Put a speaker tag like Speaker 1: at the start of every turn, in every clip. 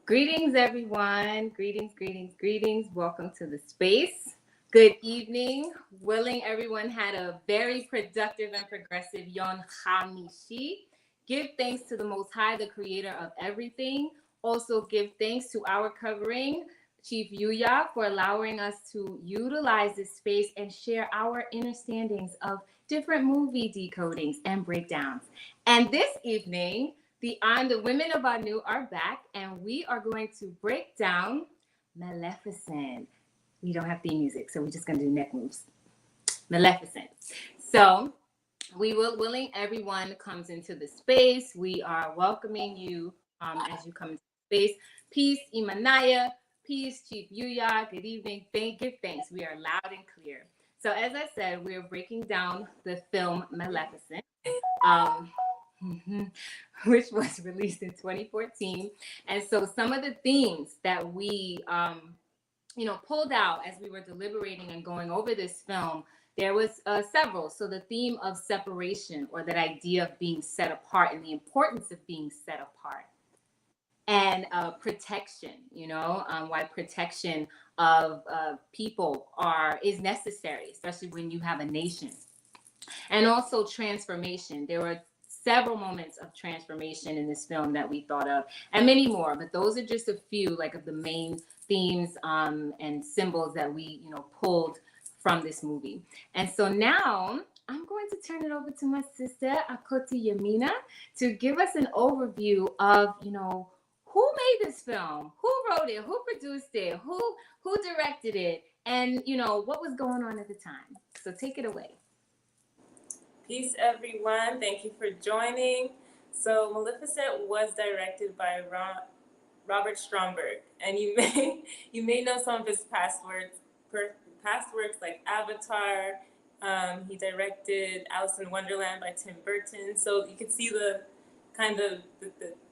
Speaker 1: Greetings, everyone. Greetings, greetings, greetings. Welcome to the space. Good evening. Willing everyone had a very productive and progressive Yon Hamishi. Give thanks to the Most High, the creator of everything. Also, give thanks to our covering, Chief Yuya, for allowing us to utilize this space and share our understandings of different movie decodings and breakdowns. And this evening, the Women of ANU are back, and we are going to break down Maleficent. We don't have theme music, so we're just going to do neck moves. Maleficent. So we will willing everyone comes into the space. We are welcoming you as you come into the space. Peace, Imanaya. Peace, Chief Yuya. Good evening. Give thanks. We are loud and clear. So as I said, we are breaking down the film Maleficent. Which was released in 2014. And so some of the themes that we, pulled out as we were deliberating and going over this film, there was several. So the theme of separation, or that idea of being set apart and the importance of being set apart. And protection, why protection of people is necessary, especially when you have a nation. And also transformation. There were several moments of transformation in this film that we thought of, and many more, but those are just a few of the main themes and symbols that we pulled from this movie. And so now I'm going to turn it over to my sister Akoti Yamina to give us an overview of who made this film, who wrote it, who produced it, who directed it, and what was going on at the time. So take it away.
Speaker 2: Peace, everyone. Thank you for joining. So Maleficent was directed by Robert Stromberg, and you may know some of his past works like Avatar. He directed Alice in Wonderland by Tim Burton. So you can see the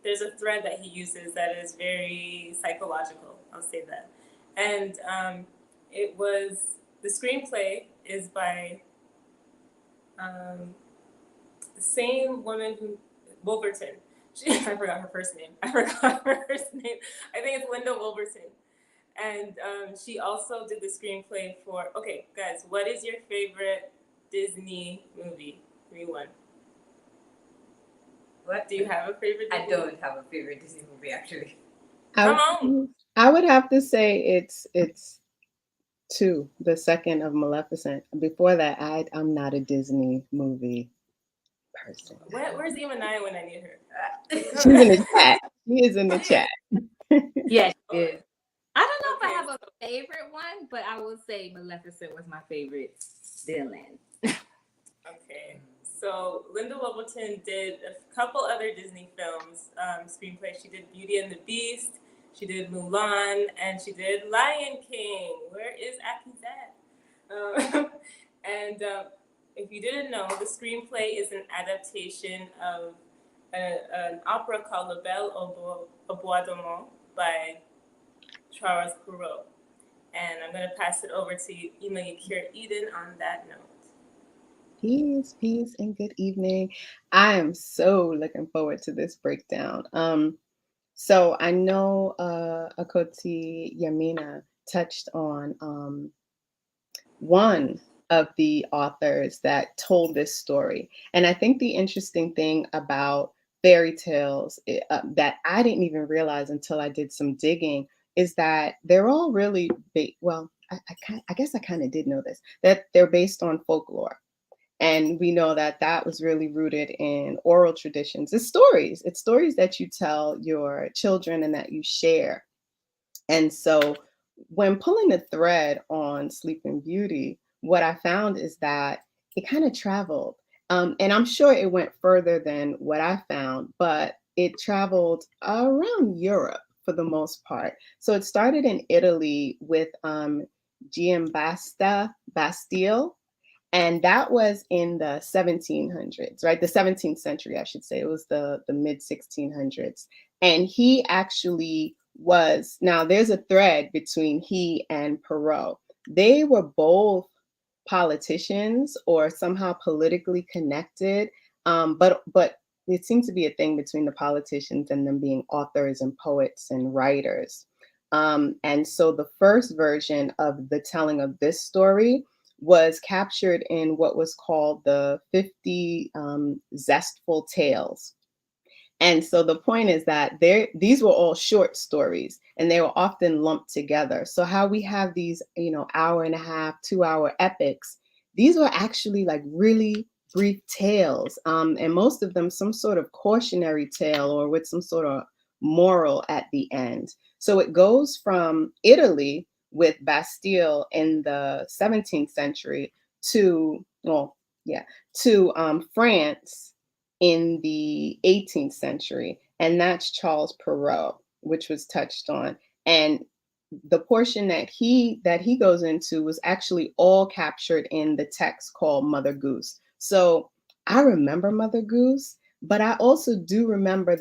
Speaker 2: there's a thread that he uses that is very psychological. I'll say that. And the screenplay is by the same woman who Wolverton. I forgot her first name. I think it's Linda Wolverton. And she also did the screenplay for. Okay, guys, what is your favorite Disney movie? 3-1. What? Do you have a favorite Disney
Speaker 3: I don't have a favorite Disney movie, actually.
Speaker 2: Come on.
Speaker 4: I would have to say it's 2, the second of Maleficent. Before that, I'm not a Disney movie person.
Speaker 2: Where's Imanaya when I need her?
Speaker 4: She's in the chat. She is in the chat.
Speaker 1: Yes, she is. I don't know if I have a favorite one, but I will say Maleficent was my favorite villain.
Speaker 2: Okay. So Linda Wolverton did a couple other Disney films, screenplay. She did Beauty and the Beast, she did Mulan, and she did Lion King. Where is Akizat? And if you didn't know, the screenplay is an adaptation of an opera called La Belle au Bois Dormant by Charles Perrault. And I'm going to pass it over to Ima Yakir Eden on that note.
Speaker 4: Peace, and good evening. I am so looking forward to this breakdown. So I know Akoti Yamina touched on one of the authors that told this story. And I think the interesting thing about fairy tales that I didn't even realize until I did some digging is that they're all really, I guess I kind of did know this, that they're based on folklore. And we know that was really rooted in oral traditions. It's stories that you tell your children and that you share. And so when pulling the thread on Sleeping Beauty, what I found is that it kind of traveled. And I'm sure it went further than what I found, but it traveled around Europe for the most part. So it started in Italy with Bastille. And that was in the 1700s, right? The 17th century, I should say. It was the mid 1600s. And he actually was, now there's a thread between he and Perrault. They were both politicians or somehow politically connected, but it seems to be a thing between the politicians and them being authors and poets and writers. And so the first version of the telling of this story was captured in what was called the 50 Zestful Tales. And so the point is that these were all short stories and they were often lumped together. So how we have these, hour and a half, 2 hour epics, these were actually like really brief tales. And most of them some sort of cautionary tale or with some sort of moral at the end. So it goes from Italy with Bastille in the 17th century to, France in the 18th century, and that's Charles Perrault, which was touched on. And the portion that he goes into was actually all captured in the text called Mother Goose. So I remember Mother Goose, but I also do remember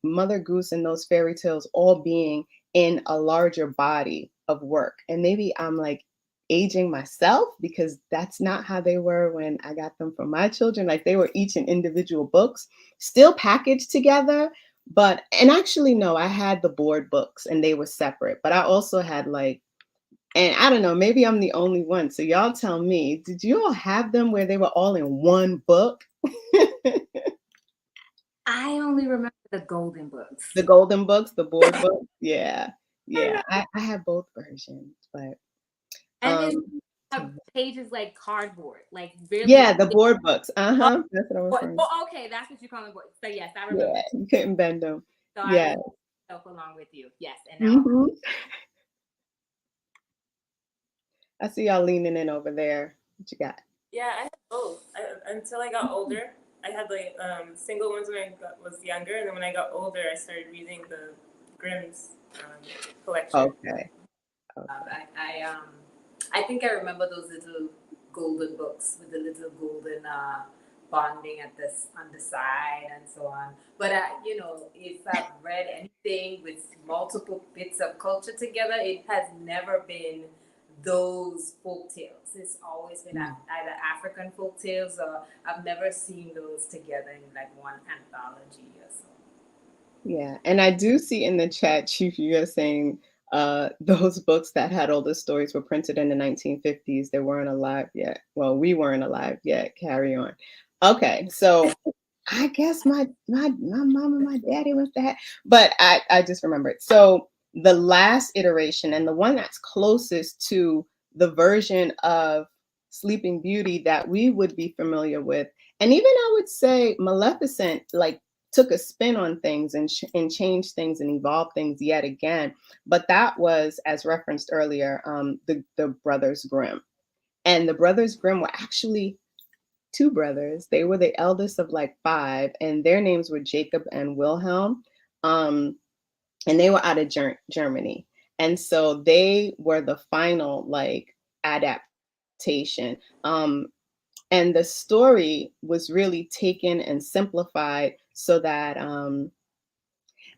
Speaker 4: Mother Goose and those fairy tales all being in a larger body of work. And maybe I'm like aging myself because that's not how they were when I got them for my children. Like they were each in individual books, still packaged together. And actually, no, I had the board books and they were separate, but I also had and I don't know, maybe I'm the only one. So y'all tell me, did you all have them where they were all in one book?
Speaker 1: I only remember the golden books.
Speaker 4: The golden books, the board books. Yeah. I have both versions, but
Speaker 1: And then have pages like cardboard, like really.
Speaker 4: Yeah, the board books. That's what I was referring to.
Speaker 1: Oh, okay, that's what you call them books. So yes, I remember.
Speaker 4: Yeah, you couldn't bend them.
Speaker 1: So
Speaker 4: Yeah.
Speaker 1: I was myself along with you. Yes, and now
Speaker 4: I see y'all leaning in over there. What you got?
Speaker 2: Yeah, I had both. Until I got older, I had single ones when I was younger, and then when I got older, I started reading the Grimm's collection.
Speaker 4: Okay.
Speaker 3: I think I remember those little golden books with the little golden bonding on the side and so on. But if I've read anything with multiple bits of culture together, it has never been those folk tales. It's always been either African folk tales or I've never seen those together in like one anthology or so.
Speaker 4: Yeah, and I do see in the chat, Chief, you're saying those books that had all the stories were printed in the 1950s. They weren't alive yet. Well, we weren't alive yet. Carry on. Okay, so I guess my mom and my daddy was that, but I just remembered. So the last iteration and the one that's closest to the version of Sleeping Beauty that we would be familiar with, and even I would say Maleficent, took a spin on things and changed things and evolved things yet again. But that was, as referenced earlier, the Brothers Grimm. And the Brothers Grimm were actually two brothers. They were the eldest of 5, and their names were Jacob and Wilhelm. And they were out of Germany. And so they were the final adaptation. And the story was really taken and simplified so that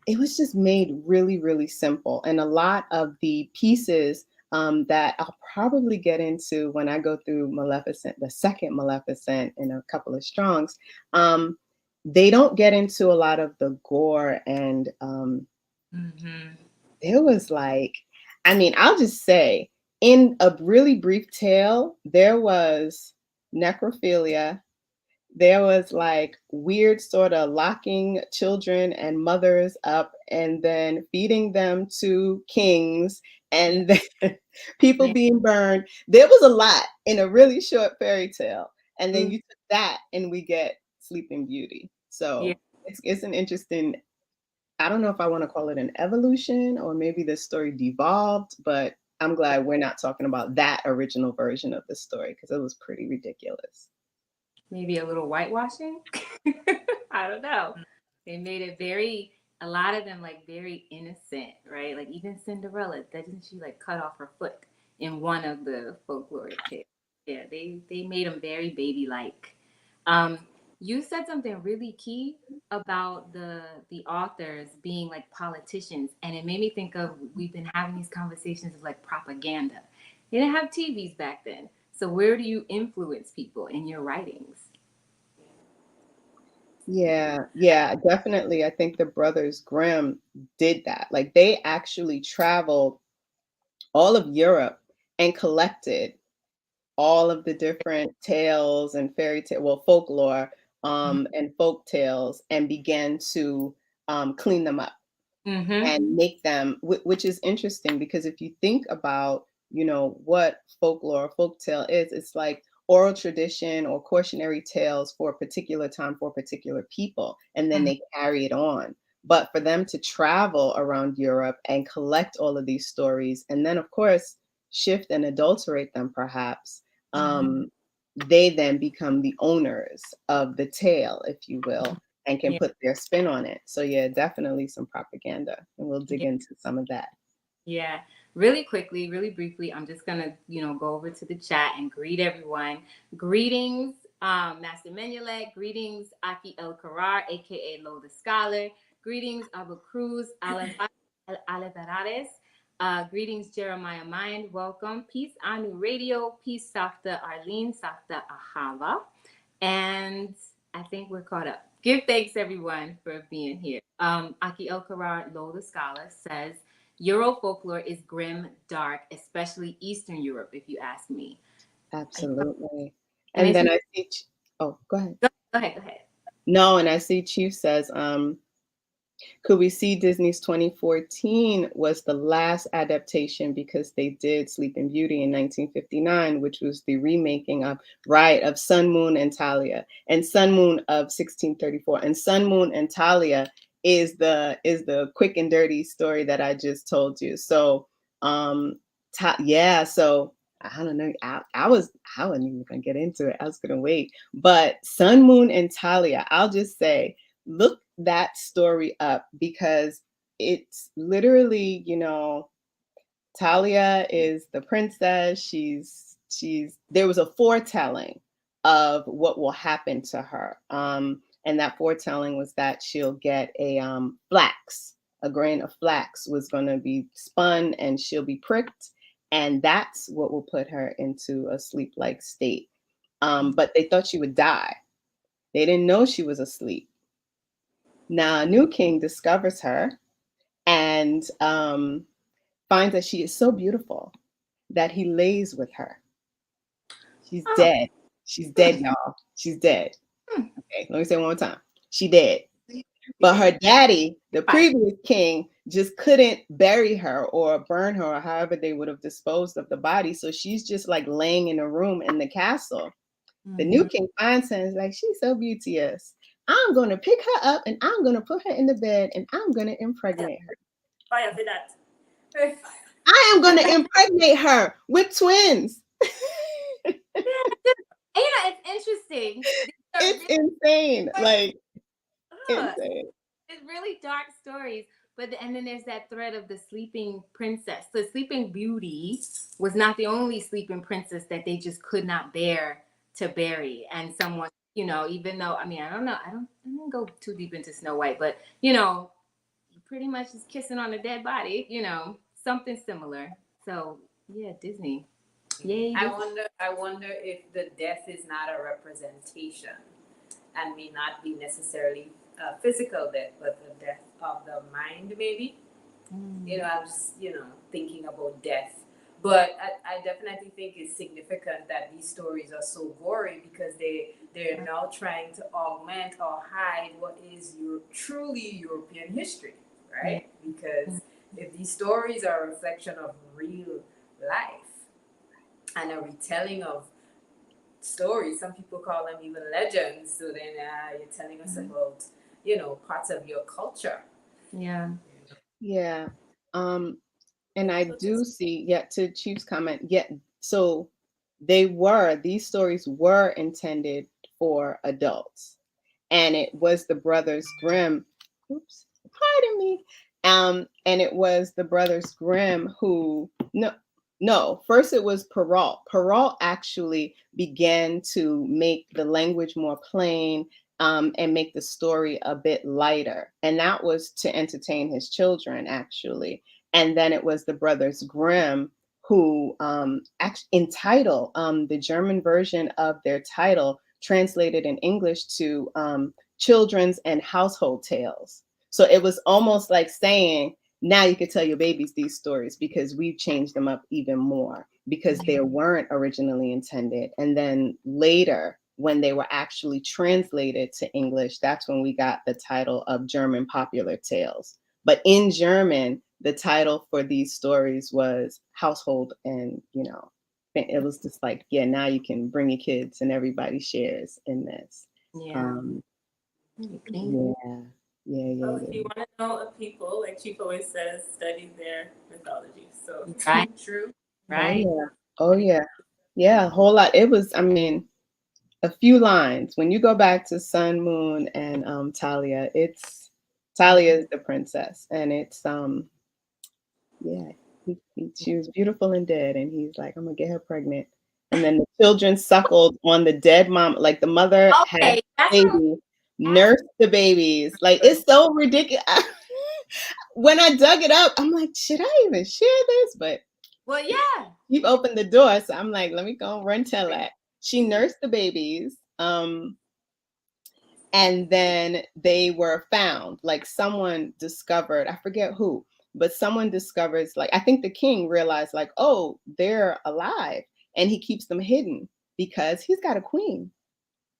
Speaker 4: it was just made really, really simple. And a lot of the pieces that I'll probably get into when I go through Maleficent, the second Maleficent in a couple of Strongs, they don't get into a lot of the gore. And there was I'll just say, in a really brief tale, there was necrophilia. There was weird sort of locking children and mothers up and then feeding them to kings and then people being burned. There was a lot in a really short fairy tale. And then you took that and we get Sleeping Beauty. So it's an interesting, I don't know if I want to call it an evolution or maybe the story devolved, but I'm glad we're not talking about that original version of the story because it was pretty ridiculous.
Speaker 1: Maybe a little whitewashing. I don't know. They made it a lot of them very innocent, right? Like even Cinderella, doesn't she cut off her foot in one of the folkloric tales? Yeah, they made them very baby-like. You said something really key about the authors being politicians, and it made me think of, we've been having these conversations of propaganda. They didn't have TVs back then. So where do you influence people in your writings?
Speaker 4: Yeah, definitely. I think the Brothers Grimm did that. Like they actually traveled all of Europe and collected all of the different tales and fairy tale, well, folklore, and folk tales, and began to clean them up
Speaker 1: Mm-hmm.
Speaker 4: and make them, which is interesting because if you think about, what folklore or folk tale is, it's like oral tradition or cautionary tales for a particular time for particular people, and then they carry it on. But for them to travel around Europe and collect all of these stories, and then of course shift and adulterate them, perhaps, um, they then become the owners of the tale, if you will, and can
Speaker 1: Yeah.
Speaker 4: put their spin on it. So yeah, definitely some propaganda, and we'll dig
Speaker 1: Yeah.
Speaker 4: into some of that.
Speaker 1: Yeah. Really quickly, really briefly, I'm just gonna, go over to the chat and greet everyone. Greetings, Master Menulet. Greetings, Aki El Karar, aka Lo the Scholar. Greetings, Abu Cruz, Alevarares. Greetings, Jeremiah Mind. Welcome. Peace, Anu Radio. Peace, Safta Arlene, Safta Ahava. And I think we're caught up. Give thanks, everyone, for being here. Aki El Karar, Lo the Scholar, says Euro folklore is grim, dark, especially Eastern Europe, if you ask me.
Speaker 4: Absolutely.
Speaker 1: And
Speaker 4: And
Speaker 1: if
Speaker 4: then
Speaker 1: you
Speaker 4: I see, oh, go ahead.
Speaker 1: go ahead, go ahead.
Speaker 4: No, and I see Chief says, could we see Disney's 2014 was the last adaptation because they did Sleeping Beauty in 1959, which was the remaking of Sun, Moon, and Talia, and Sun Moon of 1634. And Sun, Moon, and Talia is the quick and dirty story that I just told you. So so I don't know. I wasn't even gonna get into it. I was gonna wait. But Sun, Moon, and Talia, I'll just say, look that story up because it's literally, Talia is the princess. She's there was a foretelling of what will happen to her. And that foretelling was that she'll get a grain of flax was going to be spun and she'll be pricked, and that's what will put her into a sleep-like state. But they thought she would die. They didn't know she was asleep. Now, a new king discovers her and finds that she is so beautiful that he lays with her. She's
Speaker 1: Oh,
Speaker 4: dead. She's dead, y'all. She's dead. Okay, let me say it one more time. She dead. But her daddy, the previous king, just couldn't bury her or burn her or however they would have disposed of the body. So she's just like laying in a room in the castle. The new king finds her and is like, she's so beauteous. I'm going to pick her up and I'm going to put her in the bed and I'm going to impregnate her.
Speaker 2: Fire for that.
Speaker 4: I am going to impregnate her with twins.
Speaker 1: it's interesting.
Speaker 4: It's insane. Like, insane.
Speaker 1: It's really dark stories. And then there's that thread of the sleeping princess. The sleeping beauty was not the only sleeping princess that they just could not bear to bury. And someone, even though, I don't know, I didn't go too deep into Snow White, but pretty much is kissing on a dead body, something similar. So yeah, Disney. Yay.
Speaker 3: I wonder if the death is not a representation and may not be necessarily physical death, but the death of the mind, maybe. I'm just, thinking about death. But I definitely think it's significant that these stories are so gory because they're now trying to augment or hide what is truly European history, right? Because if these stories are a reflection of real life and a retelling of stories, some people call them even legends. So then you're telling us about, parts of your culture.
Speaker 1: Yeah.
Speaker 4: Yeah. And I do see, to Chief's comment, so these stories were intended for adults. And it was the Brothers Grimm, pardon me. And it was the Brothers Grimm who, no, first it was Perrault. Perrault actually began to make the language more plain, and make the story a bit lighter. And that was to entertain his children, actually. And then it was the Brothers Grimm who in title, the German version of their title translated in English to children's and household tales. So it was almost like saying, now you can tell your babies these stories because we've changed them up even more because they weren't originally intended. And then later, when they were actually translated to English, that's when we got the title of German popular tales. But in German, the title for these stories was Household, and it was just like, yeah, now you can bring your kids and everybody shares in this.
Speaker 1: Yeah.
Speaker 2: Well, if you want to know a people, like Chief always says, study their mythology. So
Speaker 1: Right.
Speaker 2: True.
Speaker 1: Right.
Speaker 4: Oh yeah. Yeah, a whole lot. It was, I mean, a few lines. When you go back to Sun, Moon, and Talia, Talia is the princess, and it's yeah, she was beautiful and dead, and he's like, I'm gonna get her pregnant, and then the children suckled on the dead mom, like the mother had
Speaker 1: Okay, that's
Speaker 4: baby, nursed the babies, like it's so ridiculous. When I dug it up, I'm like, should I even share this? But
Speaker 1: well, yeah.
Speaker 4: you've opened the door, so I'm like, let me go and run tell that. She nursed the babies, and then they were found. Like someone discovered, I forget who, but someone discovers, like I think the king realized, like, oh, they're alive, and he keeps them hidden because he's got a queen,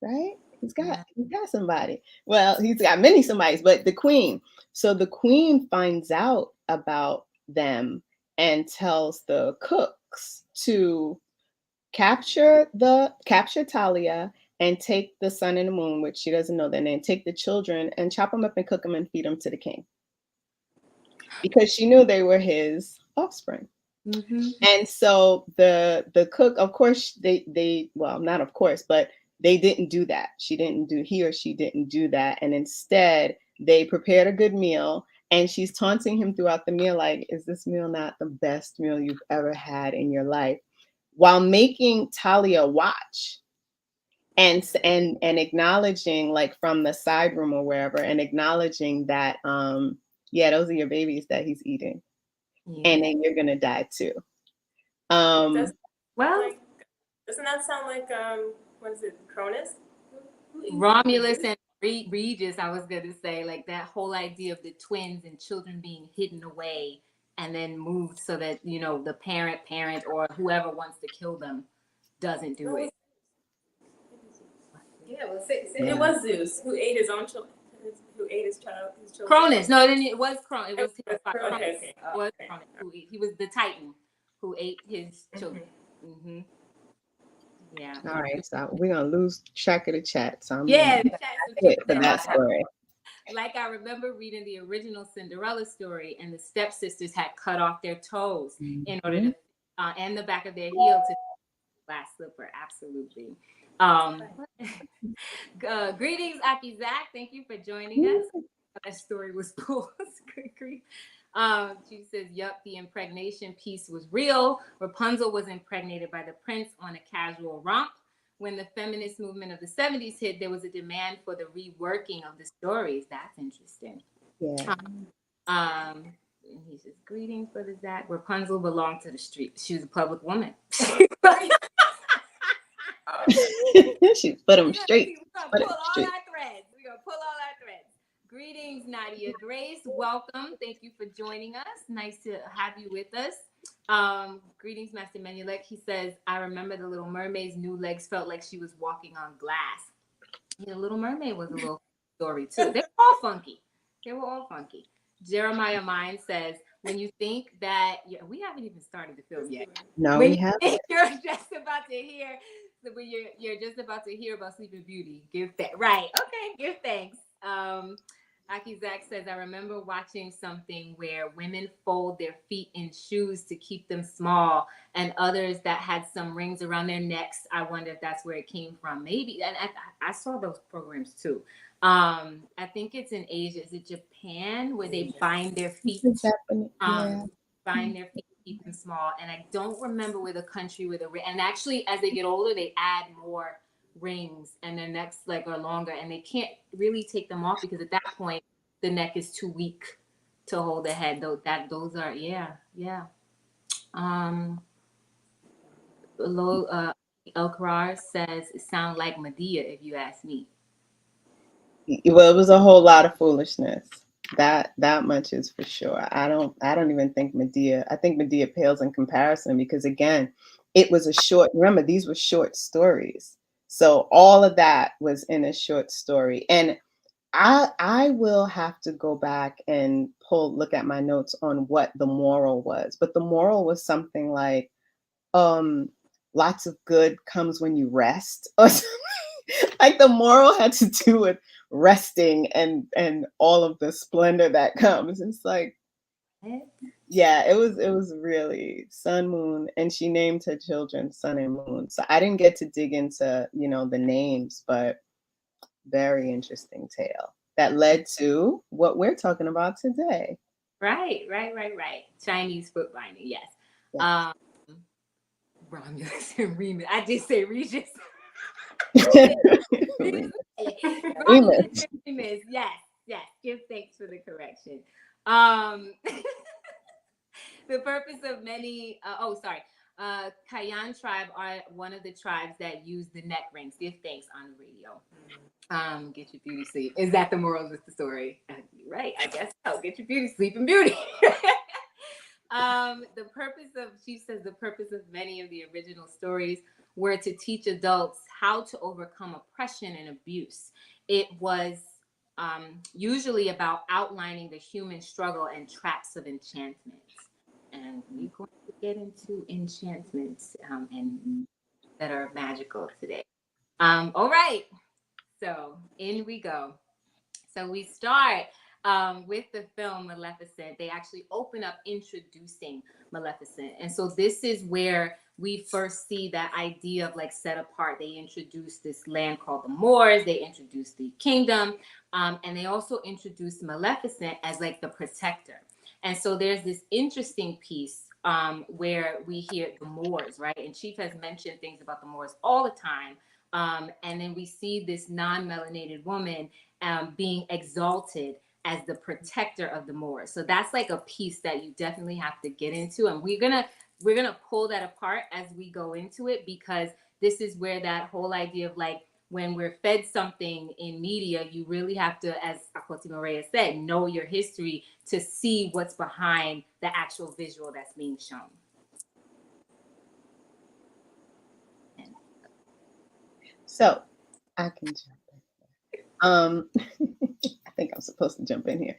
Speaker 4: right? He's got somebody. Well, he's got many somebodies, but the queen. So the queen finds out about them and tells the cooks to capture Talia and take the sun and the moon, which she doesn't know their name, take the children and chop them up and cook them and feed them to the king. Because she knew they were his offspring.
Speaker 1: Mm-hmm.
Speaker 4: And so the cook, of course, they well, not of course, but they didn't do that. He or she didn't do that. And instead, they prepared a good meal. And she's taunting him throughout the meal, like, is this meal not the best meal you've ever had in your life? While making Talia watch and acknowledging, like from the side room or wherever, and acknowledging that, yeah, those are your babies that he's eating.
Speaker 1: Yeah.
Speaker 4: And then you're going to die too.
Speaker 2: Well,
Speaker 1: Well,
Speaker 2: doesn't that sound like what is it, Cronus?
Speaker 1: Romulus and Regis, I was gonna say, like that whole idea of the twins and children being hidden away and then moved so that the parent or whoever wants to kill them doesn't do it.
Speaker 3: Yeah, well,
Speaker 2: It was Zeus who ate his own children. Who ate his children?
Speaker 1: Cronus. No, then it was Cronus. It was Cronus.
Speaker 2: Okay.
Speaker 1: It was Cronus he was the Titan who ate his children. Mm-hmm. Yeah.
Speaker 4: All right, so we're gonna lose track of the chat. So I'm
Speaker 1: Yeah,
Speaker 4: for that story.
Speaker 1: Like I remember reading the original Cinderella story, and the stepsisters had cut off their toes in order to, and the back of their heel to glass slipper. Absolutely. Greetings, Aki Zach. Thank you for joining us. That story was cool. She says, yup, the impregnation piece was real. Rapunzel was impregnated by the prince on a casual romp. When the feminist movement of the 70s hit, there was a demand for the reworking of the stories. That's interesting.
Speaker 4: Yeah.
Speaker 1: And he says, greetings, Brother Zach. Rapunzel belonged to the street. She was a public woman.
Speaker 4: She put them straight.
Speaker 1: We're gonna pull all our threads. Greetings, Nadia Grace. Welcome. Thank you for joining us. Nice to have you with us. Greetings, Master Menulek. He says, I remember the Little Mermaid's new legs felt like she was walking on glass. The Little Mermaid was a little story too. They were all funky. Jeremiah Mine says, when you think that we haven't even started the film yet.
Speaker 4: No,
Speaker 1: when
Speaker 4: we haven't.
Speaker 1: You're just about to hear. So when you're just about to hear about Sleeping Beauty, give thanks. Right? Okay, give thanks. Aki Zach says, I remember watching something where women fold their feet in shoes to keep them small, and others that had some rings around their necks. I wonder if that's where it came from. Maybe, and I saw those programs too. I think it's in Asia. Is it Japan where they bind their feet? Bind their feet, keep them small. And I don't remember where the country with the ring. And actually, as they get older, they add more rings, and their necks are longer, and they can't really take them off because at that point the neck is too weak to hold the head. Those are El Karar says it sounds like Medea, if you ask me.
Speaker 4: Well, it was a whole lot of foolishness. That much is for sure. I don't even think Medea. I think Medea pales in comparison because again, it was a short. Remember, these were short stories, so all of that was in a short story. And I will have to go back and look at my notes on what the moral was. But the moral was something like, um, lots of good comes when you rest, or something. Like the moral had to do with resting and all of the splendor that comes. It's like, yeah, it was really Sun, Moon, and she named her children Sun and Moon. So I didn't get to dig into, the names, but very interesting tale that led to what we're talking about today.
Speaker 1: Right. Chinese foot binding, yes.
Speaker 4: Yes.
Speaker 1: Romulus and Remus. I did say Regis.
Speaker 4: Remus.
Speaker 1: Romulus and Remus. Yes. Give thanks for the correction. The purpose of many. Kayan tribe are one of the tribes that use the neck rings. Give thanks on the radio. Get your beauty sleep. Is that the moral of the story? Right, I guess so. Get your beauty sleep and beauty. She says the purpose of many of the original stories were to teach adults how to overcome oppression and abuse. It was usually about outlining the human struggle and traps of enchantment. And we're going to get into enchantments and that are magical today. All right. So in we go. So we start with the film Maleficent. They actually open up introducing Maleficent. And so this is where we first see that idea of like set apart. They introduce this land called the Moors. They introduce the kingdom. And they also introduce Maleficent as like the protector. And so there's this interesting piece where we hear the Moors, right? And Chief has mentioned things about the Moors all the time. And then we see this non-melanated woman being exalted as the protector of the Moors. So that's like a piece that you definitely have to get into, and we're gonna pull that apart as we go into it, because this is where that whole idea of like when we're fed something in media, you really have to, as Akoti Maria said, know your history to see what's behind the actual visual that's being shown.
Speaker 4: So I can jump in. I think I'm supposed to jump in here.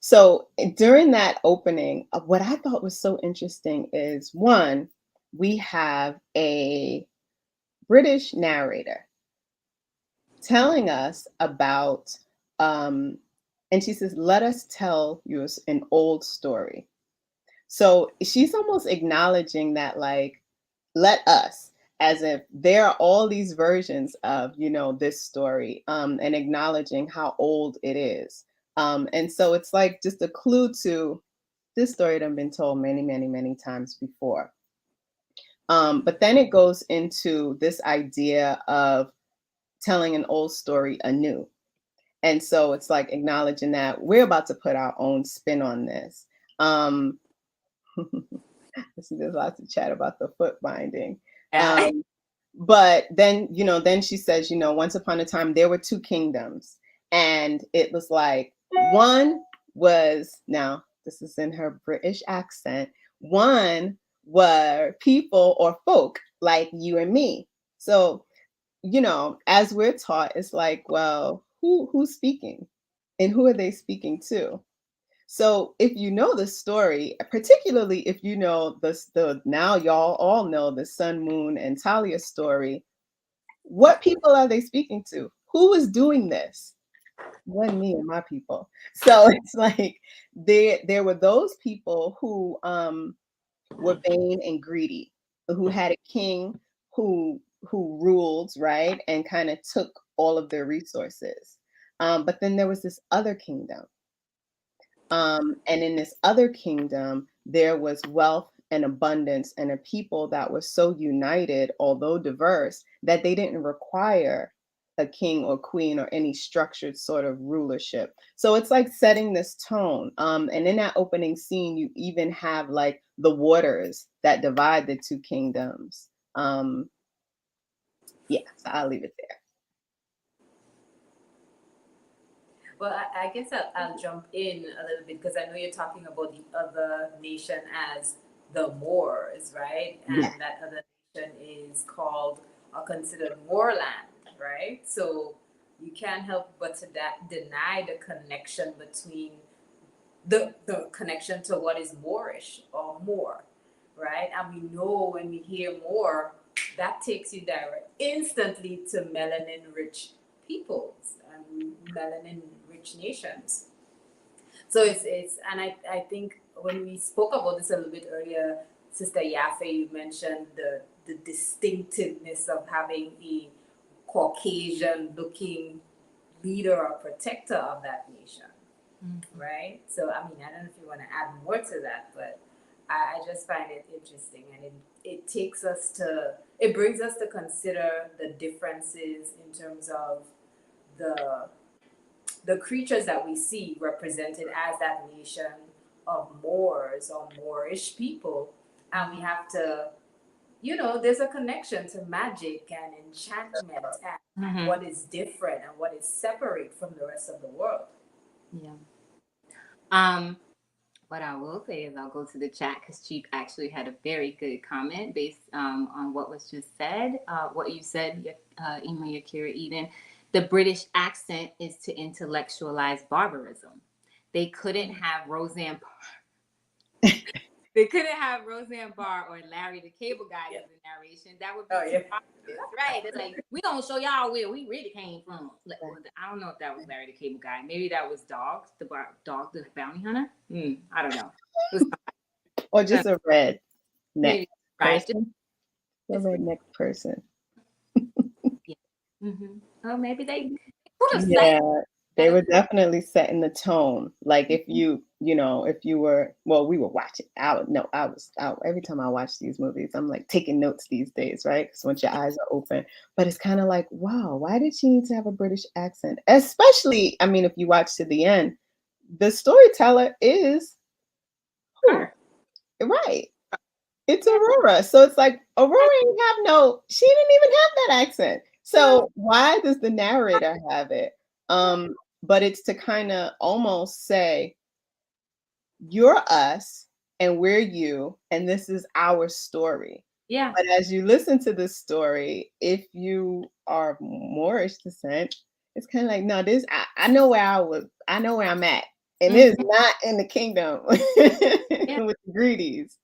Speaker 4: So during that opening, what I thought was so interesting is one, we have a British narrator telling us about, and she says, let us tell you an old story. So she's almost acknowledging that, like, let us, as if there are all these versions of, this story, and acknowledging how old it is. And so it's like just a clue to this story that had been told many, many, many times before. But then it goes into this idea of telling an old story anew. And so it's like acknowledging that we're about to put our own spin on this. There's lots of chat about the foot binding. But then, then she says, once upon a time, there were two kingdoms. And it was like, one was, now this is in her British accent, one were people or folk like you and me. So, as we're taught, it's like, well, who's speaking and who are they speaking to? So if you know the story, particularly if you know the now y'all all know the Sun, Moon, and Talia story, what people are they speaking to? Who was doing this? Wasn't me and my people. So it's like there were those people who were vain and greedy, who had a king who ruled, right, and kind of took all of their resources. But then there was this other kingdom. And in this other kingdom, there was wealth and abundance and a people that were so united, although diverse, that they didn't require a king or queen or any structured sort of rulership. So it's like setting this tone. And in that opening scene, you even have like the waters that divide the two kingdoms. Yeah, so I'll leave it there.
Speaker 3: Well, I guess I'll jump in a little bit because I know you're talking about the other nation as the Moors, right?
Speaker 4: Yeah.
Speaker 3: And that other nation is called or considered Moorland, right? So you can't help but to deny the connection between the connection to what is Moorish or Moor, right? And we know when we hear Moor, that takes you direct instantly to melanin rich peoples and melanin rich nations. So it's and I think when we spoke about this a little bit earlier, Sister Yafe, you mentioned the distinctiveness of having a Caucasian looking leader or protector of that nation, right? So I mean, I don't know if you want to add more to that, but I just find it interesting, and it takes us to it brings us to consider the differences in terms of the the creatures that we see represented as that nation of Moors or Moorish people, and we have to, there's a connection to magic and enchantment and
Speaker 1: Mhm.
Speaker 3: what is different and what is separate from the rest of the world.
Speaker 1: Yeah. What I will say is I'll go to the chat because Chief actually had a very good comment based on what was just said. What you said, Ima Yakira Eden. The British accent is to intellectualize barbarism. They couldn't have Roseanne. They couldn't have Roseanne Barr or Larry the Cable Guy as the narration. That would be too obvious, right? It's like we gonna show y'all where we really came from. Like, well, I don't know if that was Larry the Cable Guy. Maybe that was Dog, the bounty hunter. I don't know.
Speaker 4: Or just a red neck
Speaker 1: Maybe right.
Speaker 4: person. A redneck person.
Speaker 1: Yeah. Oh, maybe they could have
Speaker 4: Yeah, they were
Speaker 1: said.
Speaker 4: definitely setting the tone. Like if if you were, well, we were watching. I was out every time I watch these movies. I'm like taking notes these days, right? Because once your eyes are open, but it's kind of like, wow, why did she need to have a British accent? Especially, I mean, if you watch to the end, the storyteller is who?
Speaker 1: Her.
Speaker 4: Right. It's Aurora. So it's like Aurora didn't have she didn't even have that accent. So why does the narrator have it? But it's to kind of almost say, you're us and we're you, and this is our story.
Speaker 1: Yeah.
Speaker 4: But as you listen to this story, if you are Moorish descent, it's kind of like, no, I know where I know where I'm at. And it's not in the kingdom with the greedies.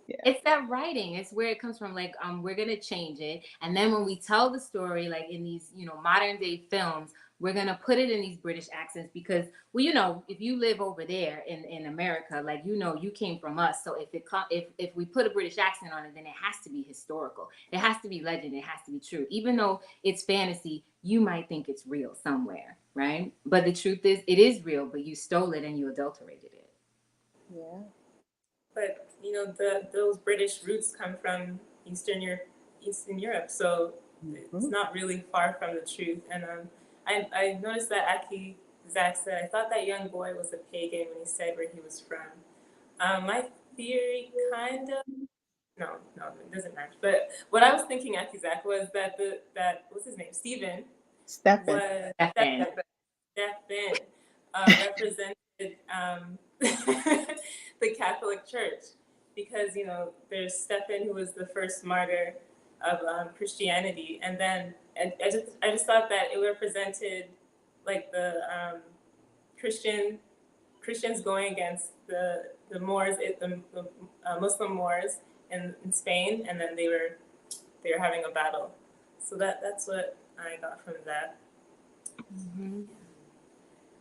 Speaker 4: Yeah.
Speaker 1: It's that writing. It's where it comes from. Like, we're gonna change it, and then when we tell the story, like in these, modern day films, we're gonna put it in these British accents because, well, if you live over there in America, like you came from us. So if we put a British accent on it, then it has to be historical. It has to be legend. It has to be true. Even though it's fantasy, you might think it's real somewhere, right? But the truth is, it is real. But you stole it and you adulterated it.
Speaker 4: Yeah.
Speaker 2: But those British roots come from Eastern Europe, so it's not really far from the truth. And I noticed that Aki Zach said, I thought that young boy was a pagan when he said where he was from. My theory kind of no, it doesn't match. But what I was thinking, Aki Zach, was that what's his name, Stephen,
Speaker 4: Stefan.
Speaker 2: was
Speaker 1: Stefan.
Speaker 2: Stephen represented the Catholic Church, because there's Stephen, who was the first martyr of Christianity, and then I just thought that it represented like the Christians going against the Moors, the Muslim Moors in Spain, and then they were having a battle. So that's what I got from that.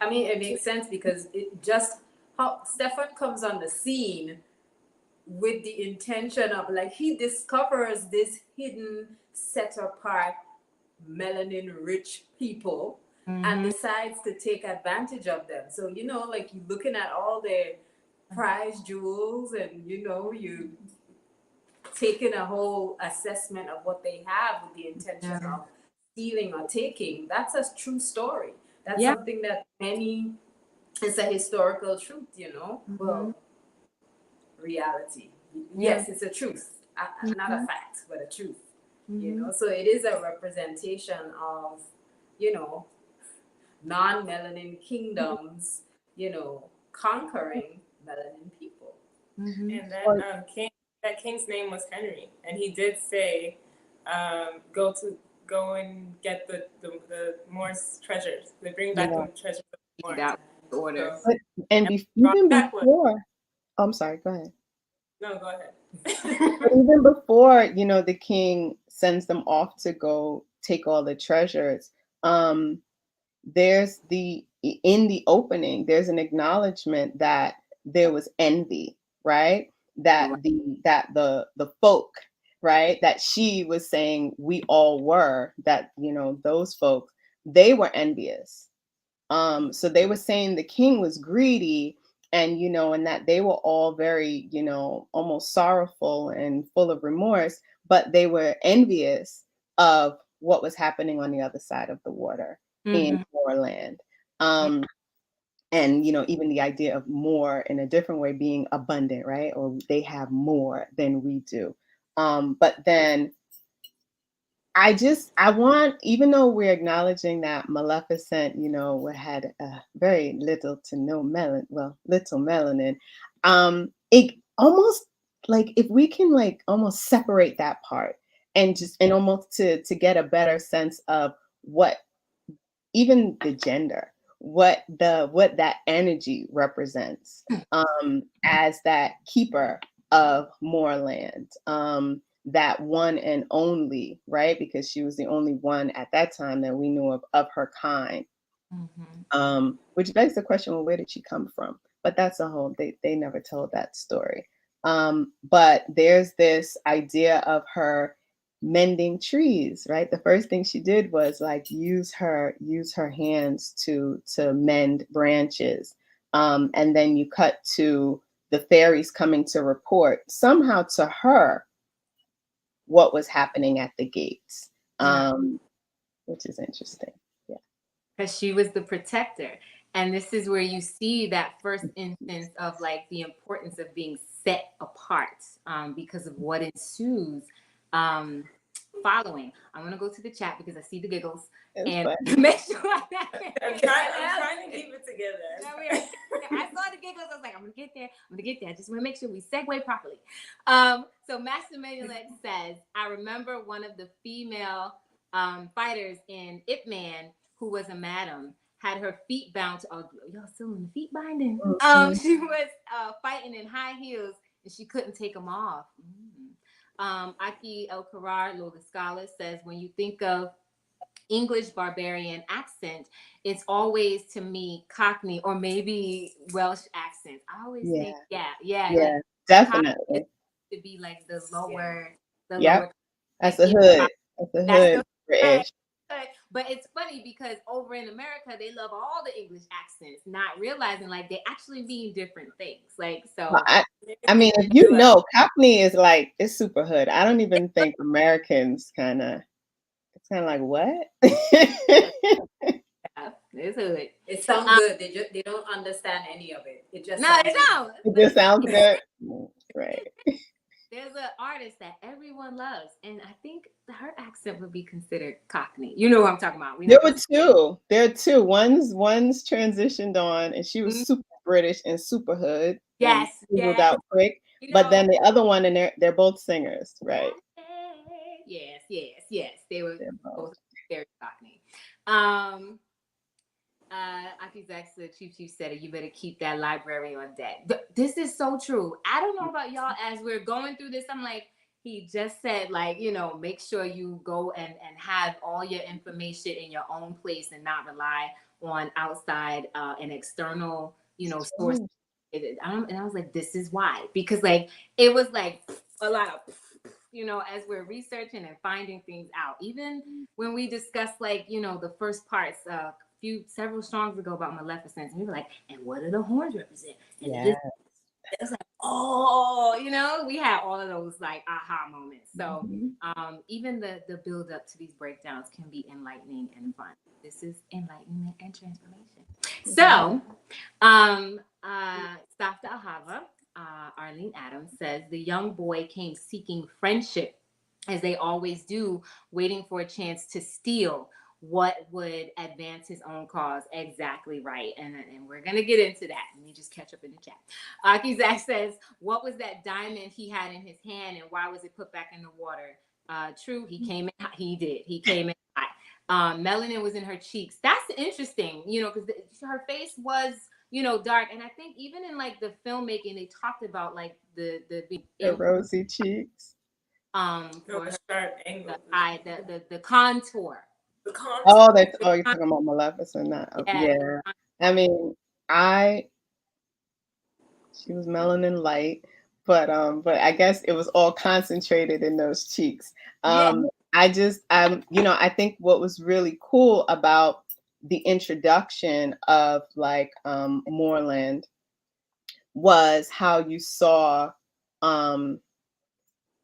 Speaker 3: I mean, it makes sense because it just how Stefan comes on the scene with the intention of, like, he discovers this hidden, set apart, melanin rich people and decides to take advantage of them. So, like, you're looking at all their prize jewels and, you taking a whole assessment of what they have with the intention of stealing or taking. That's a true story. That's something that it's a historical truth, Well, reality. Yes, it's a truth. Not a fact, but a truth. So it is a representation of, non-melanin kingdoms, you know, conquering melanin people.
Speaker 1: Mhm.
Speaker 2: And that king's name was Henry, and he did say, go and get the Moors treasures. They bring back
Speaker 4: Yeah.
Speaker 2: the treasures of the Moors.
Speaker 1: That was the order.
Speaker 2: So,
Speaker 4: But and
Speaker 2: and
Speaker 4: even
Speaker 2: back what?
Speaker 4: before, oh, I'm sorry, go ahead.
Speaker 2: No, go ahead.
Speaker 4: But even before, the king sends them off to go take all the treasures, there's in the opening, there's an acknowledgement that there was envy, right? That the folk, right? That she was saying we all were, that, those folks, they were envious. So they were saying the king was greedy, and that they were all very, almost sorrowful and full of remorse, but they were envious of what was happening on the other side of the water in
Speaker 1: Mhm.
Speaker 4: Moorland. And even the idea of more in a different way being abundant, right? Or they have more than we do. But then I want, even though we're acknowledging that Maleficent, had very little to no little melanin, it almost, like, if we can, like, almost separate that part and almost to get a better sense of what, even the gender, what that energy represents, as that keeper of Moorland, that one and only, right? Because she was the only one at that time that we knew of her kind. Which begs the question, well, where did she come from? But that's a whole, they never told that story. But there's this idea of her mending trees, right? The first thing she did was, like, use her hands to mend branches. And then you cut to the fairies coming to report somehow to her what was happening at the gates, which is interesting. Yeah.
Speaker 1: Because she was the protector. And this is where you see that first instance of, like, the importance of being set apart, because of what ensues following. I'm going to go to the chat because I see the giggles
Speaker 4: It's
Speaker 1: and
Speaker 4: fun.
Speaker 1: make sure
Speaker 2: I'm trying to keep it together.
Speaker 1: I saw the giggles. I was like, I'm going to get there. I just want to make sure we segue properly. So Master Manuelek says, I remember one of the female fighters in Ip Man, who was a madam, had her feet bound to, oh, y'all still in the feet binding? She was fighting in high heels and she couldn't take them off. Aki El Karar, Lola Scholar, says, when you think of English barbarian accent, it's always, to me, Cockney or maybe Welsh accent. I always think,
Speaker 4: Yeah,
Speaker 1: like,
Speaker 4: definitely.
Speaker 1: to be like the lower,
Speaker 4: Yep. That's
Speaker 1: like,
Speaker 4: the hood. That's the hood British.
Speaker 1: But it's funny because over in America, they love all the English accents, not realizing, like, they actually mean different things. Like, so.
Speaker 4: Well, I mean, if you know, Cockney is like, it's super hood. I don't even think Americans it's kind of like, what?
Speaker 1: Yeah, it's hood.
Speaker 3: It sounds good. They don't understand any of it. It just
Speaker 1: No, they don't.
Speaker 4: It just sounds good. Right.
Speaker 1: There's an artist that everyone loves, and I think her accent would be considered Cockney. You know what I'm talking about.
Speaker 4: There were two. There are two. One's transitioned on, and she was super British and super hood.
Speaker 1: Yes,
Speaker 4: Googled out quick. But then the other one, and they're both singers, right?
Speaker 1: Yes. They were both very Cockney. Aki's said, Chief said it, you better keep that library on deck. This is so true. I don't know about y'all, as we're going through this, I'm like, he just said, like, make sure you go and have all your information in your own place and not rely on outside and external, source. And I was like, this is why. Because, like, it was like a lot of, as we're researching and finding things out. Even when we discussed, like, the first parts several songs ago about Maleficent, and we were like, and what do the horns represent? And it's like, oh, we had all of those, like, aha moments. So even the build up to these breakdowns can be enlightening and fun. This is enlightenment and transformation. So Safta Ahava, Arlene Adams, says the young boy came seeking friendship, as they always do, waiting for a chance to steal. what would advance his own cause exactly right. And we're going to get into that. Let me just catch up in the chat. Akizak says, what was that diamond he had in his hand and why was it put back in the water? True, he came in, he did. He came in hot. Melanin was in her cheeks. That's interesting, you know, because her face was, you know, dark. And I think even in like the filmmaking, they talked about like the
Speaker 4: rosy cheeks.
Speaker 1: For her,
Speaker 2: sharp angle.
Speaker 1: the contour.
Speaker 2: The contour.
Speaker 4: Oh, you're talking about Maleficent. Yeah. I mean, she was melanin light, but I guess it was all concentrated in those cheeks. I just you know, I think what was really cool about the introduction of like Moorland was how you saw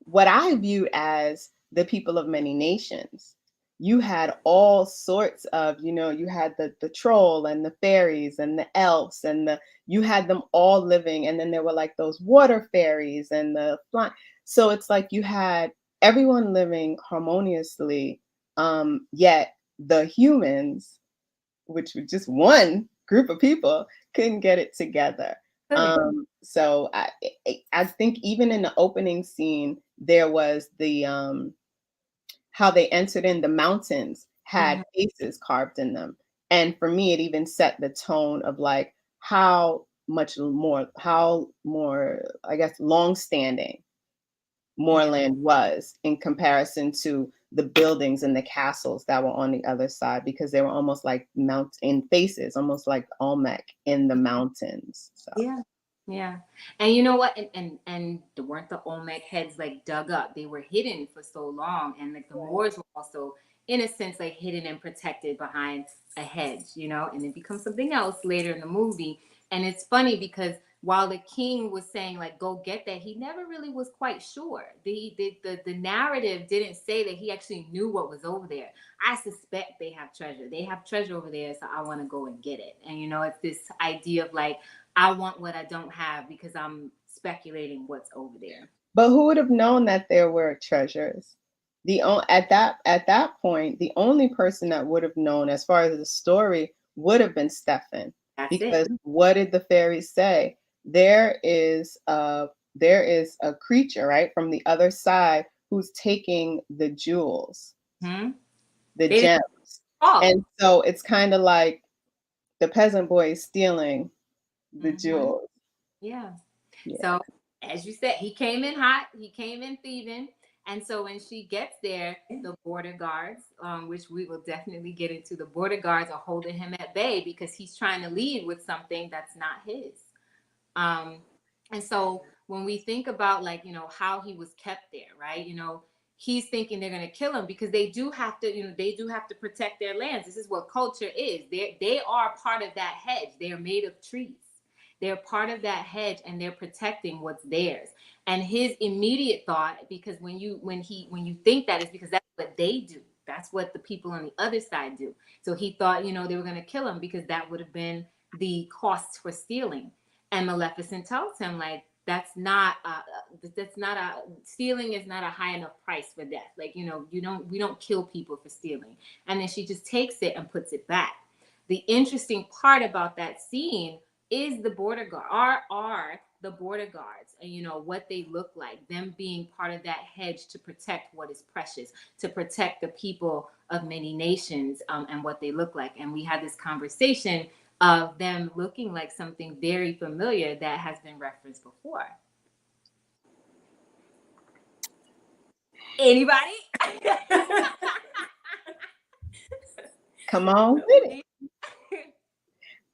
Speaker 4: what I viewed as the people of many nations. You had all sorts of, you know, you had the troll and the fairies and the elves and you had them all living. And then there were like those water fairies and the flying. So it's like you had everyone living harmoniously, yet the humans, which were just one group of people, couldn't get it together. So I think even in the opening scene, there was the how they entered in the mountains had faces carved in them. And for me, it even set the tone of like how more, I guess, long-standing Moorland was in comparison to the buildings and the castles that were on the other side, because they were almost like mountain faces, almost like Olmec in the mountains. So.
Speaker 1: Yeah. And you know what? And weren't the Olmec heads like dug up? They were hidden for so long. And like the Moors were also, in a sense, like hidden and protected behind a hedge, you know, and it becomes something else later in the movie. And it's funny because while the king was saying like, go get that, he never really was quite sure. The narrative didn't say that he actually knew what was over there. I suspect they have treasure. They have treasure over there, so I want to go and get it. And, you know, it's this idea of like, I want what I don't have because I'm speculating what's over there.
Speaker 4: But who would have known that there were treasures? At that point, the only person that would have known, as far as the story, would have been Stefan. Because what did the fairies say? There is a creature, right, from the other side who's taking the jewels, the gems. And so it's kind of like the peasant boy is stealing the jewels.
Speaker 1: Yeah. So as you said, he came in hot, he came in thieving. And so when she gets there, the border guards, which we will definitely get into, the border guards are holding him at bay because he's trying to leave with something that's not his. And so when we think about like, you know, how he was kept there, right? You know, he's thinking they're going to kill him because they do have to, you know, they do have to protect their lands. This is what culture is. They are part of that hedge. They are made of trees. They're part of that hedge and they're protecting what's theirs. And his immediate thought, because when you think that, is because that's what they do. That's what the people on the other side do. So he thought, you know, they were going to kill him because that would have been the cost for stealing. And Maleficent tells him like, stealing is not a high enough price for death. Like, you know, we don't kill people for stealing. And then she just takes it and puts it back. The interesting part about that scene is the border guard, are the border guards, and you know what they look like, them being part of that hedge to protect what is precious, to protect the people of many nations, and what they look like. And we had this conversation of them looking like something very familiar that has been referenced before. Anybody?
Speaker 4: Come on with it.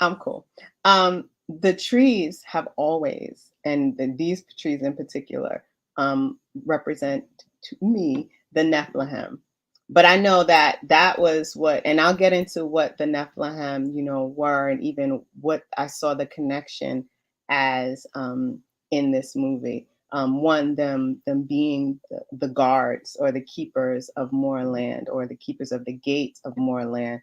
Speaker 4: I'm cool. The trees have always, and these trees in particular, represent to me the Nephilim. But I know that was what, and I'll get into what the Nephilim, you know, were, and even what I saw the connection as in this movie. One, them being the guards or the keepers of Moorland, or the keepers of the gates of Moorland.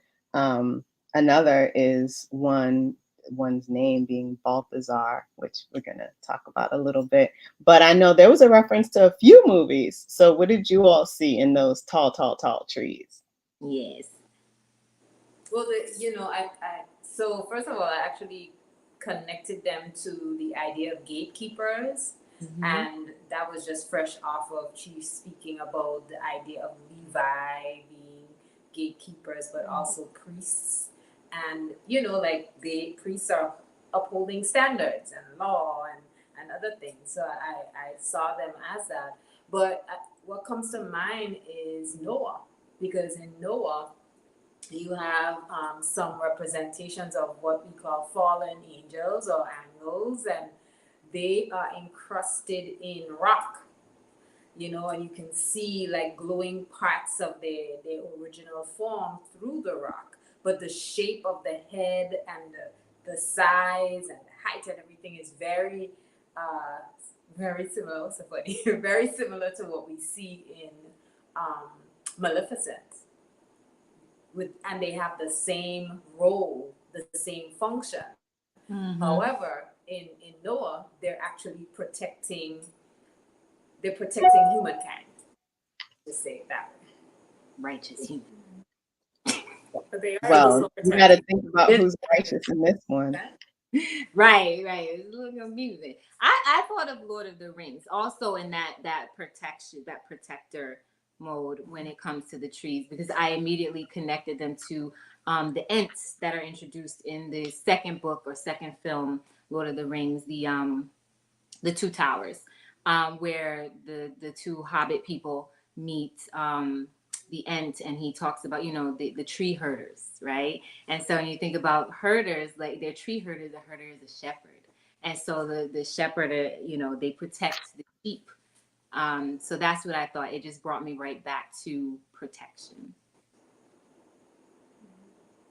Speaker 4: Another is one's name being Balthazar, which we're going to talk about a little bit. But I know there was a reference to a few movies. So what did you all see in those tall trees?
Speaker 1: Yes.
Speaker 3: Well, so first of all, I actually connected them to the idea of gatekeepers, and that was just fresh off of Chief speaking about the idea of Levi being gatekeepers, but also priests, and like the priests are upholding standards and law and other things. So I saw them as that. But what comes to mind is Noah, because in Noah, you have some representations of what we call fallen angels or angels, and they are encrusted in rock, and you can see like glowing parts of their original form through the rock. But the shape of the head and the size and the height and everything is very, very similar. So funny, very similar to what we see in Maleficent. And they have the same role, the same function. However, in Noah, they're actually protecting humankind. To say it that way.
Speaker 1: Righteous human.
Speaker 2: But they are
Speaker 4: Well,
Speaker 2: also
Speaker 4: you got to
Speaker 2: protecting.
Speaker 4: think about who's righteous in this one.
Speaker 1: Right. It's a little confusing. I thought of Lord of the Rings also in that protection, that protector mode when it comes to the trees, because I immediately connected them to the Ents that are introduced in the second book or second film, Lord of the Rings, the Two Towers, where the two Hobbit people meet the Ent, and he talks about the tree herders, right? And so when you think about herders, like they're tree herders, a herder is a shepherd, and so the shepherd, they protect the sheep. So that's what I thought. It just brought me right back to protection.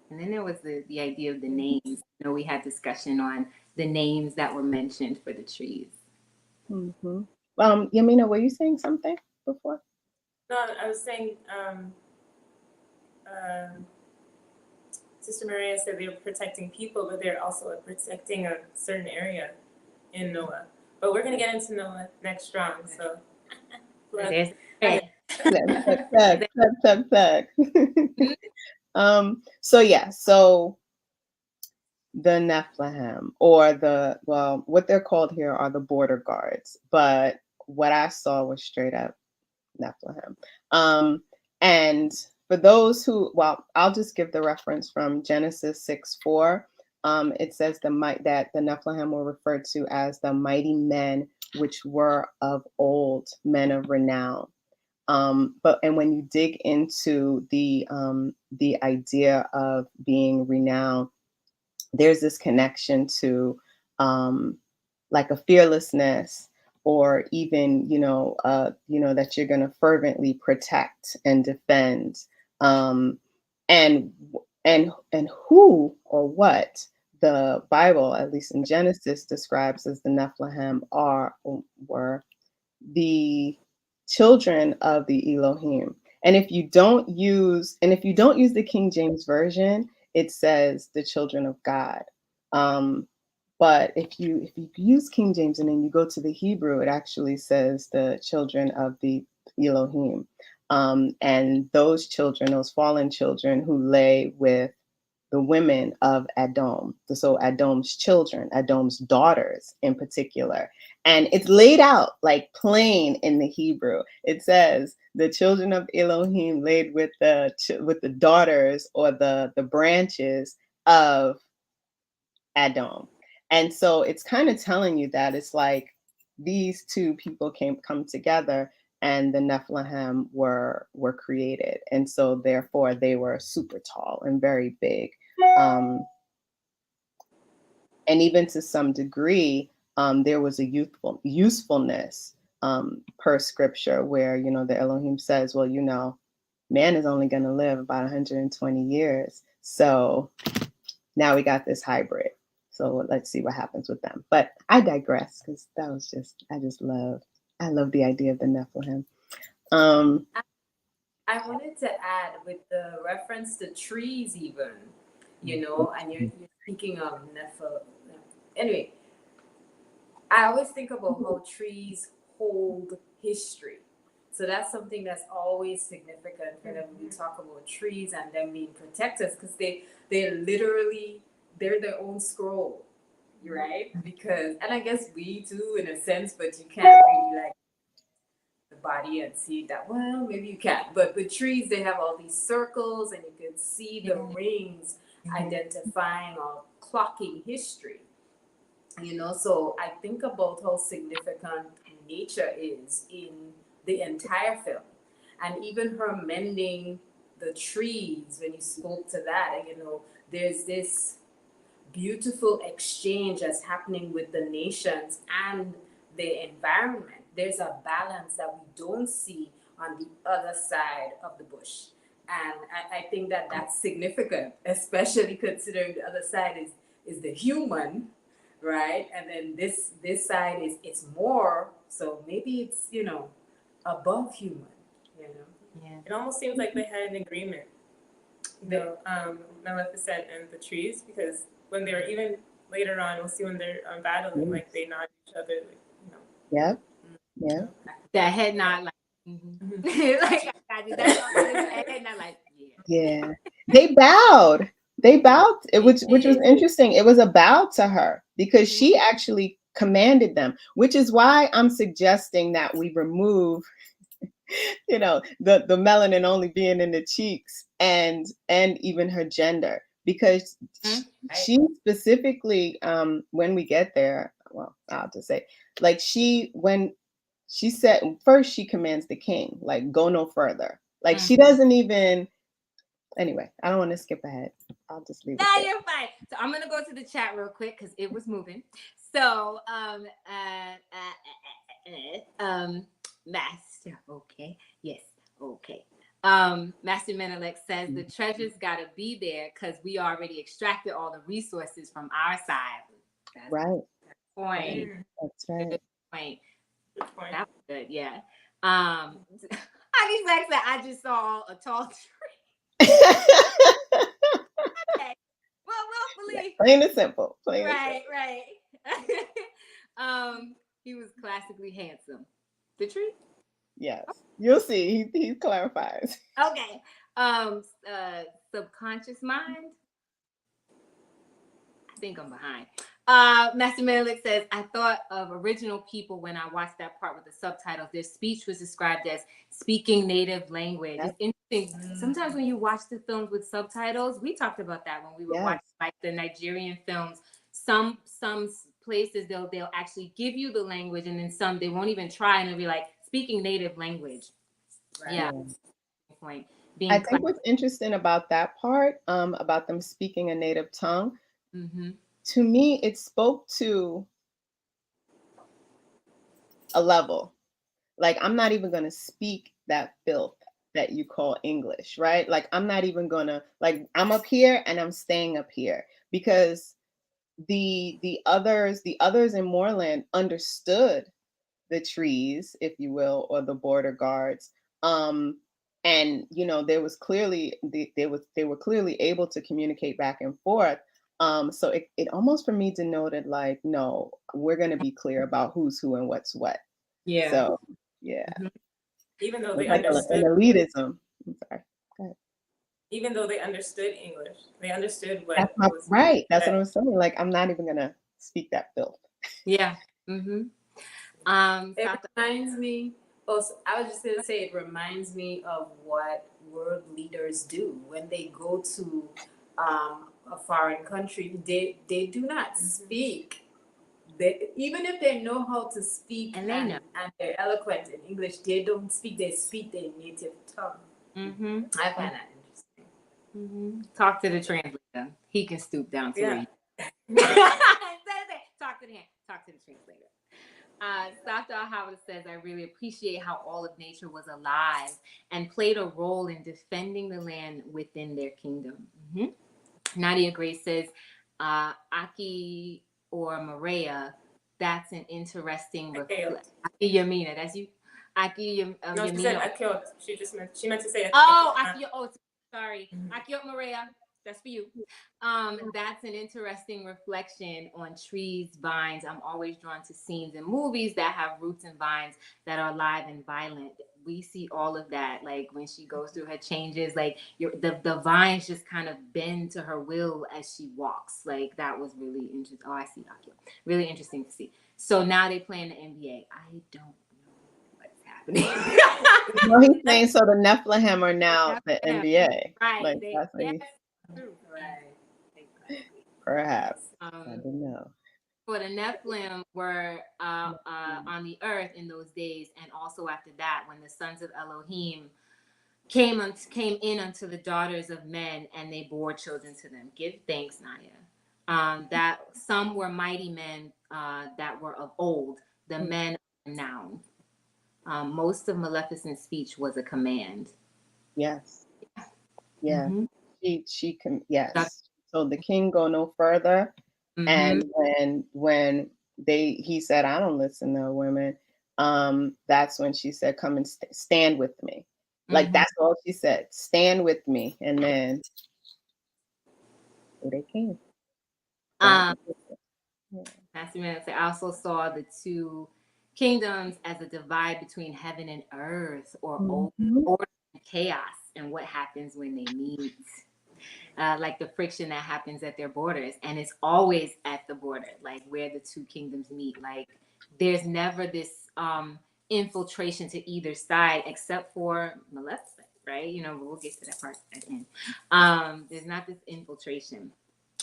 Speaker 1: And then there was the idea of the names. We had discussion on the names that were mentioned for the trees.
Speaker 4: Yamina, were you saying something before?
Speaker 2: No, I was saying, Sister Maria said they were protecting people, but they're also protecting a certain area in Noah. But we're going to get into Noah next strong, so.
Speaker 1: There's
Speaker 4: So the Nephilim, or what they're called here are the border guards, but what I saw was straight up Nephilim. And for those who, I'll just give the reference from Genesis 6:4. It says that the Nephilim were referred to as the mighty men which were of old, men of renown. And when you dig into the idea of being renowned, there's this connection to like a fearlessness, or even that you're going to fervently protect and defend, and who or what the Bible, at least in Genesis, describes as the Nephilim were the children of the Elohim. And if you don't use the King James Version, it says the children of God. But if you use King James and then you go to the Hebrew, it actually says the children of the Elohim. And those children, those fallen children who lay with the women of Edom, so Edom's children, Edom's daughters in particular. And it's laid out like plain in the Hebrew. It says the children of Elohim laid with the daughters, or the branches of Edom. And so it's kind of telling you that it's like these two people come together, and the Nephilim were created. And so therefore they were super tall and very big. And even to some degree, there was a usefulness per scripture, where the Elohim says, well, man is only going to live about 120 years. So now we got this hybrid. So let's see what happens with them. But I digress, because that was I love the idea of the Nephilim.
Speaker 3: I wanted to add, with the reference to trees even, and you're speaking of Nephilim. Anyway, I always think about how trees hold history. So that's something that's always significant whenever we talk about trees and them being protectors, because they're their own scroll, right? Because, and I guess we too in a sense, but you can't really like the body and see that. Well, maybe you can, but with trees they have all these circles, and you can see the rings identifying or clocking history. So I think about how significant nature is in the entire film, and even her mending the trees. When you spoke to that, there's this beautiful exchange that's happening with the nations and the environment. There's a balance that we don't see on the other side of the bush. And I think that that's significant, especially considering the other side is the human, right? And then this side it's more, so maybe it's, above human,
Speaker 1: Yeah.
Speaker 2: It almost seems like they had an agreement, Maleficent and the trees, because when they're even later on, we'll see when they're battling, like they nod each other,
Speaker 4: Yep. Yeah.
Speaker 1: That head nod, like, like I got you. That's all. That head nod, like,
Speaker 4: Yeah. They bowed. They bowed, which was interesting. It was a bow to her because she actually commanded them, which is why I'm suggesting that we remove, the melanin only being in the cheeks and even her gender, because she specifically, when we get there, well, I'll just say, like, when she said first, she commands the king, like, go no further. Like, she doesn't even. Anyway, I don't want to skip ahead. I'll just leave it there.
Speaker 1: you're fine. So I'm gonna go to the chat real quick because it was moving. So, Master, okay, yes, okay. Master Menelik says the treasures gotta be there because we already extracted all the resources from our side. That's
Speaker 4: Right.
Speaker 1: Point.
Speaker 4: That's right.
Speaker 1: Good point. That was good. Yeah. Hockey's back said, I just saw a tall tree. Okay. Well, we'll believe.
Speaker 4: Plain and simple. Plain
Speaker 1: Right. He was classically handsome. The tree?
Speaker 4: Yes. You'll see. He clarifies.
Speaker 1: Okay. Subconscious mind. I think I'm behind. Master Menelik says, I thought of original people when I watched that part with the subtitles. Their speech was described as speaking native language.
Speaker 4: Yep.
Speaker 1: It's interesting. Sometimes when you watch the films with subtitles, we talked about that when we were watching like the Nigerian films. Some places they'll actually give you the language, and then some they won't even try, and they'll be like speaking native language. Right. Yeah. Point.
Speaker 4: I think what's interesting about that part, about them speaking a native tongue, to me, it spoke to a level. Like, I'm not even going to speak that filth that you call English, right? Like, I'm not even going to, like, I'm up here and I'm staying up here, because the others in Moreland understood the trees, if you will, or the border guards. And there was clearly they were clearly able to communicate back and forth. So it almost for me denoted like, no, we're going to be clear about who's who and what's what.
Speaker 1: Yeah.
Speaker 4: So yeah.
Speaker 2: Even though they
Speaker 4: like
Speaker 2: understood
Speaker 4: an elitism. I'm sorry. Go ahead.
Speaker 2: Even though they understood English, they understood what
Speaker 4: was right. That's what I'm saying. Like, I'm not even gonna speak that filth.
Speaker 1: Yeah.
Speaker 3: It reminds me. Also, I was just gonna say, it reminds me of what world leaders do when they go to a foreign country. They do not speak. Even if they know how to speak and they're eloquent in English, they don't speak. They speak their native tongue. I find that interesting.
Speaker 1: Talk to the translator. He can stoop down to it. Talk to the translator. Dr. Howard says, I really appreciate how all of nature was alive and played a role in defending the land within their kingdom. Nadia Grace says, Aki or Maria, that's an interesting reflection. Aki Yamina, that's you? Aki Yamina.
Speaker 2: No, she said Akiot. She meant to say Akiot.
Speaker 1: Oh, sorry. Akiot Maria. That's for you. That's an interesting reflection on trees, vines. I'm always drawn to scenes in movies that have roots and vines that are alive and vibrant. we see all of that. Like when she goes through her changes, like the vines just kind of bend to her will as she walks. Like that was really interesting. Oh, I see Akio. Really interesting to see. So now they play in the NBA. I don't know what's happening.
Speaker 4: Well, he's saying so the Nephilim are now the NBA.
Speaker 1: Right.
Speaker 4: Like that's what
Speaker 1: Yes,
Speaker 4: he's
Speaker 1: true.
Speaker 3: Right. Exactly.
Speaker 4: perhaps. I
Speaker 1: Um,
Speaker 4: don't know.
Speaker 1: for the Nephilim were on the earth in those days, and also after that, when the sons of Elohim came in unto the daughters of men, and they bore children to them. Give thanks, Naya. That some were mighty men that were of old. The men are noun. Most of Maleficent's speech was a command.
Speaker 4: Yes. Yeah.
Speaker 1: Mm-hmm.
Speaker 4: She can, yes. So the king go no further.
Speaker 1: Mm-hmm.
Speaker 4: And when he said, I don't listen to women, that's when she said, come and stand with me. Like that's all she said. Stand with me. And then here they came.
Speaker 1: Um, Pastor Man said, I also saw the two kingdoms as a divide between heaven and earth, or order and chaos, and what happens when they meet. Like the friction that happens at their borders. And it's always at the border, like where the two kingdoms meet. Like there's never this infiltration to either side except for Maleficent, right? You know, but we'll get to that part at the end. There's not this infiltration.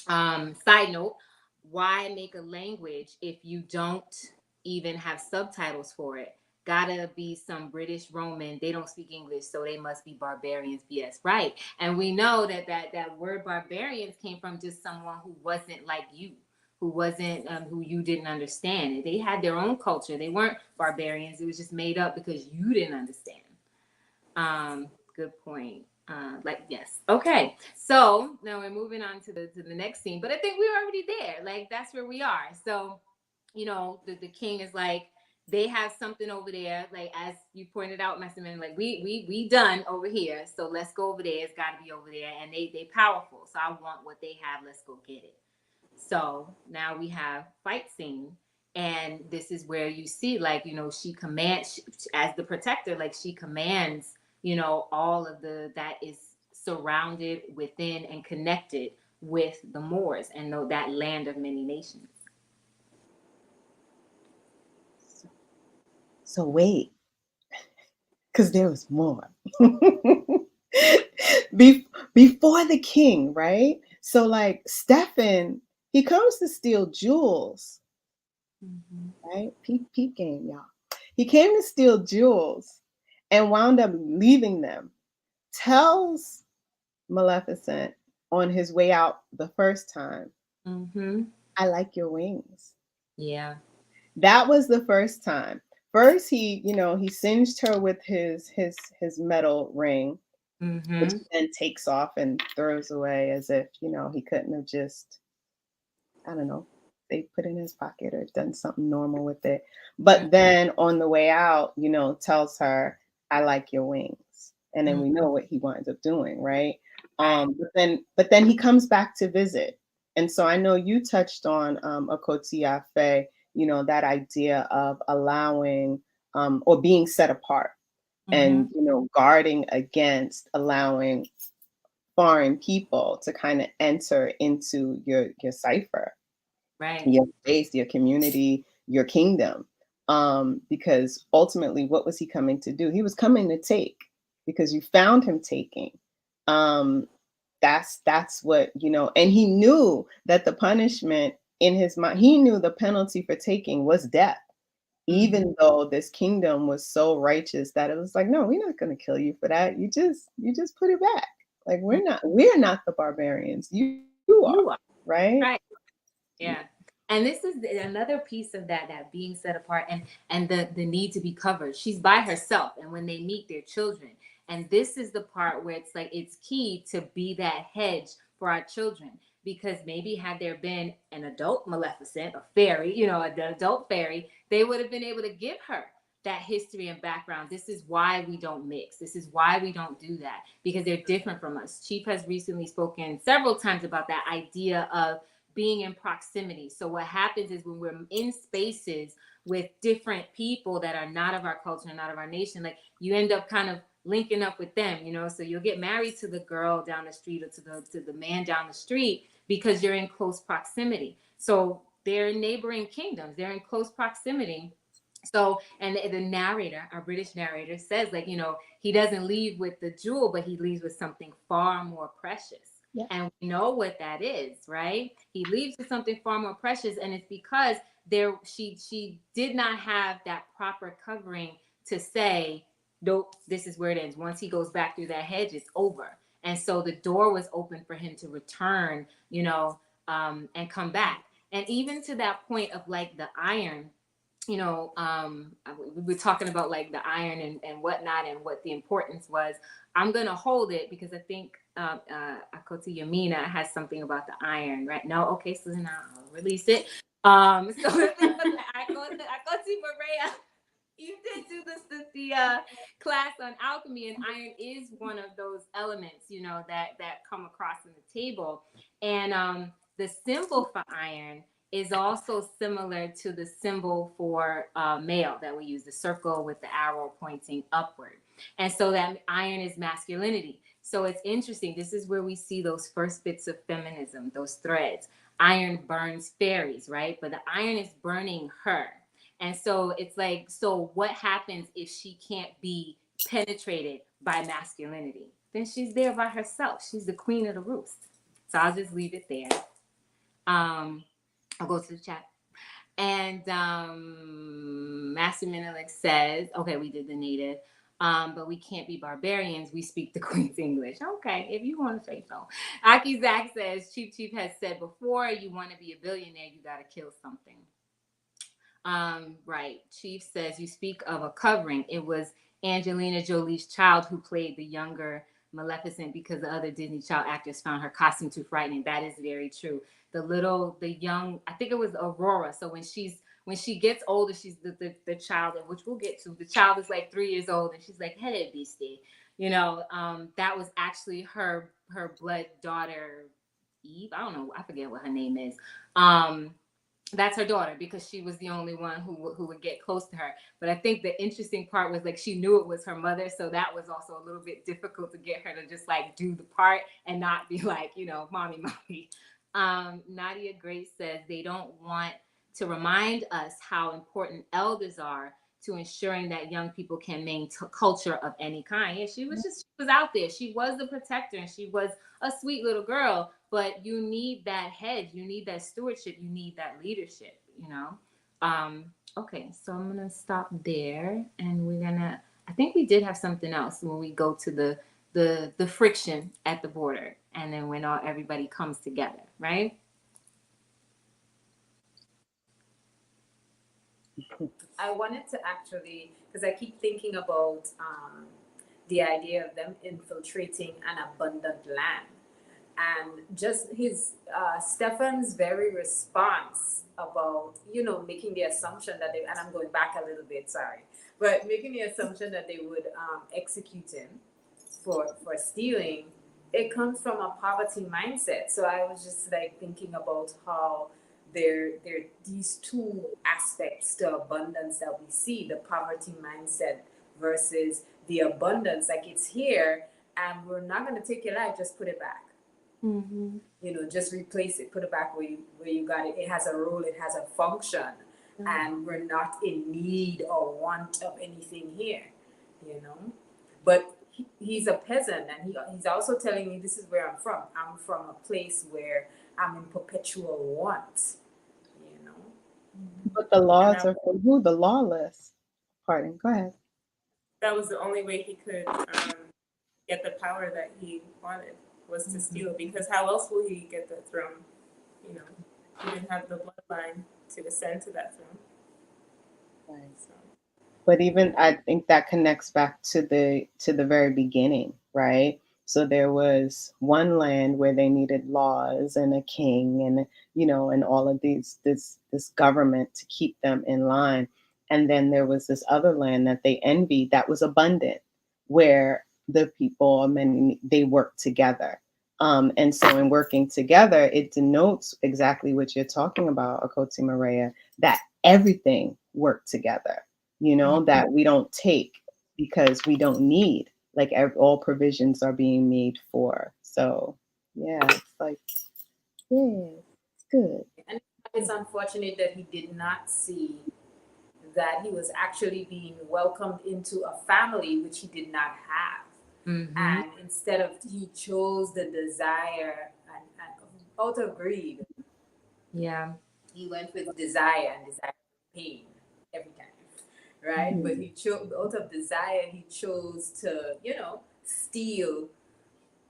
Speaker 1: Side note, why make a language if you don't even have subtitles for it? Gotta be some British Roman. They don't speak English, so they must be barbarians. BS, right? And we know that word barbarians came from just someone who wasn't like you, who wasn't who you didn't understand. They had their own culture. They weren't barbarians. It was just made up because you didn't understand. Good point. Yes. Okay. So now we're moving on to the next scene, but I think we're already there. Like that's where we are. So, you know, the king is like, they have something over there. Like as you pointed out, Master Man, like we done over here. So let's go over there. It's got to be over there, and they powerful. So I want what they have. Let's go get it. So now we have fight scene. And this is where you see, like, you know, she commands as the protector, like she commands, you know, all of that is surrounded within and connected with the Moors and know that land of many nations.
Speaker 4: So wait, because there was more. Before the king, right? So like Stefan, he comes to steal jewels. Right? Peep game, y'all. He came to steal jewels and wound up leaving them. Tells Maleficent on his way out the first time, I like your wings.
Speaker 1: Yeah.
Speaker 4: That was the first time. First, he singed her with his metal ring, which he then takes off and throws away as if, he couldn't have just, I don't know, they put in his pocket or done something normal with it. But then on the way out, tells her, I like your wings. And then we know what he winds up doing, right? But then he comes back to visit. And so I know you touched on Akotiafe, that idea of allowing or being set apart and, guarding against allowing foreign people to kind of enter into your cipher,
Speaker 1: right?
Speaker 4: Your space, your community, your kingdom. Because ultimately, what was he coming to do? He was coming to take, because you found him taking. That's what, and he knew that the punishment in his mind, he knew the penalty for taking was death. Even though this kingdom was so righteous that it was like, no, we're not going to kill you for that. You just put it back. Like we're not the barbarians. You are, right?
Speaker 1: Right. Yeah. And this is another piece of that being set apart and the need to be covered. She's by herself, and when they meet their children, and this is the part where it's like it's key to be that hedge for our children, because maybe had there been an adult Maleficent, a fairy, an adult fairy, they would have been able to give her that history and background. This is why we don't mix. This is why we don't do that, because they're different from us. Chief has recently spoken several times about that idea of being in proximity. So what happens is when we're in spaces with different people that are not of our culture, not of our nation, like you end up kind of linking up with them, you know. So you'll get married to the girl down the street or to the man down the street because you're in close proximity. So they're in neighboring kingdoms, they're in close proximity. So, and the narrator, our British narrator, says, like, you know, he doesn't leave with the jewel, but he leaves with something far more precious.
Speaker 4: Yeah.
Speaker 1: And we know what that is, right? He leaves with something far more precious, and it's because she did not have that proper covering to say, nope, this is where it ends. Once he goes back through that hedge, it's over. And so the door was open for him to return, you know, and come back. And even to that point of like the iron, you know, we were talking about like the iron and whatnot and what the importance was. I'm going to hold it because I think Akoti Yamina has something about the iron, right? No, okay, so then I'll release it. So Akoti Maria, you did do the class on alchemy, and iron is one of those elements, you know, that come across in the table. And the symbol for iron is also similar to the symbol for male that we use, the circle with the arrow pointing upward. And so that iron is masculinity. So it's interesting. This is where we see those first bits of feminism, those threads. Iron burns fairies, right? But the iron is burning her. And so it's like, so what happens if she can't be penetrated by masculinity? Then she's there by herself. She's the queen of the roost. So I'll just leave it there. I'll go to the chat. And Master Menelik says, okay, we did the native, but we can't be barbarians. We speak the Queen's English. Okay, if you want to say so. Aki Zach says, Chief has said before, you want to be a billionaire, you got to kill something. Right. Chief says, you speak of a covering. It was Angelina Jolie's child who played the younger Maleficent because the other Disney child actors found her costume too frightening. That is very true. The young, I think it was Aurora. So when she gets older, she's the child, which we'll get to. The child is like 3 years old, and she's like, "Hey, beastie," you know. That was actually her blood daughter, Eve. I don't know. I forget what her name is. That's her daughter because she was the only one who would get close to her. But I think the interesting part was like she knew it was her mother, so that was also a little bit difficult to get her to just like do the part and not be like, you know, mommy. Nadia Grace says they don't want to remind us how important elders are to ensuring that young people can maintain culture of any kind. Yeah, she was out there. She was the protector, and she was a sweet little girl. But you need that hedge, you need that stewardship, you need that leadership, you know. Okay, so I'm gonna stop there, and I think we did have something else when we go to the friction at the border, and then when everybody comes together, right?
Speaker 3: I wanted to actually, because I keep thinking about the idea of them infiltrating an abundant land. And just Stefan's very response about, you know, making the assumption that and I'm going back a little bit, sorry, but making the assumption that they would execute him for stealing, it comes from a poverty mindset. So I was just like thinking about how there these two aspects to abundance that we see, the poverty mindset versus the abundance. Like, it's here and we're not going to take your life, just put it back.
Speaker 1: Mm-hmm.
Speaker 3: You know, just replace it, put it back where you got it. It has a role, it has a function, and we're not in need or want of anything here, you know. But he's a peasant, and he's also telling me, this is where I'm from. I'm from a place where I'm in perpetual want, you know.
Speaker 4: But the laws are for who? The lawless. Pardon, go ahead.
Speaker 2: That was the only way he could get the power that he wanted, was to steal, because how else will he get the throne? You know, he didn't have the bloodline to ascend to that throne.
Speaker 4: Right.
Speaker 2: So.
Speaker 4: But even I think that connects back to the very beginning, right? So there was one land where they needed laws and a king and, you know, and all of this government to keep them in line. And then there was this other land that they envied that was abundant, where the people, they worked together. And so in working together, it denotes exactly what you're talking about, Akoti Maria, that everything worked together, that we don't take because we don't need, like all provisions are being made for. So yeah, it's like, yeah, it's good.
Speaker 3: And it's unfortunate that he did not see that he was actually being welcomed into a family which he did not have.
Speaker 1: Mm-hmm.
Speaker 3: And instead of, he chose the desire and out of greed.
Speaker 1: Yeah.
Speaker 3: He went with desire, and desire pain every time, right?
Speaker 4: Mhm.
Speaker 3: But he chose, out of desire, he chose to, steal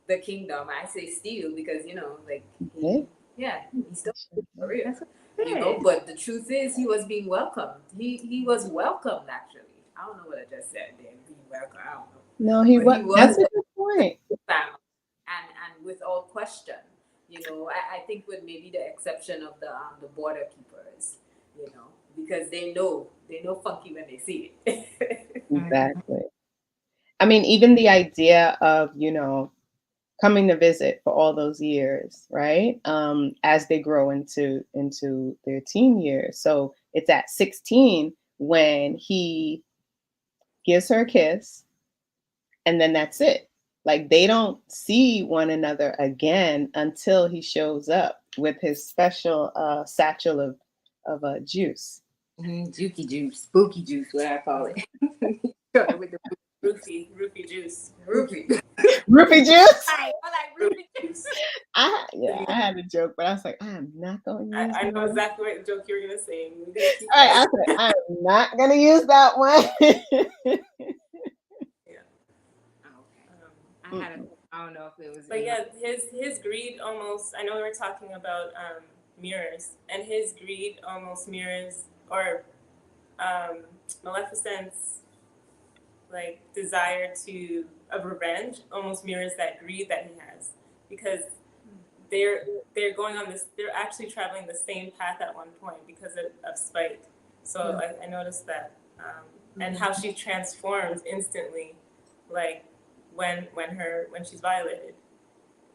Speaker 3: the kingdom. I say steal because, like,
Speaker 4: Okay.
Speaker 3: he stole it for real.
Speaker 1: That's good.
Speaker 3: But the truth is, he was being welcomed. He was welcomed, actually. I don't know what I just said there, being welcomed. I don't know.
Speaker 4: No, he
Speaker 3: But
Speaker 4: was.
Speaker 3: he was
Speaker 4: That's a good point.
Speaker 3: found, and without question, I think with maybe the exception of the border keepers, because they know funky when they see it.
Speaker 4: Exactly. I mean, even the idea of, coming to visit for all those years, right? As they grow into their teen years. So it's at 16 when he gives her a kiss, and then that's it. Like they don't see one another again until he shows up with his special satchel of juice.
Speaker 1: Juki juice, spooky juice, what I call it. With the
Speaker 2: Roofie juice.
Speaker 3: Rupee.
Speaker 4: Roofie juice.
Speaker 3: I like Rupee juice.
Speaker 4: I had a joke, but I was like, I am not going to use
Speaker 2: I
Speaker 4: that
Speaker 2: know
Speaker 4: one.
Speaker 2: exactly what joke you were gonna say.
Speaker 4: All right, I said, I'm not gonna use that one.
Speaker 2: Yeah.
Speaker 1: I had a, I don't know if it was.
Speaker 2: But yeah, his greed almost. I know we were talking about mirrors, and his greed almost mirrors, or Maleficent's like desire of revenge almost mirrors that greed that he has, because they're going on this. They're actually traveling the same path at one point because of spite. So I noticed that, and how she transforms instantly, like when she's violated,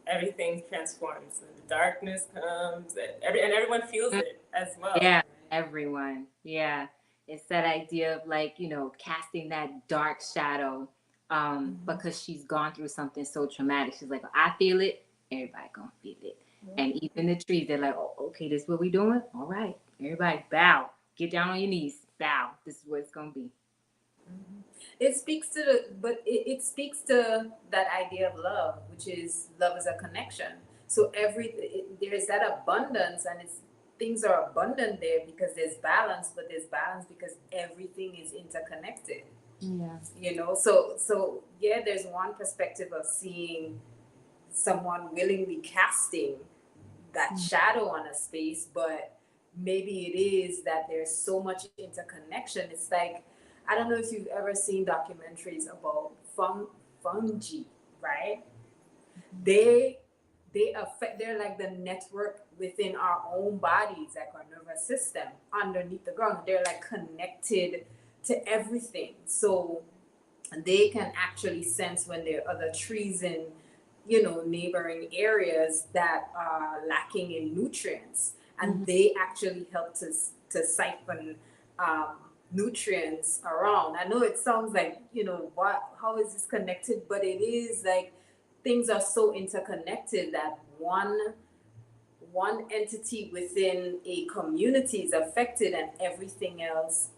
Speaker 2: everything transforms. And the darkness comes, and everyone feels it as well.
Speaker 1: Yeah, everyone. Yeah. It's that idea of like, casting that dark shadow because she's gone through something so traumatic. She's like, I feel it, everybody gonna feel it. And even the trees, they're like, oh, okay, this is what we doing? All right. Everybody bow. Get down on your knees. Bow. This is what it's gonna be.
Speaker 3: It speaks to it speaks to that idea of love, which is love is a connection. So there is that abundance, and things are abundant there because there's balance, but there's balance because everything is interconnected.
Speaker 1: Yeah.
Speaker 3: So yeah, there's one perspective of seeing someone willingly casting that shadow on a space, but maybe it is that there's so much interconnection. It's like, I don't know if you've ever seen documentaries about fungi, right? They affect, they're like the network within our own bodies, like our nervous system underneath the ground. They're like connected to everything. So they can actually sense when there are other trees in, neighboring areas that are lacking in nutrients. And they actually help to siphon nutrients around. I know it sounds like, how is this connected? But it is like things are so interconnected that one entity within a community is affected, and everything else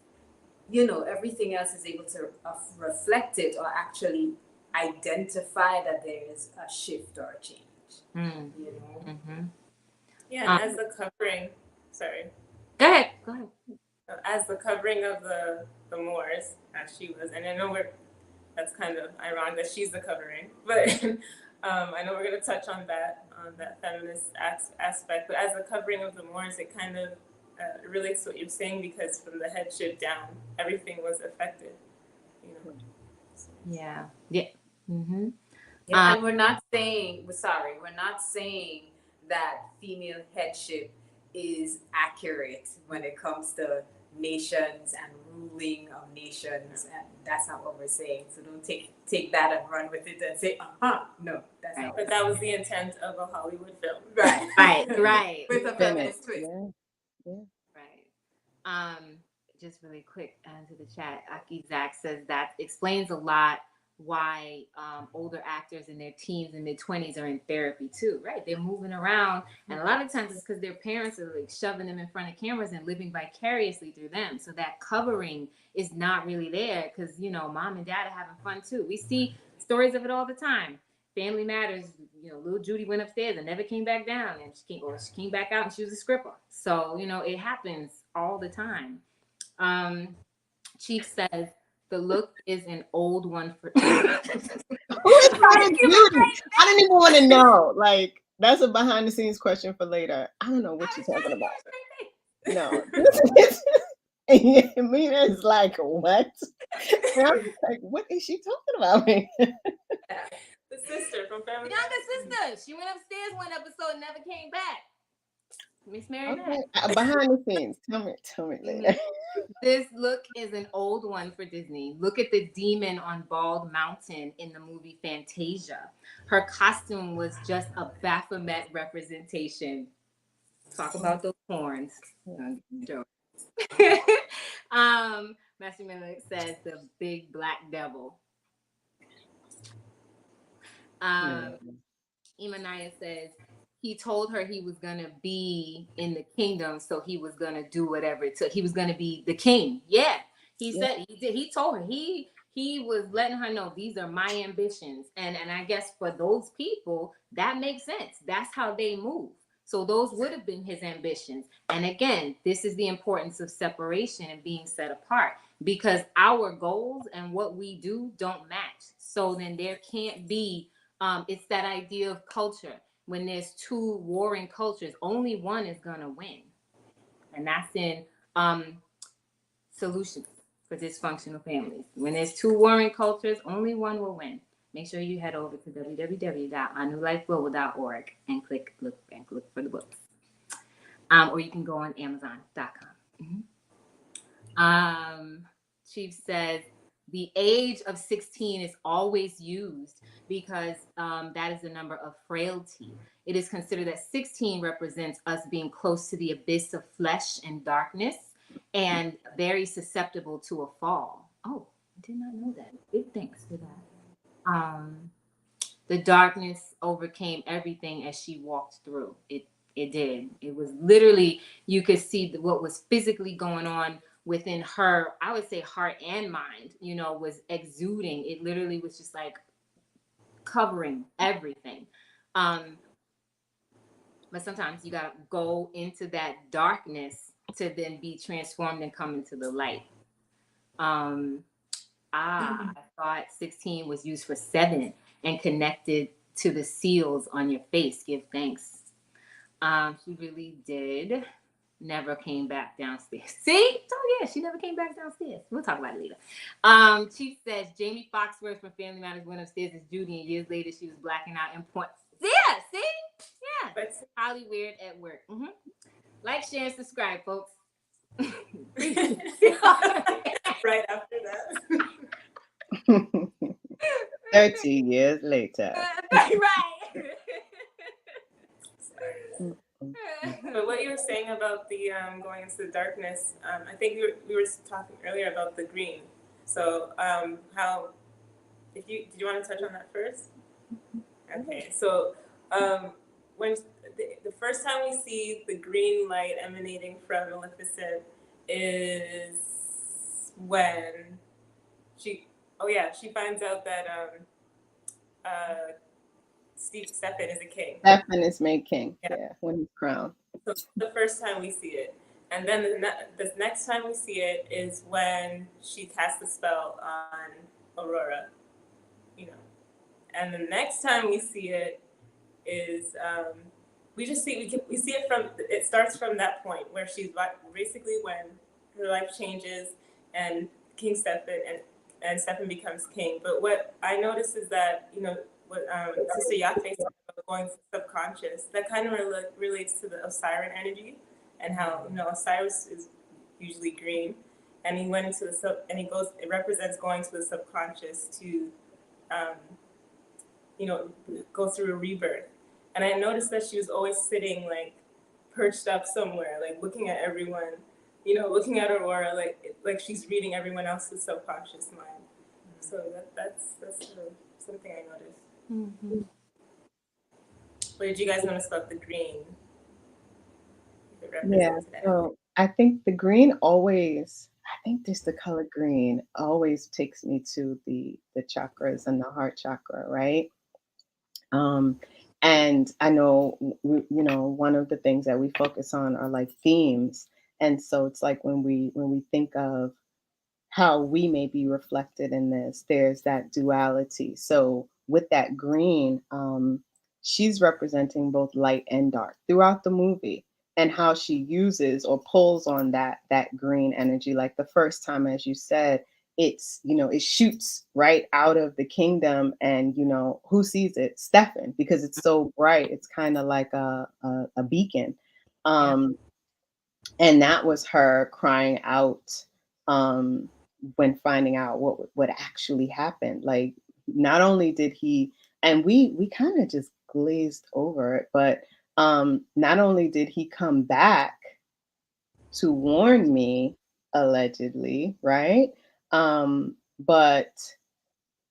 Speaker 3: is able to reflect it, or actually identify that there is a shift or a change.
Speaker 2: Yeah, as the covering. Sorry.
Speaker 1: Go ahead.
Speaker 2: As the covering of the Moors, as she was, and I know that's kind of ironic that she's the covering, but I know we're going to touch on that feminist aspect. But as the covering of the Moors, it kind of relates to what you're saying, because from the headship down, everything was affected. So.
Speaker 1: Yeah.
Speaker 3: And we're not saying that female headship is accurate when it comes to nations and ruling of nations, and that's not what we're saying. So don't take that and run with it and say, no, that's not.
Speaker 2: But that was the intent of a Hollywood film.
Speaker 3: Right,
Speaker 1: Right.
Speaker 3: with a feminist twist.
Speaker 4: Yeah.
Speaker 1: Right. Just really quick into the chat. Aki Zach says that explains a lot why older actors in their teens and mid-20s are in therapy too, right? They're moving around, and a lot of times it's because their parents are like shoving them in front of cameras and living vicariously through them. So that covering is not really there because, you know, mom and dad are having fun too. We see stories of it all the time. Family Matters, you know, little Judy went upstairs and never came back down, and she came back out and she was a stripper. So, you know, it happens all the time. Chief says the look is an old one for.
Speaker 4: Who is playing Judy? I don't even want to know. Like, that's a behind the scenes question for later. I don't know what you're talking about. No. And Mina is like, what? And I'm like, what is she talking about?
Speaker 2: The sister from Family
Speaker 1: Younger sister. She went upstairs one episode and never came back. Miss Mary
Speaker 4: Okay. Behind the scenes. Tell me later.
Speaker 1: This look is an old one for Disney. Look at the demon on Bald Mountain in the movie Fantasia. Her costume was just a Baphomet representation. Talk about those horns. Master Mimic says the big black devil. Imanaya says he told her he was gonna be in the kingdom, so he was gonna do whatever it took. He was gonna be the king. Yeah, he said he did. He told her he was letting her know these are my ambitions, and I guess for those people that makes sense. That's how they move. So those would have been his ambitions. And again, this is the importance of separation and being set apart because our goals and what we do don't match. So then there can't be. It's that idea of culture. When there's two warring cultures, only one is going to win. And that's in Solutions for Dysfunctional Families. When there's two warring cultures, only one will win. Make sure you head over to www.anulifeglobal.org and look for the books. Or you can go on Amazon.com. Chief says, the age of 16 is always used because that is the number of frailty. It is considered that 16 represents us being close to the abyss of flesh and darkness and very susceptible to a fall. Oh, I did not know that. Big thanks for that. The darkness overcame everything as she walked through. It did. It was literally, you could see what was physically going on within her, I would say heart and mind, you know, was exuding. It literally was just like covering everything. But sometimes you gotta go into that darkness to then be transformed and come into the light. I thought 16 was used for 7 and connected to the seals on your face. Give thanks. She really did. Never came back downstairs. See? Oh yeah, she never came back downstairs. We'll talk about it later. Chief says Jamie Foxworth from Family Matters went upstairs as Judy, and years later she was blacking out in point. Yeah, see? Yeah. That's highly weird at work. Like, share, and subscribe, folks.
Speaker 2: right after that.
Speaker 4: 30 years later.
Speaker 1: Right.
Speaker 2: But what you were saying about the going into the darkness, I think we were talking earlier about the green. So how, did you want to touch on that first? Okay, so when the first time we see the green light emanating from Maleficent is when she finds out that Stefan is a king.
Speaker 4: Stefan is made king, when he's crowned.
Speaker 2: So the first time we see it. And then the next time we see it is when she casts the spell on Aurora, you know. And the next time we see it is we see it starts from that point where she's basically when her life changes and King Stefan and Stefan becomes king. But what I noticed is that, you know, what Sister Yafe said about going subconscious, that kind of relates to the Osiris energy and how, you know, Osiris is usually green. and he went into and he goes. It represents going to the subconscious to, go through a rebirth. And I noticed that she was always sitting like perched up somewhere, like looking at everyone, looking at Aurora, like she's reading everyone else's subconscious mind. So that's something I noticed.
Speaker 1: Mm-hmm.
Speaker 2: What did you guys notice about the green?
Speaker 4: Yeah, so I think the green always, I think just the color green always takes me to the chakras and the heart chakra, right? And I know, one of the things that we focus on are like themes. And so it's like when we think of how we may be reflected in this, there's that duality. So with that green, she's representing both light and dark throughout the movie, and how she uses or pulls on that green energy. Like the first time, as you said, it shoots right out of the kingdom, and who sees it? Stefan, because it's so bright. It's kind of like a beacon. And that was her crying out, when finding out what actually happened. Like, not only did he, and we kind of just glazed over it, but not only did he come back to warn me, allegedly, right? But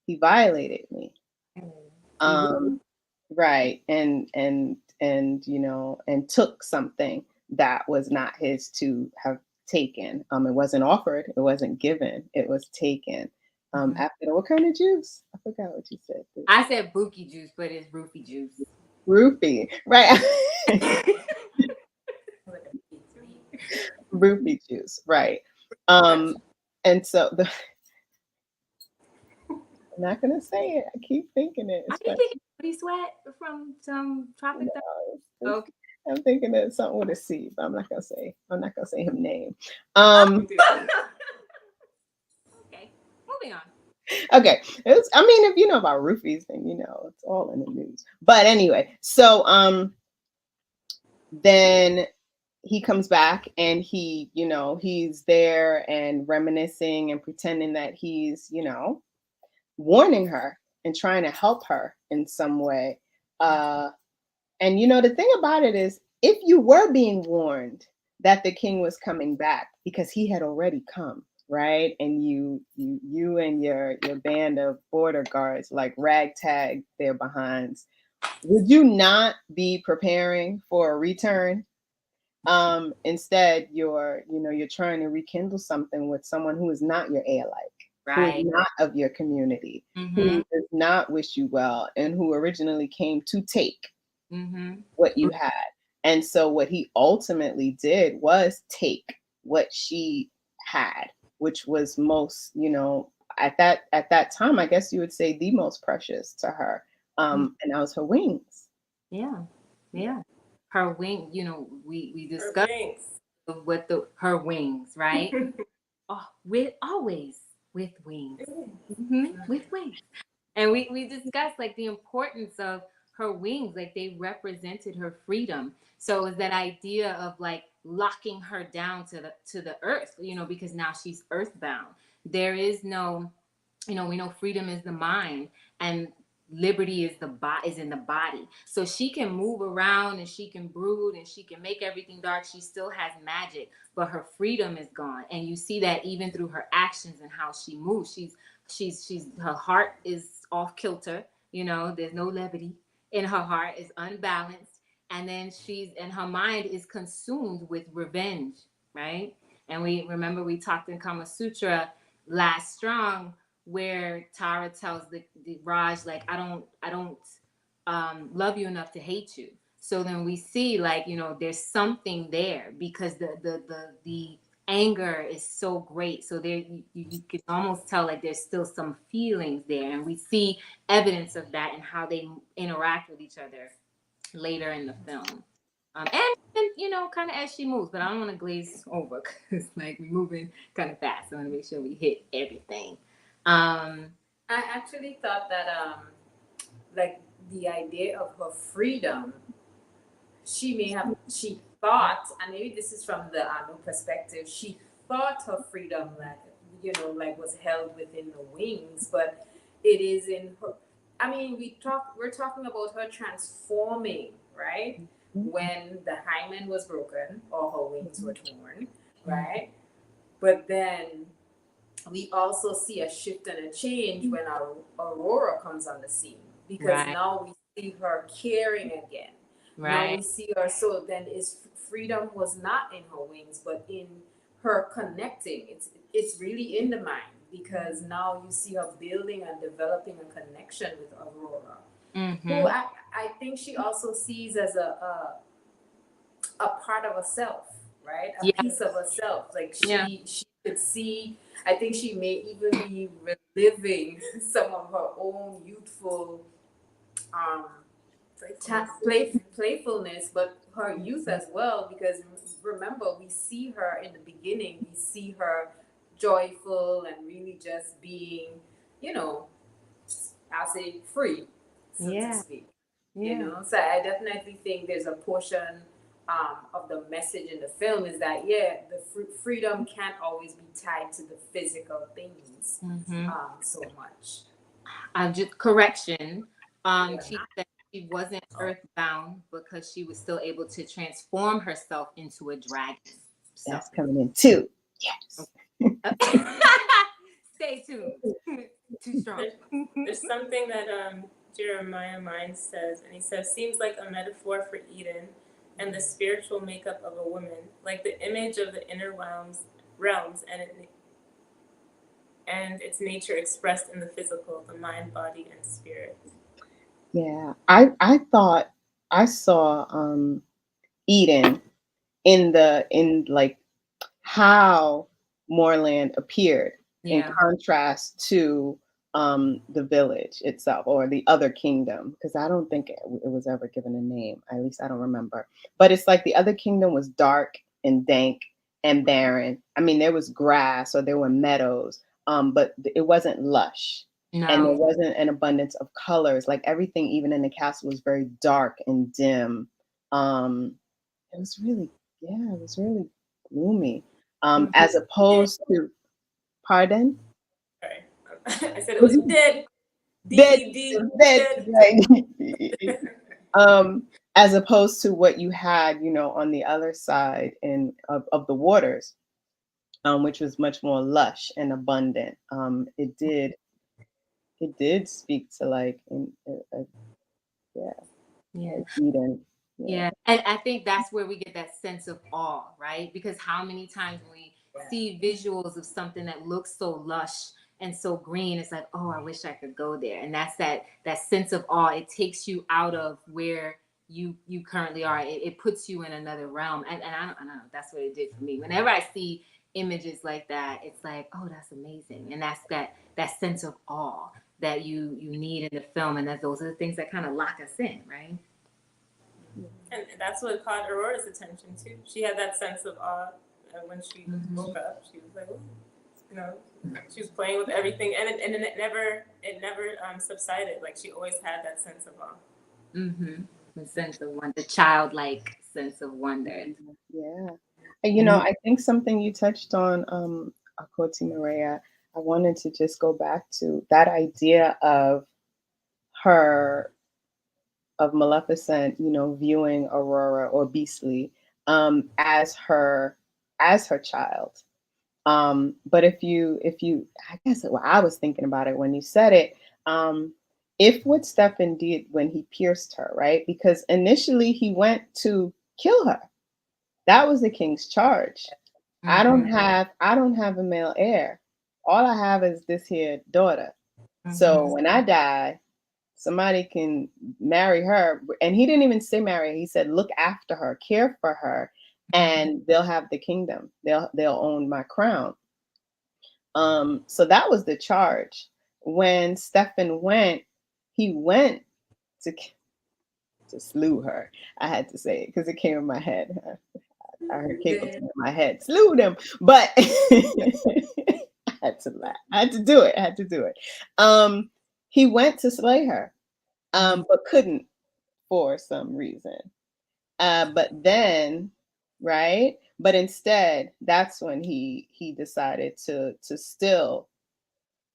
Speaker 4: he violated me. Right. And took something that was not his to have taken. It wasn't offered, it wasn't given, it was taken. After what kind of juice? I forgot what you said.
Speaker 1: I said Buki juice, but it's roofie juice.
Speaker 4: Roofie, right. Roofie juice, right. And so I'm not gonna say it. I keep thinking it.
Speaker 1: I keep thinking Booty Sweat from some Tropic Thunder.
Speaker 4: Okay. I'm thinking of something with a C, but I'm not gonna say his name.
Speaker 1: Okay, moving on.
Speaker 4: Okay. If you know about roofies, then it's all in the news. But anyway, so then he comes back, and he's there and reminiscing and pretending that he's, warning her and trying to help her in some way. And the thing about it is, if you were being warned that the king was coming back, because he had already come, right? And you and your band of border guards like ragtag their behinds, would you not be preparing for a return? Instead, you're trying to rekindle something with someone who is not your alike,
Speaker 1: Right.
Speaker 4: who is not of your community, who does not wish you well, and who originally came to take what you had. And so what he ultimately did was take what she had, which was most, at that time, I guess you would say the most precious to her. And that was her wings.
Speaker 1: Yeah. Her wing, we discussed her wings, right? Always with wings. With wings. And we discussed like the importance of her wings, like they represented her freedom. So it was that idea of like locking her down to the earth, because now she's earthbound. There is no, we know freedom is the mind, and liberty is in the body. So she can move around, and she can brood, and she can make everything dark. She still has magic, but her freedom is gone. And you see that even through her actions and how she moves. She's her heart is off kilter. There's no levity in her heart. Is unbalanced. And then her mind is consumed with revenge, right? And we talked in Kama Sutra last strong, where Tara tells the Raj, like, I don't love you enough to hate you. So then we see, like, there's something there, because the anger is so great. So there you can almost tell like there's still some feelings there, and we see evidence of that and how they interact with each other later in the film. And kind of as she moves, but I don't want to glaze over because like we're moving kind of fast. I want to make sure we hit everything.
Speaker 3: I actually thought that like the idea of her freedom, she thought, and maybe this is from the ANU perspective, she thought of freedom like, like was held within the wings, but it is in her. I mean, we're talking about her transforming, right? When the hymen was broken or her wings were torn, right? But then we also see a shift and a change when our Aurora comes on the scene, because
Speaker 1: Right.
Speaker 3: now we see her caring again. Now we see her. So then is freedom was not in her wings, but in her connecting. It's really in the mind, because now you see her building and developing a connection with Aurora, who I think she also sees as a part of herself, right? A piece of herself. Like she could see. I think she may even be reliving some of her own youthful playfulness, but her youth as well. Because remember, we see her in the beginning. We see her joyful and really just being, I'll say free, so to speak. So I definitely think there's a portion of the message in the film is that the freedom can't always be tied to the physical things so much.
Speaker 1: Just correction. She said she wasn't earthbound because she was still able to transform herself into a dragon. So.
Speaker 4: That's coming in too. Yes.
Speaker 1: Stay tuned. Too strong.
Speaker 2: There's something that Jeremiah Mind says, and he says, seems like a metaphor for Eden and the spiritual makeup of a woman, like the image of the inner realms and its nature expressed in the physical, the mind, body, and spirit.
Speaker 4: Yeah, I thought I saw Eden in like how Moorland appeared in contrast to the village itself or the other kingdom, because I don't think it was ever given a name. At least I don't remember. But it's like the other kingdom was dark and dank and barren. I mean, there was grass or there were meadows, but it wasn't lush.
Speaker 1: No.
Speaker 4: And there wasn't an abundance of colors. Like everything, even in the castle, was very dark and dim. It was really gloomy. As opposed to, pardon?
Speaker 2: Sorry, I said it was dead.
Speaker 4: As opposed to what you had, on the other side of the waters, which was much more lush and abundant. It did speak to like, Eden.
Speaker 1: Yeah, and I think that's where we get that sense of awe, right? Because how many times when we see visuals of something that looks so lush and so green, it's like, oh, I wish I could go there. And that's that sense of awe. It takes you out of where you currently are. It puts you in another realm. And I don't know, that's what it did for me. Whenever I see images like that, it's like, oh, that's amazing. And that's that sense of awe that you need in the film. And that those are the things that kind of lock us in, right?
Speaker 2: And that's what caught Aurora's attention too. She had that sense of awe when she woke up. She was like, she was playing with everything, and it never subsided. Like she always had that sense of awe.
Speaker 1: The sense of wonder, the childlike sense of wonder.
Speaker 4: Yeah, and I think something you touched on, Akoti Maria. I wanted to just go back to that idea of Maleficent, viewing Aurora or Beastly as her child. But if you, I guess I was thinking about it when you said it. If what Stefan did when he pierced her, right? Because initially he went to kill her. That was the king's charge. I don't have a male heir. All I have is this here daughter. So when I die, somebody can marry her. And he didn't even say marry. He said, look after her, care for her, and they'll have the kingdom. They'll own my crown. So that was the charge. When Stefan went, he went to slew her. I had to say it because it came in my head. I heard cable in my head. Slew them. But I had to laugh. I had to do it. He went to slay her. But couldn't for some reason. But then, right, But instead, that's when he decided to still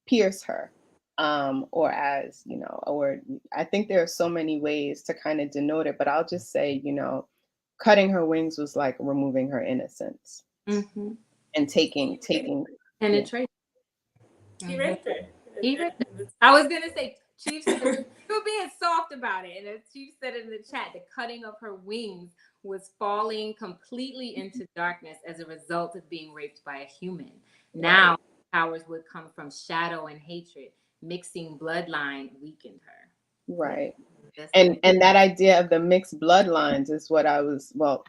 Speaker 4: pierce her. Or as, or I think there are so many ways to kind of denote it, but I'll just say, cutting her wings was like removing her innocence
Speaker 1: Mm-hmm.
Speaker 4: and taking
Speaker 1: Penetrate.
Speaker 2: He raped her.
Speaker 1: He raped her. I was gonna say, Chief said you were being soft about it, and as Chief said in the chat, the cutting of her wings was falling completely into darkness as a result of being raped by a human. Now powers would come from shadow and hatred. Mixing bloodline weakened her.
Speaker 4: right.
Speaker 1: That's
Speaker 4: And that idea of the mixed bloodlines is what I was, well,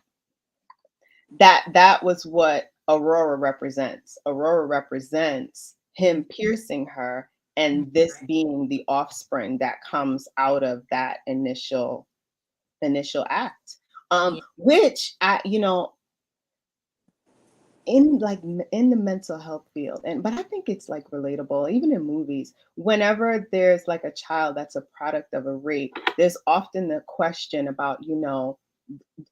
Speaker 4: that was what Aurora represents. Aurora represents him piercing her, and this being the offspring that comes out of that initial act. Which I, in the mental health field, but I think it's like relatable even in movies. Whenever there's like a child that's a product of a rape, there's often the question about,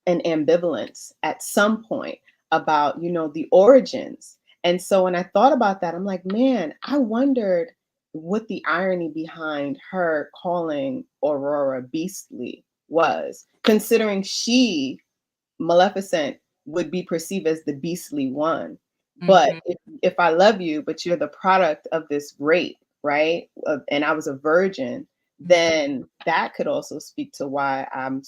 Speaker 4: an ambivalence at some point about, the origins. And so when I thought about that, I'm like, man, I wondered what the irony behind her calling Aurora beastly was, considering Maleficent would be perceived as the beastly one. But if I love you, but you're the product of this rape, right? And I was a virgin, then that could also speak to why I'm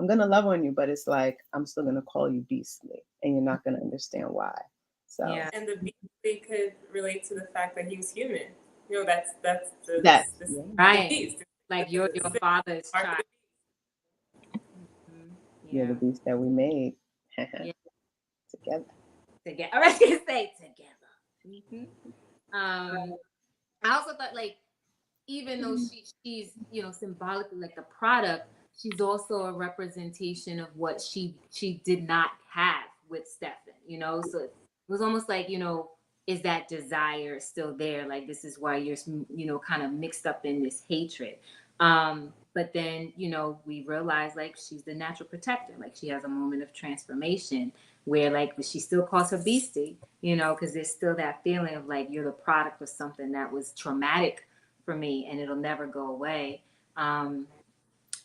Speaker 4: gonna love on you, but it's like I'm still gonna call you beastly, and you're not gonna understand why. So
Speaker 1: Yeah.
Speaker 2: And the beastly could relate to the fact that he was human. That's the
Speaker 1: right.
Speaker 2: beast.
Speaker 1: Like you're your father's
Speaker 2: Part of
Speaker 1: child.
Speaker 4: you're the beast that we made together.
Speaker 1: Together. I was gonna say together. I also thought, like, even though she's symbolically like the product, she's also a representation of what she did not have with Stefan. So it was almost like, is that desire still there? Like, this is why you're kind of mixed up in this hatred. But then we realize, like, she's the natural protector. Like, she has a moment of transformation where, like, she still calls her beastie, because there's still that feeling of like you're the product of something that was traumatic for me, and it'll never go away. And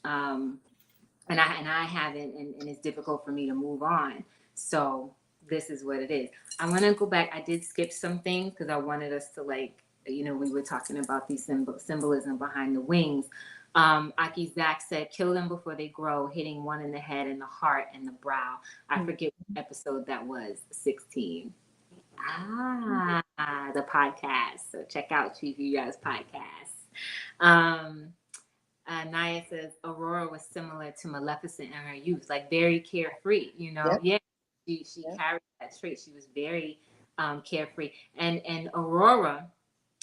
Speaker 1: I haven't, and it's difficult for me to move on. So this is what it is. I want to go back. I did skip some things because I wanted us to, like, we were talking about these symbolism behind the wings. Aki Zach said, kill them before they grow, hitting one in the head and the heart and the brow. I forget what episode that was, 16. The podcast. So check out Chief You Guys podcast. Naya says Aurora was similar to Maleficent in her youth, like very carefree,
Speaker 4: Yep.
Speaker 1: Yeah, she carried that trait. She was very carefree. And Aurora,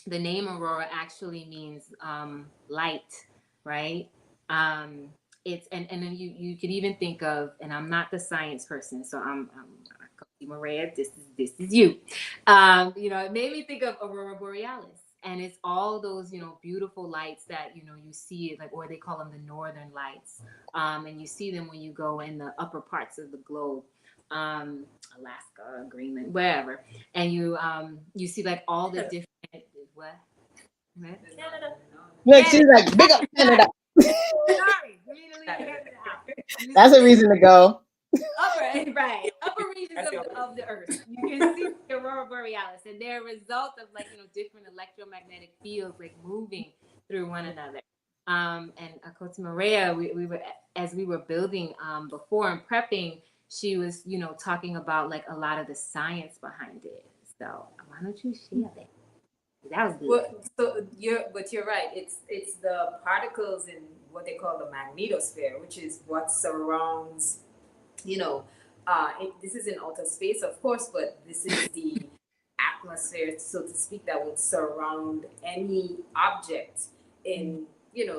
Speaker 1: the name Aurora actually means light, right? It's and then you could even think of, and I'm not the science person, so I'm Maria, this is you. It made me think of Aurora Borealis. And it's all those, beautiful lights that, you see it, like, or they call them the northern lights. And you see them when you go in the upper parts of the globe, Alaska, Greenland, wherever. And you see, like, all the different, what?
Speaker 2: Canada.
Speaker 4: Look, she's like, big up Canada.
Speaker 1: Sorry, let me leave Canada out.
Speaker 4: That's a reason to go.
Speaker 1: Upper regions of the earth. You can see the Aurora Borealis, and they're a result of, like, different electromagnetic fields, like, moving through one another. And Akoti Maria, we were, as we were building before and prepping, she was, talking about, like, a lot of the science behind it. So why don't you share that? That was good.
Speaker 3: Well, you're right. It's the particles in what they call the magnetosphere, which is what surrounds, this is in outer space, of course, but this is the atmosphere, so to speak, that would surround any object in,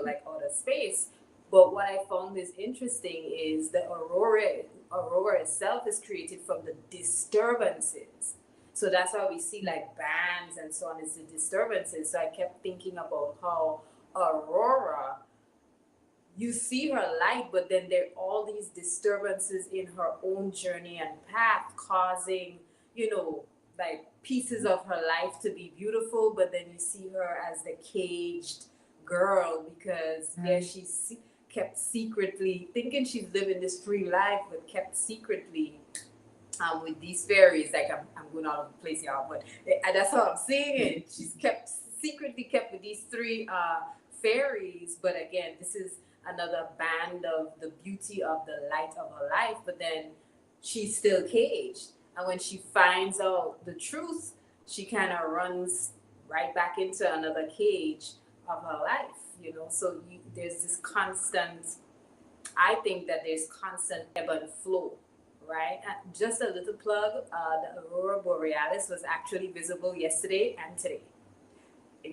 Speaker 3: like outer space. But what I found is interesting is the aurora itself is created from the disturbances. So that's why we see, like, bands and so on, is the disturbances. So I kept thinking about how aurora you see her light, but then there are all these disturbances in her own journey and path, causing, like pieces of her life to be beautiful, but then you see her as the caged girl because she's kept secretly thinking she's living this free life, but kept secretly with these fairies. Like I'm going all over the place, y'all, but that's how I'm seeing it. She's secretly kept with these three fairies, but again, this is another band of the beauty of the light of her life, but then she's still caged. And when she finds out the truth, she kind of runs right back into another cage of her life. So there's this constant, I think that there's constant ebb and flow, right? And just a little plug, the Aurora Borealis was actually visible yesterday and today.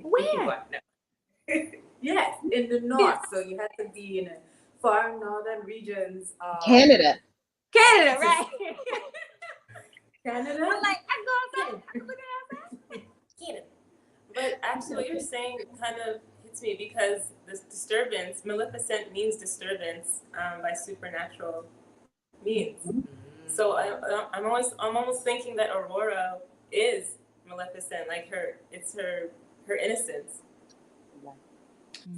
Speaker 1: Where?
Speaker 3: Yes, in the north. So you had to be in far northern regions.
Speaker 4: Canada,
Speaker 1: right?
Speaker 3: Canada?
Speaker 1: I'm like, I go outside. I look outside.
Speaker 2: Canada. But actually, what you're saying kind of hits me because this disturbance, Maleficent means disturbance by supernatural means. So I'm almost thinking that Aurora is Maleficent, like it's her innocence.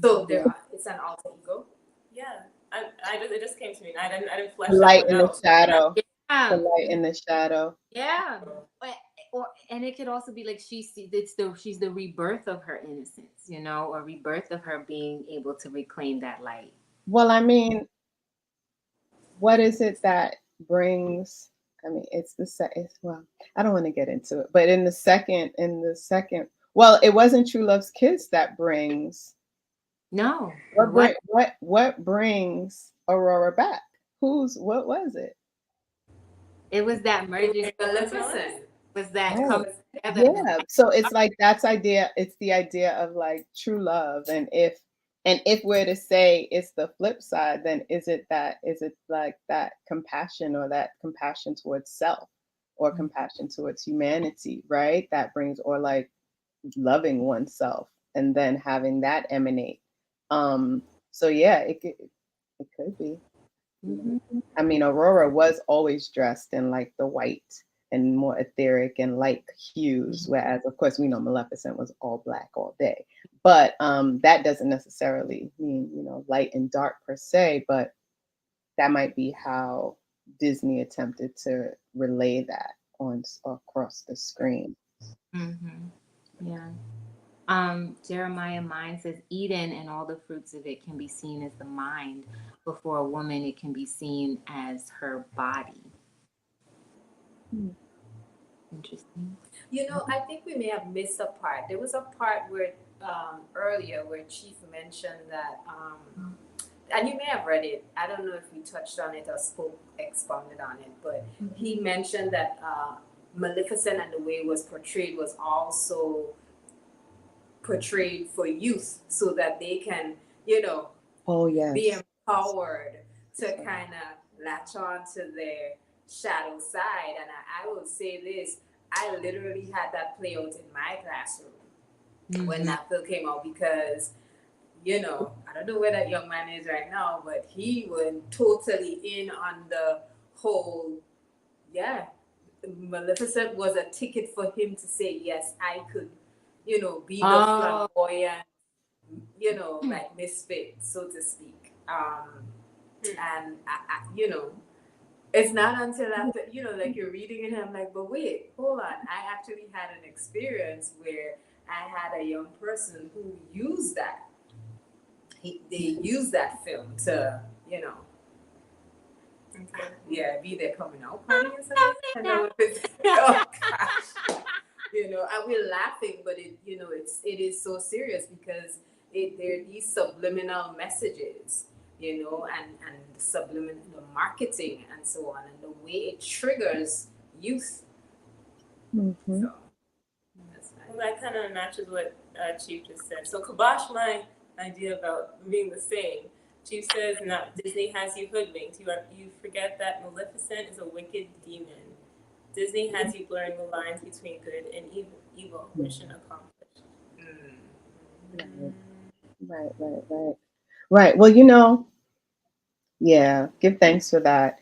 Speaker 3: So it's an alter ego.
Speaker 2: Yeah, it just came to me. I didn't flesh
Speaker 4: the light
Speaker 2: that
Speaker 4: in
Speaker 2: one
Speaker 4: the
Speaker 2: out.
Speaker 4: shadow, the
Speaker 1: Yeah.
Speaker 4: light in the shadow.
Speaker 1: Yeah. And it could also be like she's the rebirth of her innocence, or rebirth of her being able to reclaim that light.
Speaker 4: Well, I mean, what is it that brings? I mean, well, I don't want to get into it, but in the second, well, it wasn't True Love's Kiss that brings.
Speaker 1: No.
Speaker 4: What brings Aurora back? What was it?
Speaker 1: It was that merging.
Speaker 3: Maleficent.
Speaker 1: Was that
Speaker 4: Oh,
Speaker 1: come together?
Speaker 4: yeah. So it's like it's the idea of like true love, and if we're to say it's the flip side, then is it like that compassion, or that compassion towards self, or compassion towards humanity, right? That brings, or like loving oneself and then having that emanate. So yeah, it could be. I mean, Aurora was always dressed in like the white and more etheric and light hues, whereas of course we know Maleficent was all black all day. But that doesn't necessarily mean, light and dark per se, but that might be how Disney attempted to relay that across the screen.
Speaker 1: Yeah. Jeremiah Mind says Eden and all the fruits of it can be seen as the mind. Before a woman, it can be seen as her body. Interesting.
Speaker 3: I think we may have missed a part. There was a part where earlier where Chief mentioned that, and you may have read it. I don't know if we touched on it or expounded on it, but he mentioned that Maleficent and the way it was portrayed was also portrayed for youth, so that they can,
Speaker 4: Oh yes.
Speaker 3: be empowered to kind of latch on to their shadow side. And I will say this, I literally had that play out in my classroom when that film came out, because I don't know where that young man is right now, but he went totally in on the whole, Maleficent was a ticket for him to say, yes, I could, be the flamboyant, like misfit, so to speak. And it's not until after, like you're reading it, and I'm like, but wait, hold on. I actually had an experience where I had a young person who used that. They used that film to, be their coming out party or something. Oh gosh. And we're laughing, but it is so serious, because there are these subliminal messages, and subliminal marketing and so on, and the way it triggers youth. So that's nice.
Speaker 2: Well, that kind of matches what Chief just said. So kibosh my idea about being the same. Chief says, "No, Disney has you hoodwinked. You forget that Maleficent is a wicked demon. Disney has you blurring the lines between good and evil. Mission accomplished."
Speaker 4: Right. Well, Yeah, give thanks for that.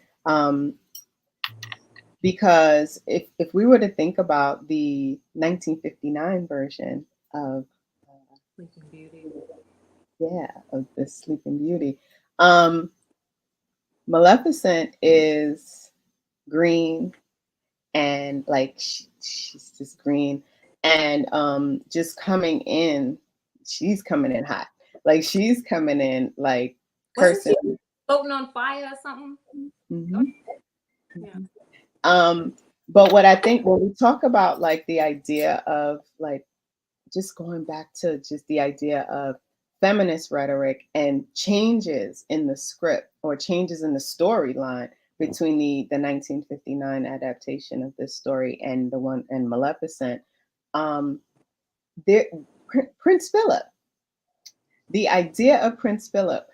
Speaker 4: Because if we were to think about the 1959 version of
Speaker 1: Sleeping Beauty.
Speaker 4: of the Sleeping Beauty, um, Maleficent is green and like she's just green and just coming in, she's coming in hot, like she's coming in like
Speaker 1: Wasn't she
Speaker 4: cursing.
Speaker 1: floating on fire or something?
Speaker 4: Mhm.
Speaker 1: Yeah.
Speaker 4: Um, but what I think when we talk about like the idea of like just going back to just the idea of feminist rhetoric and changes in the script or changes in the storyline between the 1959 adaptation of this story and the one and Maleficent, um, there, Prince Philip, the idea of Prince Philip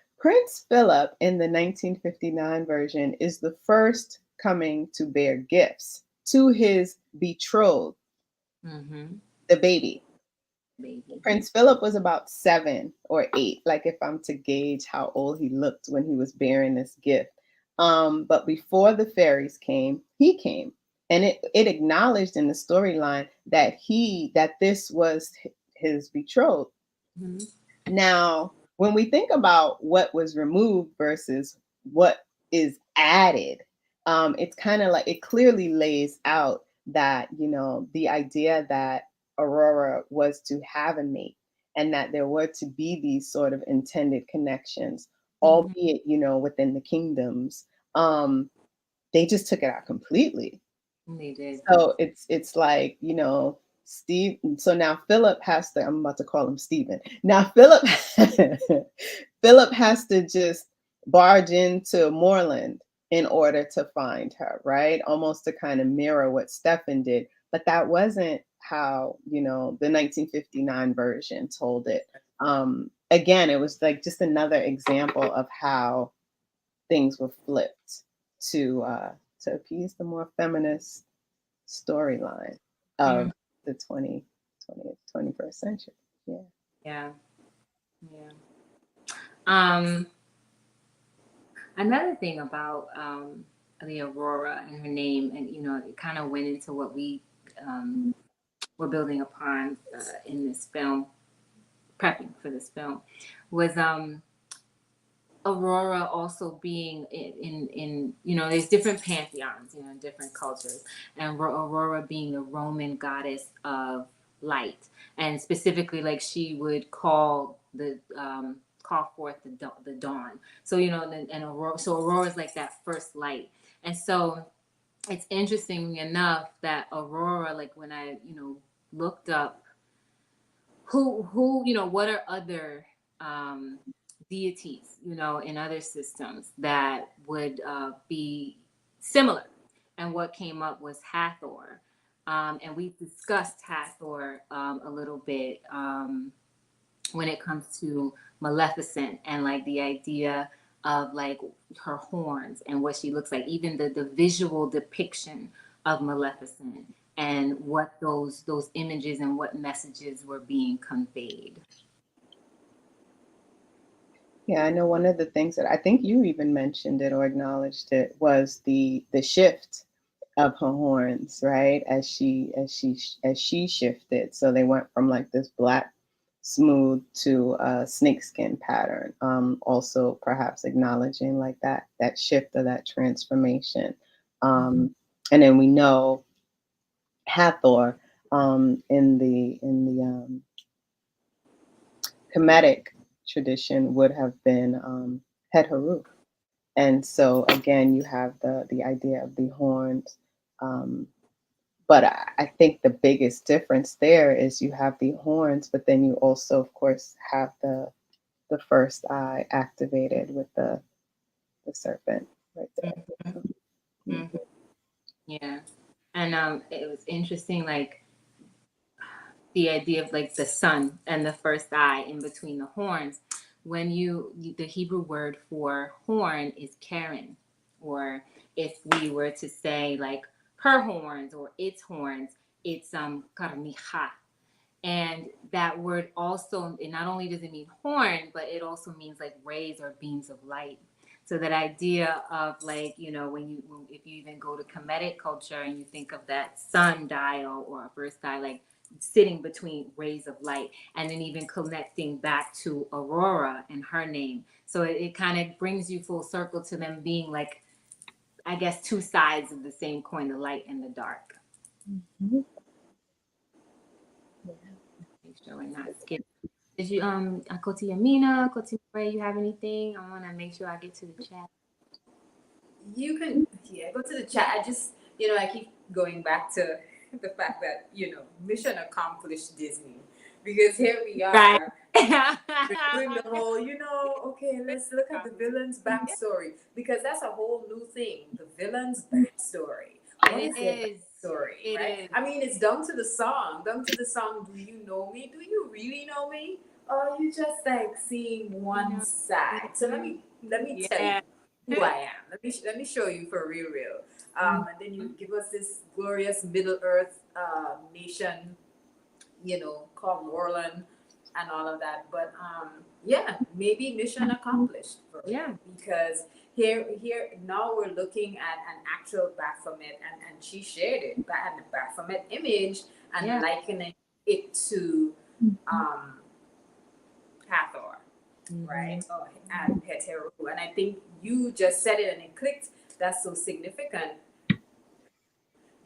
Speaker 4: in the 1959 version is the first coming to bear gifts to his betrothed,
Speaker 1: Mm-hmm.
Speaker 4: the baby.
Speaker 1: Baby.
Speaker 4: Prince Philip was about 7 or 8, like if I'm to gauge how old he looked when he was bearing this gift. But before the fairies came, he came. And it acknowledged in the storyline that this was his betrothed.
Speaker 1: Mm-hmm.
Speaker 4: Now, when we think about what was removed versus what is added, it's kind of like it clearly lays out that, the idea that Aurora was to have a mate and that there were to be these sort of intended connections,
Speaker 1: Mm-hmm.
Speaker 4: albeit, within the kingdoms. They just took it out completely.
Speaker 1: They did.
Speaker 4: So it's like, Steve. So now Philip has to, I'm about to call him Stephen. Now Philip Philip has to just barge into Moreland in order to find her, right? Almost to kind of mirror what Stefan did. But that wasn't how, the 1959 version told it. Again, it was like just another example of how things were flipped to appease the more feminist storyline
Speaker 1: Mm.
Speaker 4: of the 21st century. Yeah.
Speaker 1: Yeah. Yeah. Um, Another thing about the Aurora and her name, and it kind of went into what we were building upon in this film, prepping for this film, was Aurora also being in there's different pantheons, in different cultures, and Aurora being the Roman goddess of light, and specifically like she would call forth the dawn. So and Aurora, so Aurora is like that first light, and so it's interesting enough that Aurora, like when I looked up who what are other um, deities in other systems that would be similar, and what came up was Hathor, and we discussed Hathor a little bit when it comes to Maleficent and like the idea of like her horns and what she looks like, even the visual depiction of Maleficent and what those images and what messages were being conveyed.
Speaker 4: Yeah, I know one of the things that I think you even mentioned it or acknowledged it was the shift of her horns, right? As she shifted. So they went from like this black smooth to a snakeskin pattern. Also perhaps acknowledging like that shift or that transformation. And then we know Hathor in the Kemetic tradition would have been Het Haru. And so again, you have the idea of the horns. But I think the biggest difference there is you have the horns, but then you also, of course, have the first eye activated with the serpent right there.
Speaker 1: Mm-hmm. Yeah, and it was interesting, like the idea of like the sun and the first eye in between the horns. When the Hebrew word for horn is Karen, or if we were to say like her horns or its horns, it's karmicha. And that word also, it not only does it mean horn, but it also means like rays or beams of light. So that idea of like, if you even go to Kemetic culture and you think of that sundial or a first dial, like sitting between rays of light, and then even connecting back to Aurora and her name. So it kind of brings you full circle to them being like, I guess, two sides of the same coin, the light and the dark.
Speaker 4: Mhm.
Speaker 1: Make sure we're not skipping. Did you, Koti Amina, Koti Ray, you have anything? I want to make sure I get to the chat.
Speaker 3: You can, go to the chat. I just, I keep going back to the fact that, mission accomplished Disney. Because here we are.
Speaker 1: Right.
Speaker 3: We're doing the whole, okay, let's look at the villain's backstory. Because that's a whole new thing. The villain's backstory. What is their backstory, right?
Speaker 1: Is.
Speaker 3: I mean, it's down to the song. Down to the song, Do You Know Me? Do you really know me? Or you just like seeing one side? So let me tell you who I am. Let me show you for real. And then you give us this glorious Middle Earth nation, called Warland and all of that. But maybe mission accomplished for me. Because here now we're looking at an actual Baphomet, and she shared it, and the Baphomet image, and likening it to Hathor. Right? And hetero. And I think you just said it and it clicked. That's so significant.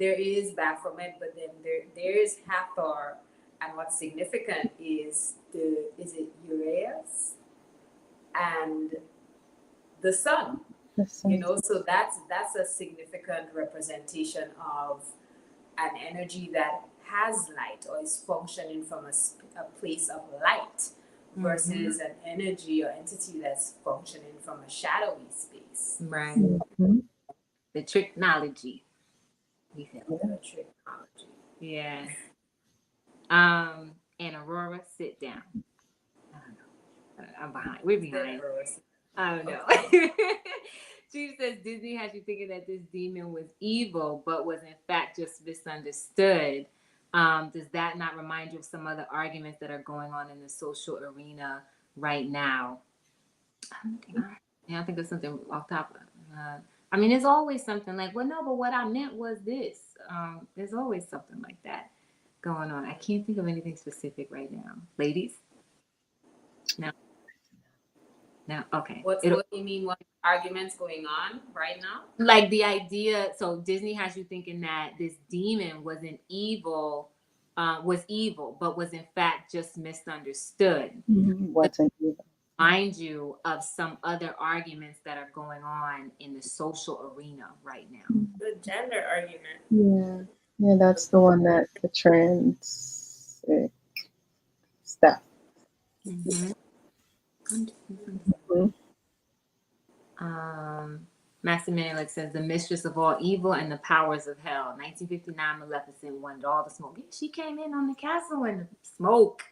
Speaker 3: There is Baphomet, but then there is Hathor. And what's significant is it Uraeus and the sun. So that's a significant representation of an energy that has light or is functioning from a place of light, versus an energy or entity that's functioning from a shadowy space.
Speaker 1: Right.
Speaker 4: Mm-hmm.
Speaker 1: The technology.
Speaker 3: The technology.
Speaker 1: Yeah. And Aurora, sit down. I don't know. I'm behind. We're behind. I don't know. Chief says Disney has you thinking that this demon was evil, but was in fact just misunderstood. Does that not remind you of some other arguments that are going on in the social arena right now? I think there's something off top. I mean, there's always something like, well, no, but what I meant was this. There's always something like that going on. I can't think of anything specific right now. Ladies? No, okay.
Speaker 3: What do you mean? What arguments going on right now?
Speaker 1: Like the idea, so Disney has you thinking that this demon wasn't evil, was evil, but was in fact just misunderstood.
Speaker 4: Wasn't evil.
Speaker 1: Remind you of some other arguments that are going on in the social arena right now.
Speaker 2: The gender argument.
Speaker 4: Yeah, that's the one that the trans stuff.
Speaker 1: Mm-hmm. Master Menelik says the mistress of all evil and the powers of hell. 1959, Maleficent wanted all the smoke. She came in on the castle and the smoke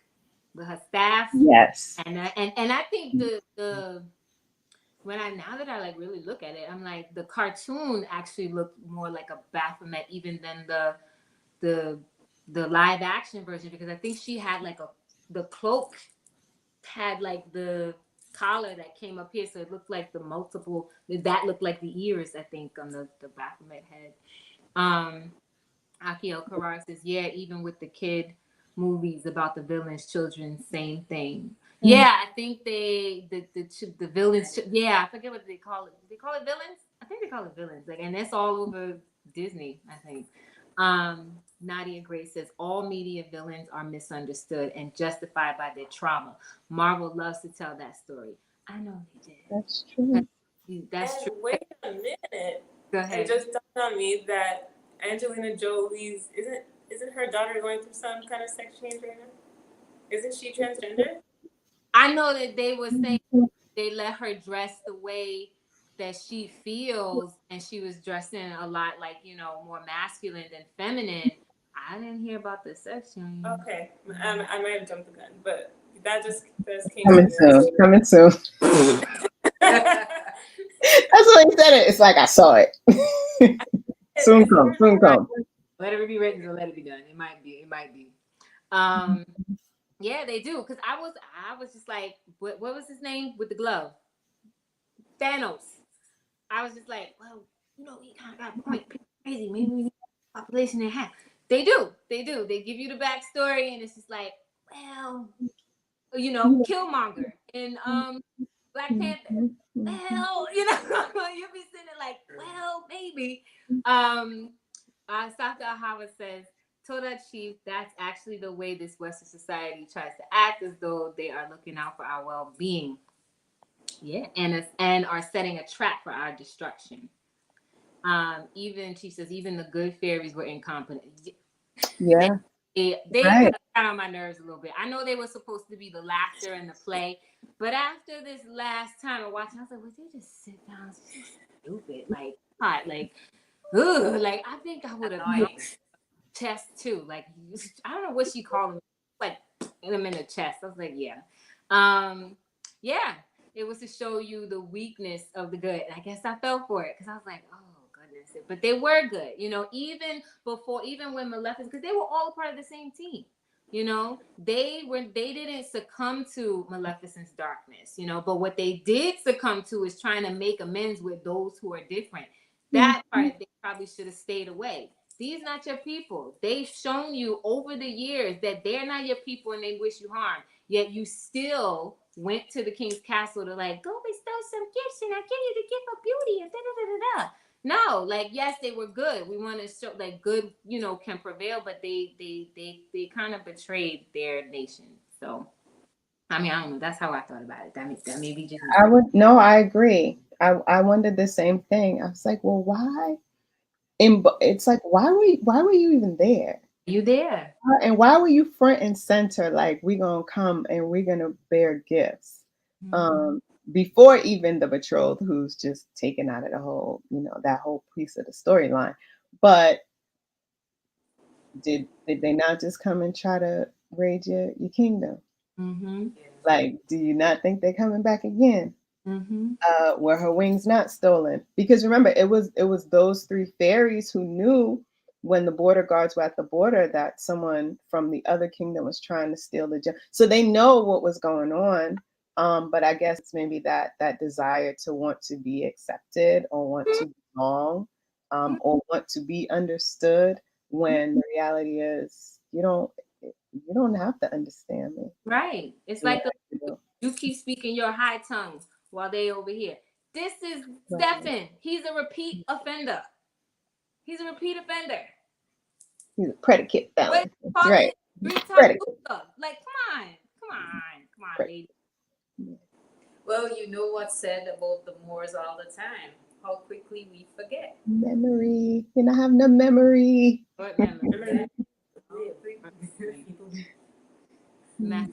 Speaker 1: with her staff.
Speaker 4: Yes.
Speaker 1: And I think the now that I like really look at it, I'm like the cartoon actually looked more like a Baphomet even than the live action version, because I think she had like the cloak had like the collar that came up here, so it looked like that looked like the ears, I think, on the Baphomet head. Akio Karar says, even with the kid movies about the villains' children, same thing. Yeah, I think the villains. I forget what they call it. They call it villains. I think they call it villains. Like, and that's all over Disney, I think. Nadia Gray says all media villains are misunderstood and justified by their trauma. Marvel loves to tell that story. I know they did.
Speaker 4: That's true.
Speaker 1: That's true.
Speaker 2: Wait a minute.
Speaker 1: Go ahead.
Speaker 2: It just dawned on me that Angelina Jolie's isn't her daughter going through some kind of sex change right now? Isn't she transgender?
Speaker 1: I know that they were saying they let her dress the way that she feels, and she was dressing a lot like, more masculine than feminine. I didn't hear about the sex change.
Speaker 2: Okay, I might have jumped the gun, but that just came
Speaker 4: Coming soon. That's what he said. It's like I saw it. soon come.
Speaker 1: Let it be written, so let it be done. It might be. Yeah, they do. Because I was just like, what was his name with the glove? Thanos. I was just like, well, he kind of got a point. People crazy. Maybe we need a population in half. They do. They give you the backstory, and it's just like, well, Killmonger in Black Panther. Well, you'll be sitting there like, well, maybe. Saka Ahawa says, Toda Chief, that's actually the way this Western society tries to act, as though they are looking out for our well-being. Yeah, and are setting a trap for our destruction. She says, even the good fairies were incompetent.
Speaker 4: Yeah.
Speaker 1: They
Speaker 4: Right.
Speaker 1: got on my nerves a little bit. I know they were supposed to be the laughter and the play, but after this last time I watched, I was like, would they just sit down? It's so stupid. Like, hot. Like, ugh. Like, I think I would have chest too. Like, I don't know what she called him. Like, hit him in the chest. I was like, yeah. Yeah. It was to show you the weakness of the good. And I guess I fell for it because I was like, oh, goodness. But they were good, even when Maleficent, because they were all a part of the same team. They didn't succumb to Maleficent's darkness, but what they did succumb to is trying to make amends with those who are different. That part, they probably should have stayed away. These not your people. They've shown you over the years that they're not your people and they wish you harm. Yet you still went to the king's castle to like, go bestow some gifts and I give you the gift of beauty and da-da-da-da-da. No, like, yes, they were good. We want to show like good, can prevail, but they kind of betrayed their nation. So, I mean, I don't know. That's how I thought about it. That may be just.
Speaker 4: I agree. I wondered the same thing. I was like, well, why? It's like, why were you even there?
Speaker 1: You there?
Speaker 4: And why were you front and center? Like, we're gonna come and we're gonna bear gifts. Before even the betrothed, who's just taken out of the whole, that whole piece of the storyline. But did they not just come and try to raid your kingdom? Like, do you not think they're coming back again? Were her wings not stolen? Because remember, it was those three fairies who knew when the border guards were at the border that someone from the other kingdom was trying to steal the gem. So they know what was going on. But I guess it's maybe that desire to want to be accepted or want to belong, or want to be understood, when the reality is you don't have to understand me.
Speaker 1: Right. It's like you keep speaking your high tongue while they over here. This is Stefan. He's a repeat offender. He's a
Speaker 4: predicate felon. Right.
Speaker 1: 3 times. Like, come on, lady.
Speaker 3: Well, you know what's said about the Moors all the time. How quickly we forget.
Speaker 4: Memory. I have no memory.
Speaker 1: What memory? I'm not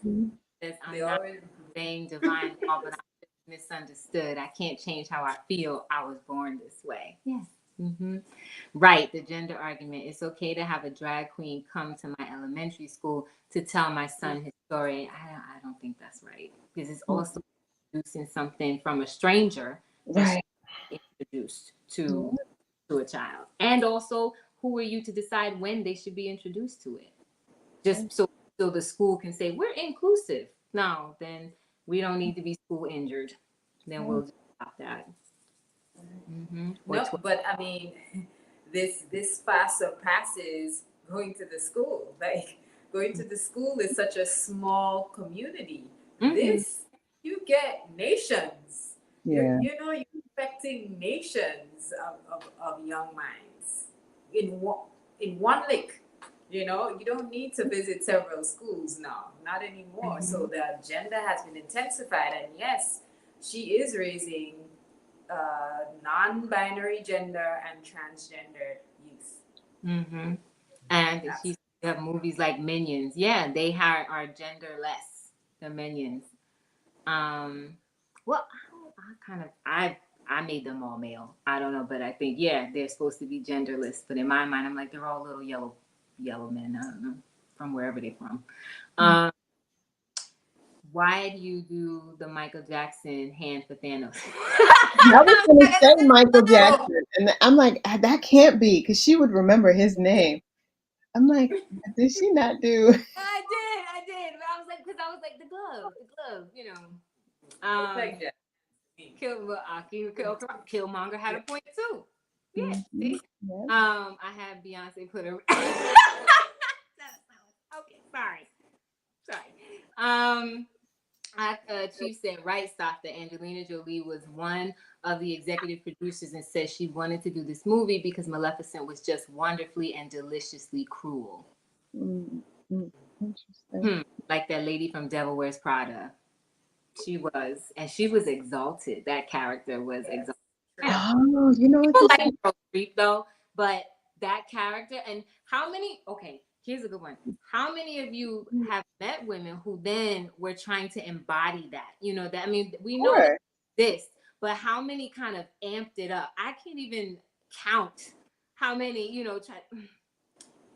Speaker 1: saying divine law, but I'm misunderstood. I can't change how I feel. I was born this way. Yes. Right. The gender argument. It's okay to have a drag queen come to my elementary school to tell my son his story. I don't think that's right, because it's also introducing something from a stranger, right? Introduced to a child. And also, who are you to decide when they should be introduced to it? Just so the school can say we're inclusive. No, then we don't need to be school injured. Then we'll just stop that.
Speaker 3: No, but I mean, this far surpasses going to the school. Like, going to the school is such a small community. This, you get nations.
Speaker 4: Yeah.
Speaker 3: You're affecting nations of young minds in one lake. You don't need to visit several schools now, not anymore. So the agenda has been intensified, and yes, she is raising non-binary gender and transgender youth.
Speaker 1: And she have movies like Minions. Yeah, they are genderless. The Minions. Well, I made them all male. I don't know, but I think they're supposed to be genderless. But in my mind, I'm like, they're all little yellow men. I don't know, from wherever they're from. Why do you do the Michael Jackson hand for Thanos?
Speaker 4: I was going to say Michael Jackson, and I'm like, that can't be, because she would remember his name. I'm like, did she not do?
Speaker 1: I did. But I was like, the glove, Killmonger had a point too. Yeah.
Speaker 4: Mhm.
Speaker 1: See?
Speaker 4: Yeah.
Speaker 1: I had Beyonce put her. Okay, sorry. Chief said, right, stop that Angelina Jolie was one of the executive producers and said she wanted to do this movie because Maleficent was just wonderfully and deliciously cruel.
Speaker 4: Mm, interesting.
Speaker 1: Like that lady from Devil Wears Prada. She was, and she was exalted. That character was exalted.
Speaker 4: Oh, you know what
Speaker 1: People
Speaker 4: this
Speaker 1: like
Speaker 4: is?
Speaker 1: Meryl Streep though, but that character and how many? Okay, here's a good one. How many of you have met women who then were trying to embody that? You know that. I mean, we know that
Speaker 4: Sure.
Speaker 1: this, but how many kind of amped it up? I can't even count how many.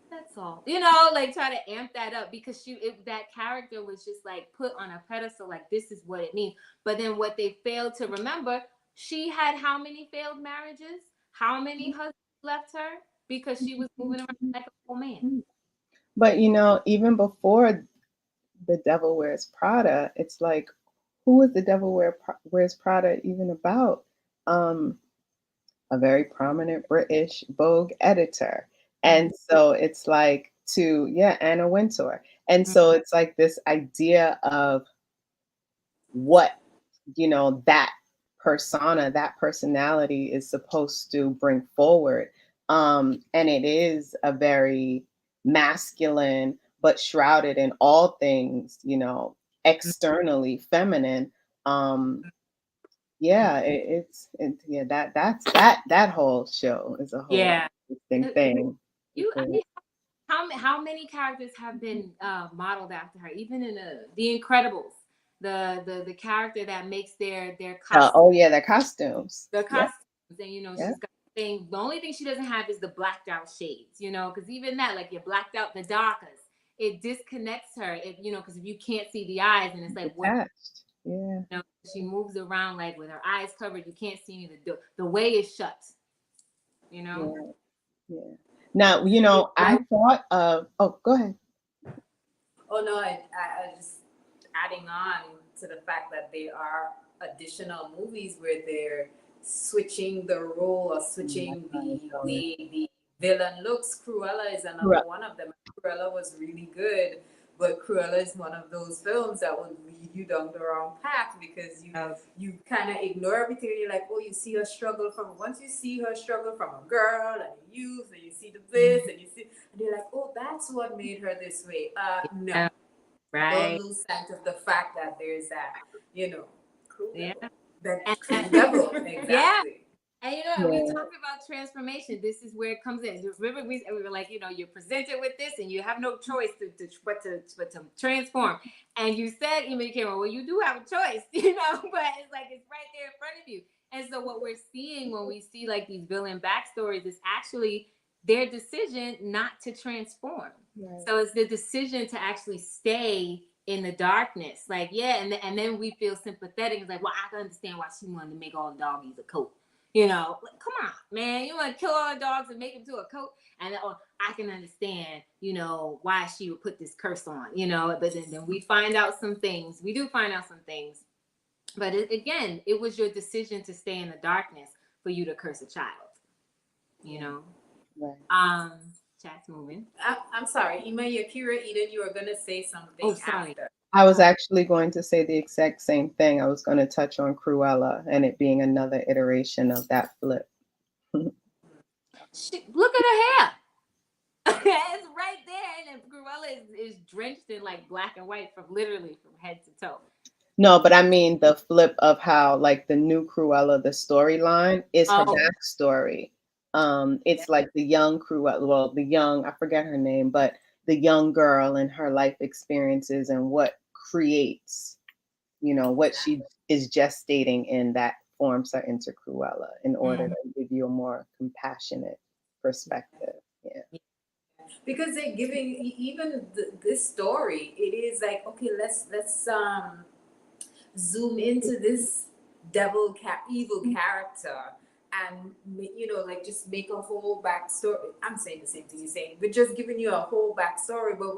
Speaker 1: That's all. Like try to amp that up because that character was just like put on a pedestal, like this is what it means. But then what they failed to remember, she had how many failed marriages? How many husbands left her because she was moving around like a poor man?
Speaker 4: But even before The Devil Wears Prada, it's like, who is The Devil Wears Prada even about? A very prominent British Vogue editor. And so it's like Anna Wintour. And so it's like this idea of what, that persona, that personality is supposed to bring forward. And it is a very masculine, but shrouded in all things, externally feminine. Yeah, that whole show is a whole
Speaker 1: Yeah.
Speaker 4: interesting thing.
Speaker 1: I mean, how many characters have been modeled after her? Even in the Incredibles, the character that makes their costume.
Speaker 4: Oh yeah, their costumes.
Speaker 1: The
Speaker 4: Yeah,
Speaker 1: costumes, and
Speaker 4: yeah.
Speaker 1: she's got the thing. The only thing she doesn't have is the blacked out shades, because even that, like you're blacked out the darkers, it disconnects her. Because if you can't see the eyes, and it's like what
Speaker 4: Attached. Yeah.
Speaker 1: she moves around like with her eyes covered, you can't see the way is shut.
Speaker 4: Yeah. Yeah. Now, I thought of. Oh, go ahead.
Speaker 3: Oh no, I just adding on to the fact that there are additional movies where they're switching the role or switching the way the villain looks. Cruella is another one of them. Cruella was really good, but Cruella is one of those films that will lead you down the wrong path because you kind of ignore everything and you're like, oh, you see her struggle once you see her struggle from a girl and a youth and you see the this and you see, and you're like, oh, that's what made her this way. No.
Speaker 1: Right.
Speaker 3: Don't lose sight of the fact that there's that, cruel
Speaker 1: Yeah.
Speaker 3: devil. That cruel devil, exactly.
Speaker 1: Yeah. And we talked about transformation. This is where it comes in. Remember, we were like, you're presented with this, and you have no choice but to transform. And you said, Cameron, well, you do have a choice, but it's like it's right there in front of you. And so what we're seeing when we see like these villain backstories is actually their decision not to transform. Right. So it's the decision to actually stay in the darkness. Like, yeah, and then we feel sympathetic. It's like, well, I can understand why she wanted to make all the doggies a coat. Like, come on, man. You want to kill all the dogs and make them to a coat? And I can understand, why she would put this curse on, But then we find out some things. We do find out some things. But again, it was your decision to stay in the darkness for you to curse a child,
Speaker 4: Right.
Speaker 1: Chat's moving.
Speaker 3: I'm sorry, Ima Yakira Eden, you were going to say something after.
Speaker 4: I was actually going to say the exact same thing. I was going to touch on Cruella and it being another iteration of that flip.
Speaker 1: Look at her hair. It's right there. And Cruella is drenched in like black and white from head to toe.
Speaker 4: No, but I mean the flip of how like the new Cruella, the storyline is her backstory. It's like the young Cruella, I forget her name, but the young girl and her life experiences and what creates, what she is gestating in that forms her into Cruella in order to give you a more compassionate perspective. Yeah.
Speaker 3: Because they're giving even this story, it is like, okay, let's zoom into this evil character and like just make a whole backstory. I'm saying the same thing you're saying. We're just giving you a whole backstory, but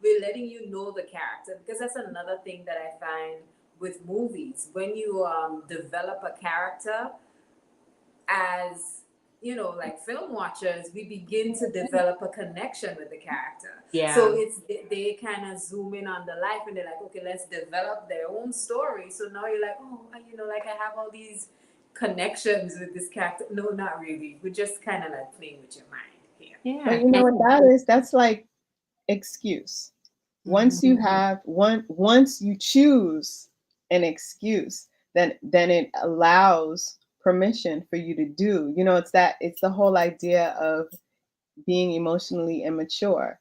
Speaker 3: we're letting you know the character, because that's another thing that I find with movies. When you develop a character, as you know, like film watchers, we begin to develop a connection with the character.
Speaker 1: Yeah.
Speaker 3: So it's they kind of zoom in on the life, and they're like, okay, let's develop their own story. So now you're like, oh, you know, like I have all these connections with this character. No, not really. We're just kind of like playing with your mind here.
Speaker 1: Yeah.
Speaker 4: But you know what that is? That's like excuse. Once you have once you choose an excuse, then it allows permission for you to do. You know, it's the whole idea of being emotionally immature.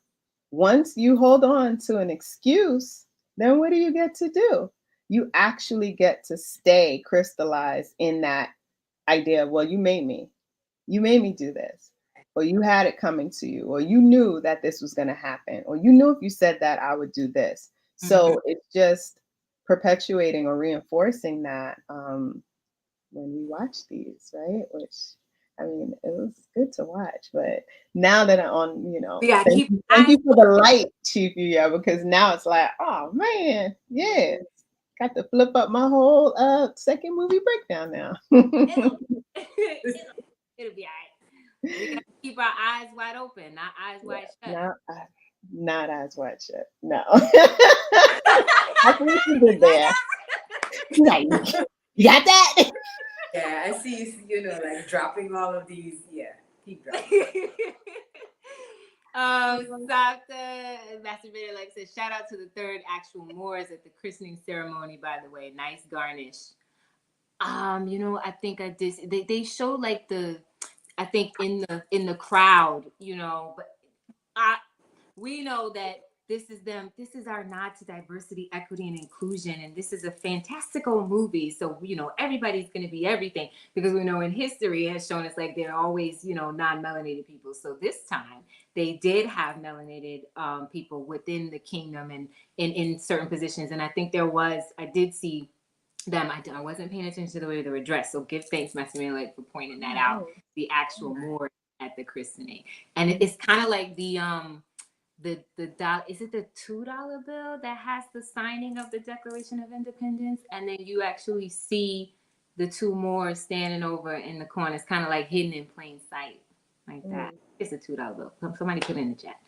Speaker 4: Once you hold on to an excuse, then what do you get to do? You actually get to stay crystallized in that idea of, well, you made me. You made me do this. Or you had it coming to you, or you knew that this was going to happen, or you knew if you said that I would do this. So it's just perpetuating or reinforcing that when we watch these, right? Which, I mean, it was good to watch, but now that I'm on, you know,
Speaker 1: Yeah,
Speaker 4: thank you for the light, Chief Yuya, because now it's like, oh man, yeah, got to flip up my whole second movie breakdown now.
Speaker 1: It'll be all right. We gotta keep our eyes wide open, not eyes wide shut.
Speaker 4: Not eyes wide shut. No. That's what you did there. You got that?
Speaker 3: Yeah, I see you know, like dropping all of these. Yeah, keep dropping.
Speaker 1: Dr. Masturbator like said, shout out to the third actual Moors at the christening ceremony, by the way. Nice garnish. You know, I think I did. They showed like I think in the crowd, you know, but we know that this is our nod to diversity, equity, and inclusion, and this is a fantastical movie. So, you know, everybody's going to be everything, because we know in history it has shown us like there are always, you know, non-melanated people. So this time they did have melanated people within the kingdom and in certain positions. And I think I did see them. I wasn't paying attention to the way they were dressed. So give thanks, Master Malik, for pointing that out. The actual Moor at the christening, and it's kind of like the is it the $2 bill that has the signing of the Declaration of Independence, and then you actually see the two Moors standing over in the corner. It's kind of like hidden in plain sight, like that. It's a $2 bill. Somebody put it in the chat.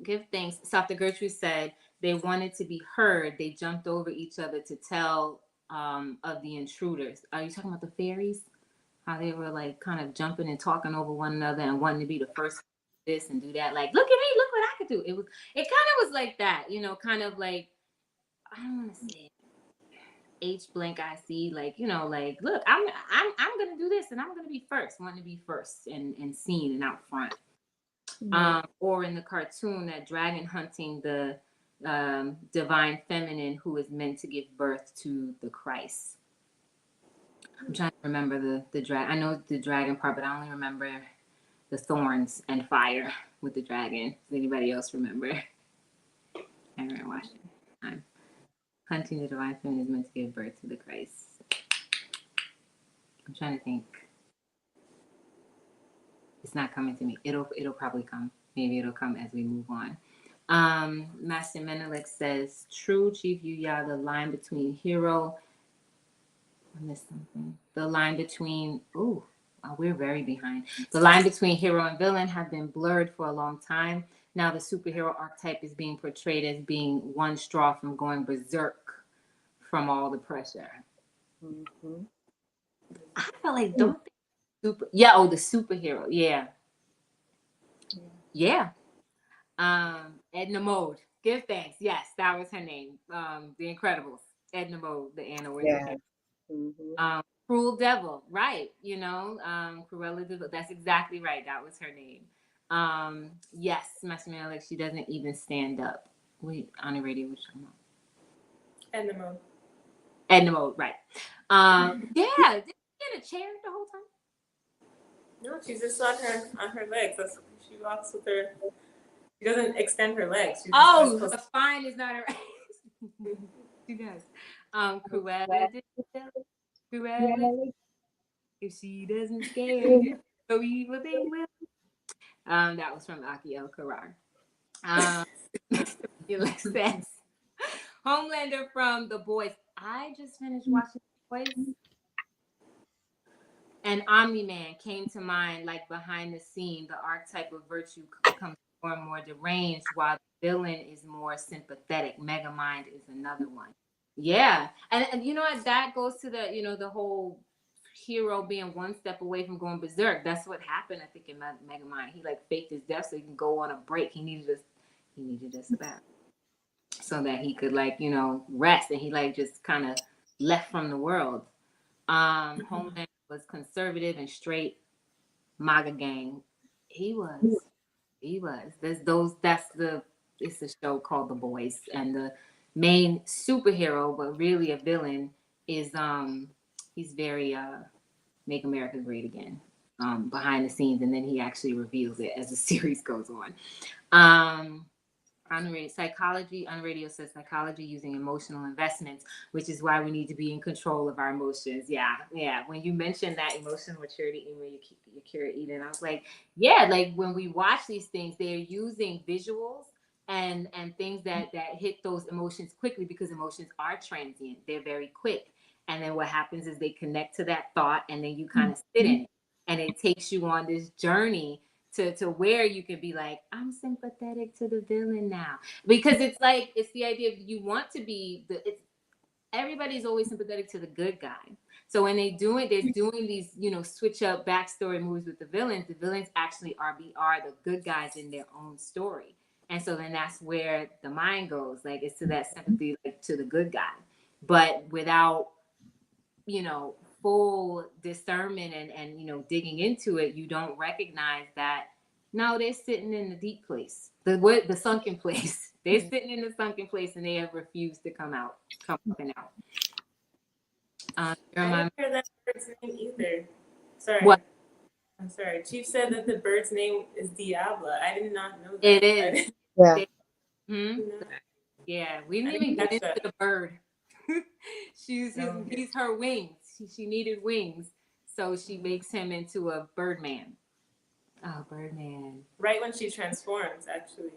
Speaker 1: Give thanks. Dr. Gertrude said they wanted to be heard. They jumped over each other to tell of the intruders. Are you talking about the fairies? How they were like kind of jumping and talking over one another and wanting to be the first to do this and do that. Like, look at me, look what I could do. It kind of was like that, you know, kind of like, I don't want to say H blank I C, like, you know, like, look, I'm gonna do this and I'm gonna be first, wanting to be first and seen and out front. Or in the cartoon, that dragon hunting the divine feminine who is meant to give birth to the Christ. I'm trying to remember the dragon. I know the dragon part, but I only remember the thorns and fire with the dragon. Does anybody else remember? I haven't watched it. I'm hunting the divine feminine is meant to give birth to the Christ. I'm trying to think. It's not coming to me. It'll probably come. Maybe it'll come as we move on. Master Menelik says, true, Chief Yuya, the line between hero. I missed something. The line between, we're very behind. The line between hero and villain have been blurred for a long time. Now the superhero archetype is being portrayed as being one straw from going berserk from all the pressure. I felt like, the superhero, yeah. Edna Mode, give thanks. Yes, that was her name. The Incredibles, Edna Mode, the Anna Wintour. Cruel Devil, right? You know, Cruella Devil. That's exactly right. That was her name. Yes, Master Malik, she doesn't even stand up. Wait, on the radio, which I'm not.
Speaker 2: Edna Mode.
Speaker 1: Edna Mode, right? Yeah, did she in a chair the whole time?
Speaker 2: No, she's just on her legs. That's she walks with her. She doesn't extend her legs.
Speaker 1: Her spine is not her. She does. Cruella Cruella. If she doesn't scare you, so evil they will. That was from Aki El Karar. Says, Homelander from The Boys. I just finished watching The Boys. And Omni-Man came to mind, like behind the scene, the archetype of virtue becomes more and more deranged, while the villain is more sympathetic. Megamind is another one. Yeah, and you know what? That goes to the whole hero being one step away from going berserk. That's what happened, I think, in Megamind. He like faked his death so he can go on a break. He needed this about so that he could rest, and he like just kind of left from the world. Homeland was conservative and straight MAGA gang. He was. He was. It's a show called The Boys, and the main superhero, but really a villain, is he's very make America great again. Behind the scenes, and then he actually reveals it as the series goes on. Psychology on radio says psychology using emotional investments, which is why we need to be in control of our emotions. Yeah. When you mentioned that emotional maturity in your cure Eden, I was like, yeah, like when we watch these things, they're using visuals and things that hit those emotions quickly, because emotions are transient. They're very quick. And then what happens is they connect to that thought, and then you kind of sit in it, and it takes you on this journey to where you can be like, I'm sympathetic to the villain now, because it's the idea of you want to be everybody's always sympathetic to the good guy. So when they're doing these switch up backstory movies with the villains actually are the good guys in their own story, and so then that's where the mind goes, like it's to that sympathy, like to the good guy, but without full discernment and digging into it, you don't recognize that no, they're sitting in the deep place, the sunken place. They're sitting in the sunken place, and they have refused to come up and out.
Speaker 2: I didn't hear that bird's name either. Sorry.
Speaker 1: What?
Speaker 2: I'm sorry. Chief said that the bird's name is Diabla. I did not know that.
Speaker 1: It is.
Speaker 4: Yeah.
Speaker 1: Yeah, we didn't even get into the bird. He's her wings. She needed wings, so she makes him into a Birdman. Oh, Birdman.
Speaker 2: Right when she transforms, actually.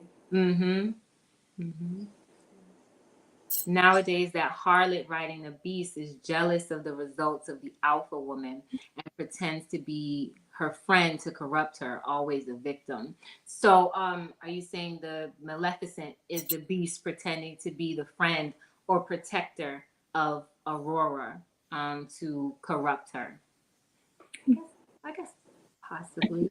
Speaker 1: Nowadays, that harlot riding the beast is jealous of the results of the alpha woman and pretends to be her friend to corrupt her, always a victim. So, are you saying the Maleficent is the beast pretending to be the friend or protector of Aurora to corrupt her? I guess possibly.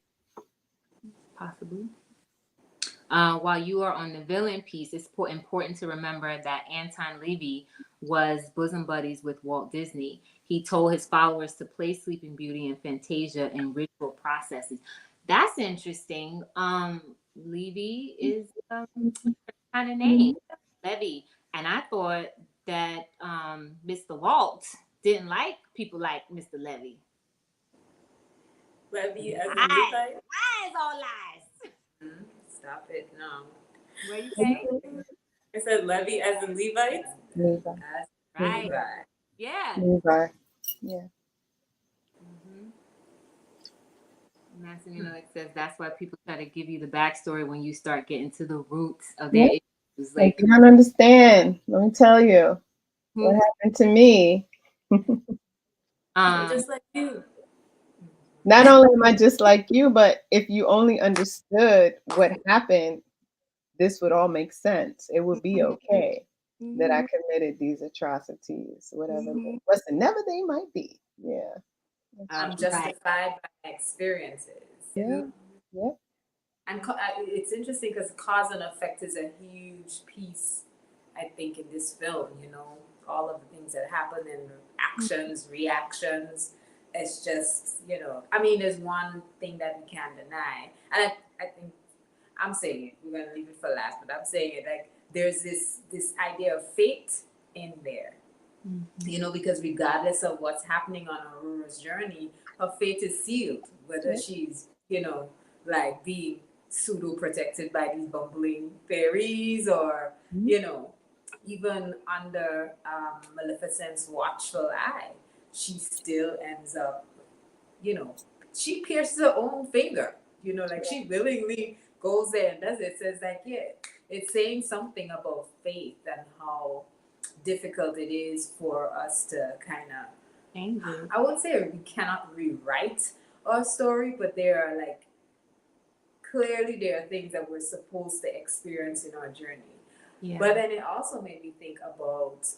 Speaker 1: While you are on the villain piece, it's important to remember that Anton Levy was bosom buddies with Walt Disney. He told his followers to play Sleeping Beauty and Fantasia in ritual processes. That's interesting. Levy is kind of name, Levy. And I thought that Mr. Walt didn't like people like Mr. Levy.
Speaker 2: Levy as in Levite?
Speaker 1: Lies, all lies.
Speaker 3: Stop it, no.
Speaker 1: What you say?
Speaker 2: I said Levy as in Levite?
Speaker 4: Levi.
Speaker 1: Right.
Speaker 3: Levi.
Speaker 1: Yeah.
Speaker 4: Levi. Yeah.
Speaker 1: Master it says that's why people try to give you the backstory when you start getting to the roots of their issues. Like,
Speaker 4: you don't understand. Let me tell you what happened to me.
Speaker 2: Just like you.
Speaker 4: Not only am I just like you, but if you only understood what happened, this would all make sense. It would be okay that I committed these atrocities, whatever they might be. Yeah.
Speaker 3: I'm justified by my experiences.
Speaker 4: Yeah. Yeah.
Speaker 3: And it's interesting because cause and effect is a huge piece, I think, in this film. All of the things that happen and actions, reactions. It's just, there's one thing that we can't deny. And I think I'm saying it, we're going to leave it for last, but I'm saying it like there's this idea of fate in there. Because regardless of what's happening on Aurora's journey, her fate is sealed, whether she's, like being pseudo protected by these bumbling fairies or, even under Maleficent's watchful eye, she still ends up, she pierces her own finger, she willingly goes there and does it. So it's like, it's saying something about faith and how difficult it is for us to kind of,
Speaker 1: Change it.
Speaker 3: I won't say we cannot rewrite our story, but there are like, clearly there are things that we're supposed to experience in our journey.
Speaker 1: Yeah.
Speaker 3: But then it also made me think about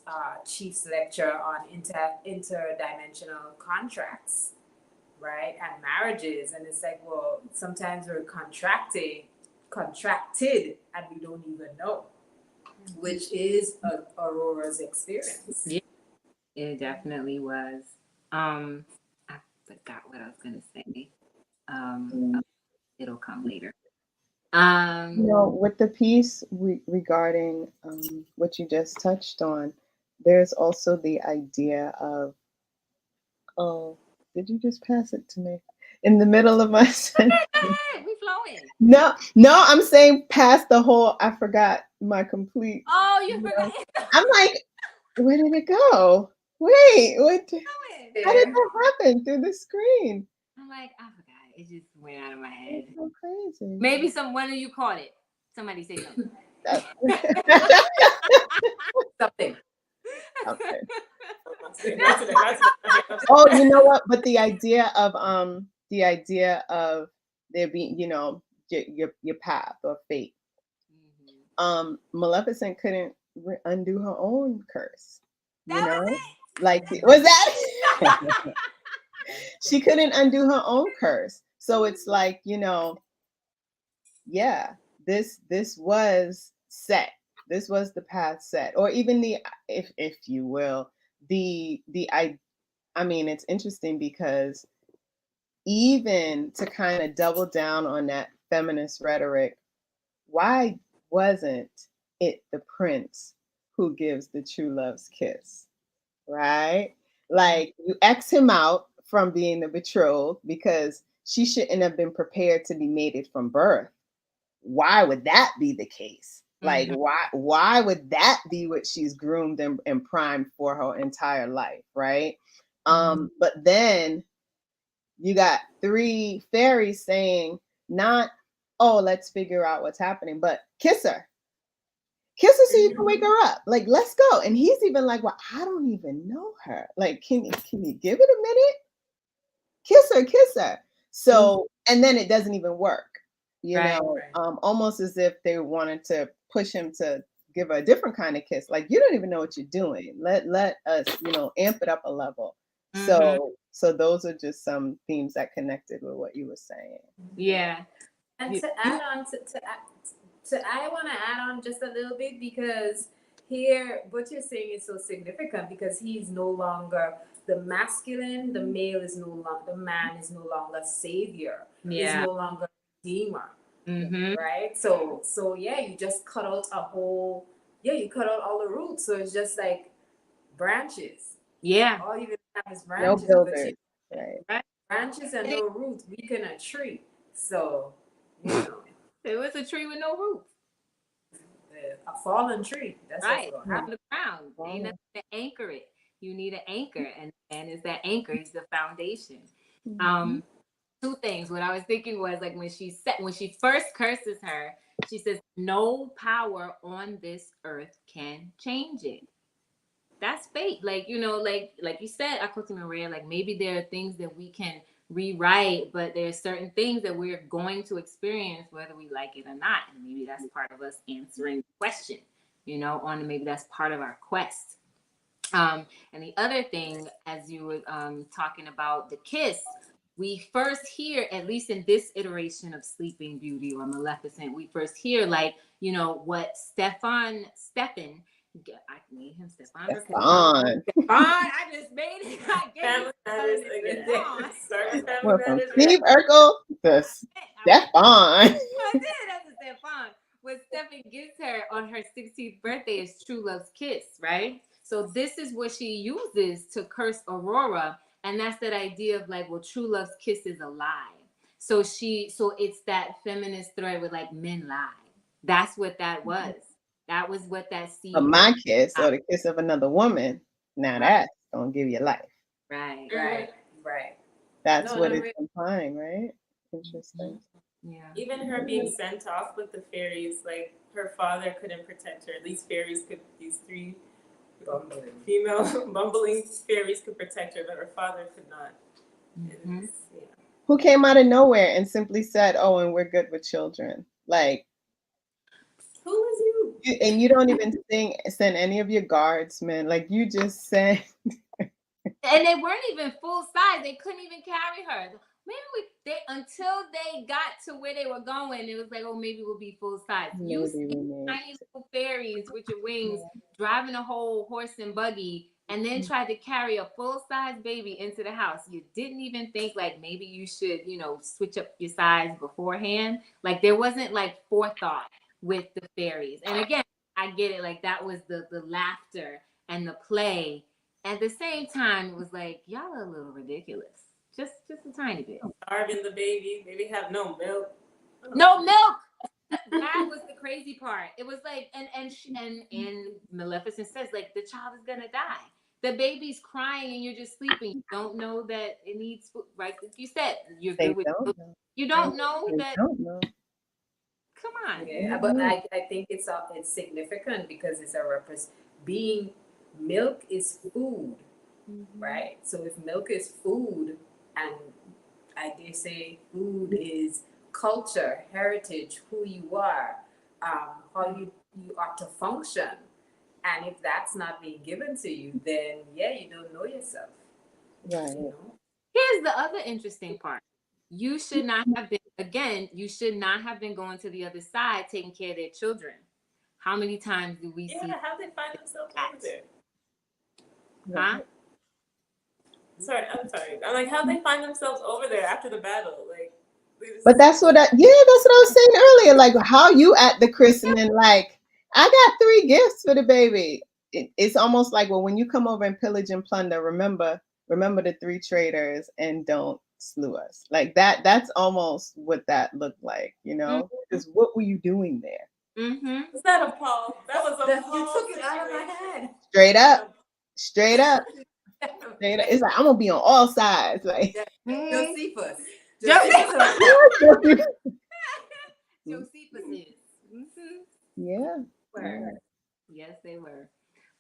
Speaker 3: Chief's lecture on interdimensional contracts, right? And marriages. And it's like, well, sometimes we're contracted, and we don't even know, which is Aurora's experience.
Speaker 1: Yeah. It definitely was. I forgot what I was gonna say. It'll come later.
Speaker 4: With the piece regarding what you just touched on, there's also the idea of, oh, did you just pass it to me? In the middle of my sentence.
Speaker 1: We flowing.
Speaker 4: No, I'm saying past the whole, I forgot my complete.
Speaker 1: Oh, you forgot.
Speaker 4: I'm like, where did it go? Wait, what? How did that happen through the screen?
Speaker 1: I'm like, I forgot. It just went out of my head.
Speaker 4: It's so crazy.
Speaker 1: Maybe one of you caught it. Somebody say something.
Speaker 3: Something.
Speaker 4: Okay.
Speaker 2: That's
Speaker 4: Oh, you know what? But the idea of there being, your path or fate. Maleficent couldn't undo her own curse. Like, was that? She couldn't undo her own curse. So it's like, yeah, this was set. This was the path set, or even if you will, I mean, it's interesting because even to kind of double down on that feminist rhetoric, why wasn't it the prince who gives the true love's kiss? Right? Like, you X him out from being the betrothed because she shouldn't have been prepared to be mated from birth. Why would that be the case? Like, why would that be what she's groomed and primed for her entire life, right? But then you got 3 fairies saying, not, oh, let's figure out what's happening, but kiss her so you can wake her up. Like, let's go. And he's even like, well, I don't even know her. Like, can you give it a minute? Kiss her. So, and then it doesn't even work, almost as if they wanted to push him to give her a different kind of kiss. Like, you don't even know what you're doing. Let us, amp it up a level. So those are just some themes that connected with what you were saying.
Speaker 1: Yeah.
Speaker 3: And to add on I want to add on just a little bit, because here what you're saying is so significant, because he's no longer the masculine, the male is no longer, the man is no longer savior, is no longer redeemer, right? So yeah, you just cut out you cut out all the roots, so it's just like branches.
Speaker 1: Yeah.
Speaker 3: All you have is branches,
Speaker 4: no builders, right?
Speaker 3: Branches and no roots weaken a tree. So
Speaker 1: it was a tree with no roots.
Speaker 3: A fallen tree. That's
Speaker 1: right
Speaker 3: what's
Speaker 1: on the ground. Ain't nothing to anchor it. You need an anchor, and is that anchor is the foundation. 2 things. What I was thinking was, like, when she first curses her, she says, "No power on this earth can change it." That's fate. Like, like you said, Akoti Maria, like, maybe there are things that we can rewrite, but there are certain things that we're going to experience whether we like it or not. And maybe that's part of us answering the question, maybe that's part of our quest. And the other thing, as you were talking about the kiss, we first hear, at least in this iteration of Sleeping Beauty or Maleficent, we first hear, like, what Stefan, I made him Stefan. I just made it.
Speaker 2: Family Matters again. Sorry,
Speaker 4: Well,
Speaker 2: Family
Speaker 4: from
Speaker 2: Matters.
Speaker 4: Steve Urkel to Stefan.
Speaker 1: I did. That's a Stefan. What Stefan gives her on her 16th birthday is true love's kiss, right? So this is what she uses to curse Aurora, and that's that idea of, like, well, true love's kiss is a lie. So it's that feminist thread with, like, men lie. That's what that was. That was what that seed.
Speaker 4: But my kiss, or the kiss of another woman, now that's gonna give you life.
Speaker 1: Right.
Speaker 4: That's what it's implying, right? Interesting.
Speaker 1: Yeah.
Speaker 2: Even her being sent off with the fairies, like, her father couldn't protect her. These fairies these 3 Female bumbling fairies could protect her, but her father could not.
Speaker 1: Mhm.
Speaker 2: Yeah.
Speaker 4: Who came out of nowhere and simply said, "Oh, and we're good with children." Like,
Speaker 2: Who is you?
Speaker 4: and you don't even send any of your guardsmen. Like, you just send.
Speaker 1: And they weren't even full size. They couldn't even carry her. Until they got to where they were going, it was like, oh, maybe we'll be full size. You
Speaker 4: Maybe we
Speaker 1: see
Speaker 4: need
Speaker 1: tiny little fairies with your wings driving a whole horse and buggy, and then tried to carry a full size baby into the house. You didn't even think like maybe you should, switch up your size beforehand. Like there wasn't like forethought with the fairies. And again, I get it. Like that was the laughter and the play. At the same time, it was like, y'all are a little ridiculous. Just a tiny bit.
Speaker 2: Starving the baby. Baby have no milk.
Speaker 1: No milk. That was the crazy part. It was like, and Maleficent says like the child is gonna die. The baby's crying and you're just sleeping. You don't know that it needs food, right? Like you said, you're
Speaker 4: They
Speaker 1: good with
Speaker 4: don't
Speaker 1: food.
Speaker 4: know.
Speaker 1: You don't know
Speaker 4: They
Speaker 1: that.
Speaker 4: don't know.
Speaker 1: Come on.
Speaker 3: Yeah, but I think it's significant because it's being milk is food, right? So if milk is food, and I dare say food is culture, heritage, who you are, how you ought to function, and if that's not being given to you, then yeah, you don't know yourself.
Speaker 4: Right.
Speaker 3: You know?
Speaker 1: Here's the other interesting part. You should not have been going to the other side taking care of their children. How many times do we see?
Speaker 2: Yeah, how they find themselves over there?
Speaker 1: Huh?
Speaker 2: Sorry, I'm sorry. I'm like, how they find themselves over there after the battle? Like,
Speaker 4: But that's what I was saying earlier. Like, how you at the christening? Like, I got 3 gifts for the baby. It's almost like, well, when you come over and pillage and plunder, remember the 3 traitors and don't slew us. Like that. That's almost what that looked like, Because what were you doing there?
Speaker 1: Mm-hmm.
Speaker 2: Was that a Paul? That was a Paul.
Speaker 3: You took it out of my head.
Speaker 4: Straight up. It's like I'm gonna be on all sides. Like
Speaker 3: Josephus.
Speaker 1: Josephus is. Mm-hmm.
Speaker 4: Yeah.
Speaker 1: Yes, they were.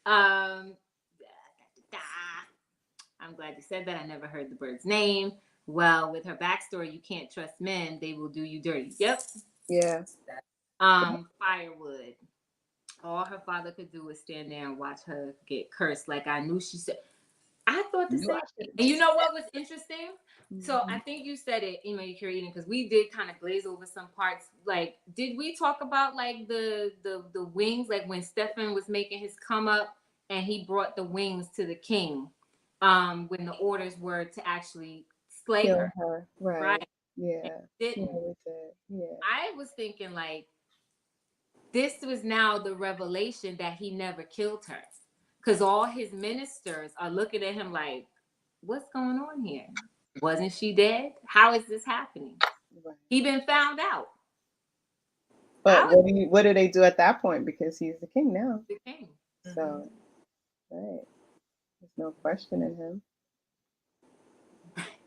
Speaker 1: I'm glad you said that. I never heard the bird's name. Well, with her backstory, you can't trust men. They will do you dirty. Yep.
Speaker 4: Yeah.
Speaker 1: Firewood. All her father could do was stand there and watch her get cursed. Like I knew she said. I thought the same thing. And you know what was interesting? So I think you said it, you're eating, because we did kind of glaze over some parts. Like, did we talk about like the wings? Like when Stefan was making his come up and he brought the wings to the king, when the orders were to actually slay her.
Speaker 4: Right. Yeah.
Speaker 1: Didn't.
Speaker 4: Yeah.
Speaker 1: I was thinking like this was now the revelation that he never killed her. Because all his ministers are looking at him like, what's going on here? Wasn't she dead? How is this happening? Right. He been found out.
Speaker 4: But what do they do at that point? Because he's the king now.
Speaker 1: The king.
Speaker 4: So, right. There's no questioning him.